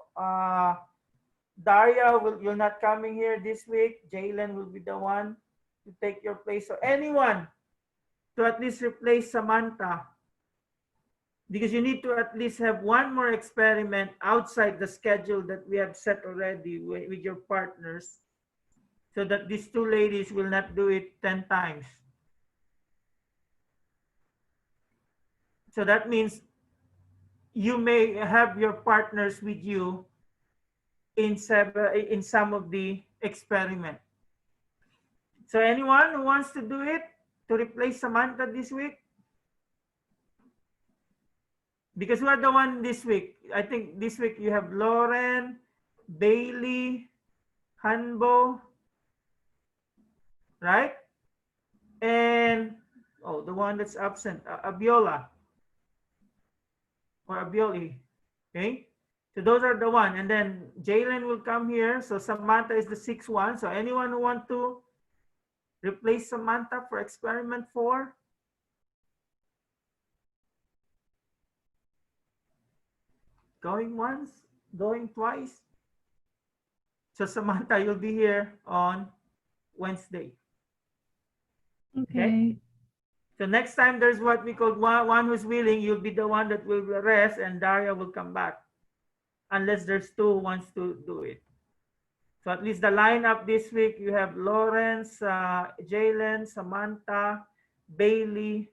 Daria, you're not coming here this week. Jalen will be the one to take your place. So anyone to at least replace Samantha, because you need to at least have one more experiment outside the schedule that we have set already with your partners, so that these two ladies will not do it 10 times. So that means you may have your partners with you in some of the experiment. So anyone who wants to do it to replace Samantha this week? Because we are the one this week. I think this week you have Lauren, Bailey, Hanbo, right? And, oh, the one that's absent, Abiola or Abioli, okay? So those are the one. And then Jalen will come here. So Samantha is the sixth one. So anyone who want to replace Samantha for experiment 4? Going once, going twice. So Samantha, you'll be here on Wednesday. Okay. So next time there's what we call one who's willing, you'll be the one that will rest, and Daria will come back. Unless there's two who wants to do it. So at least the lineup this week, you have Lawrence, Jalen, Samantha, Bailey,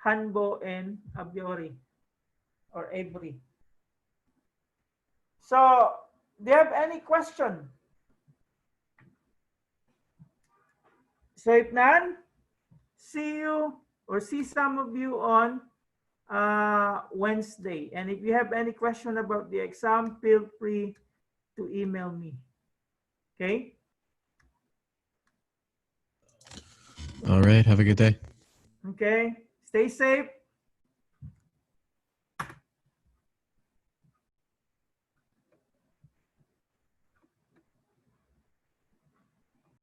Hanbo, and Abiori or Avery. So do you have any question? So if none, see you or see some of you on Wednesday. And if you have any question about the exam, feel free to email me. Okay? All right. Have a good day. Okay. Stay safe.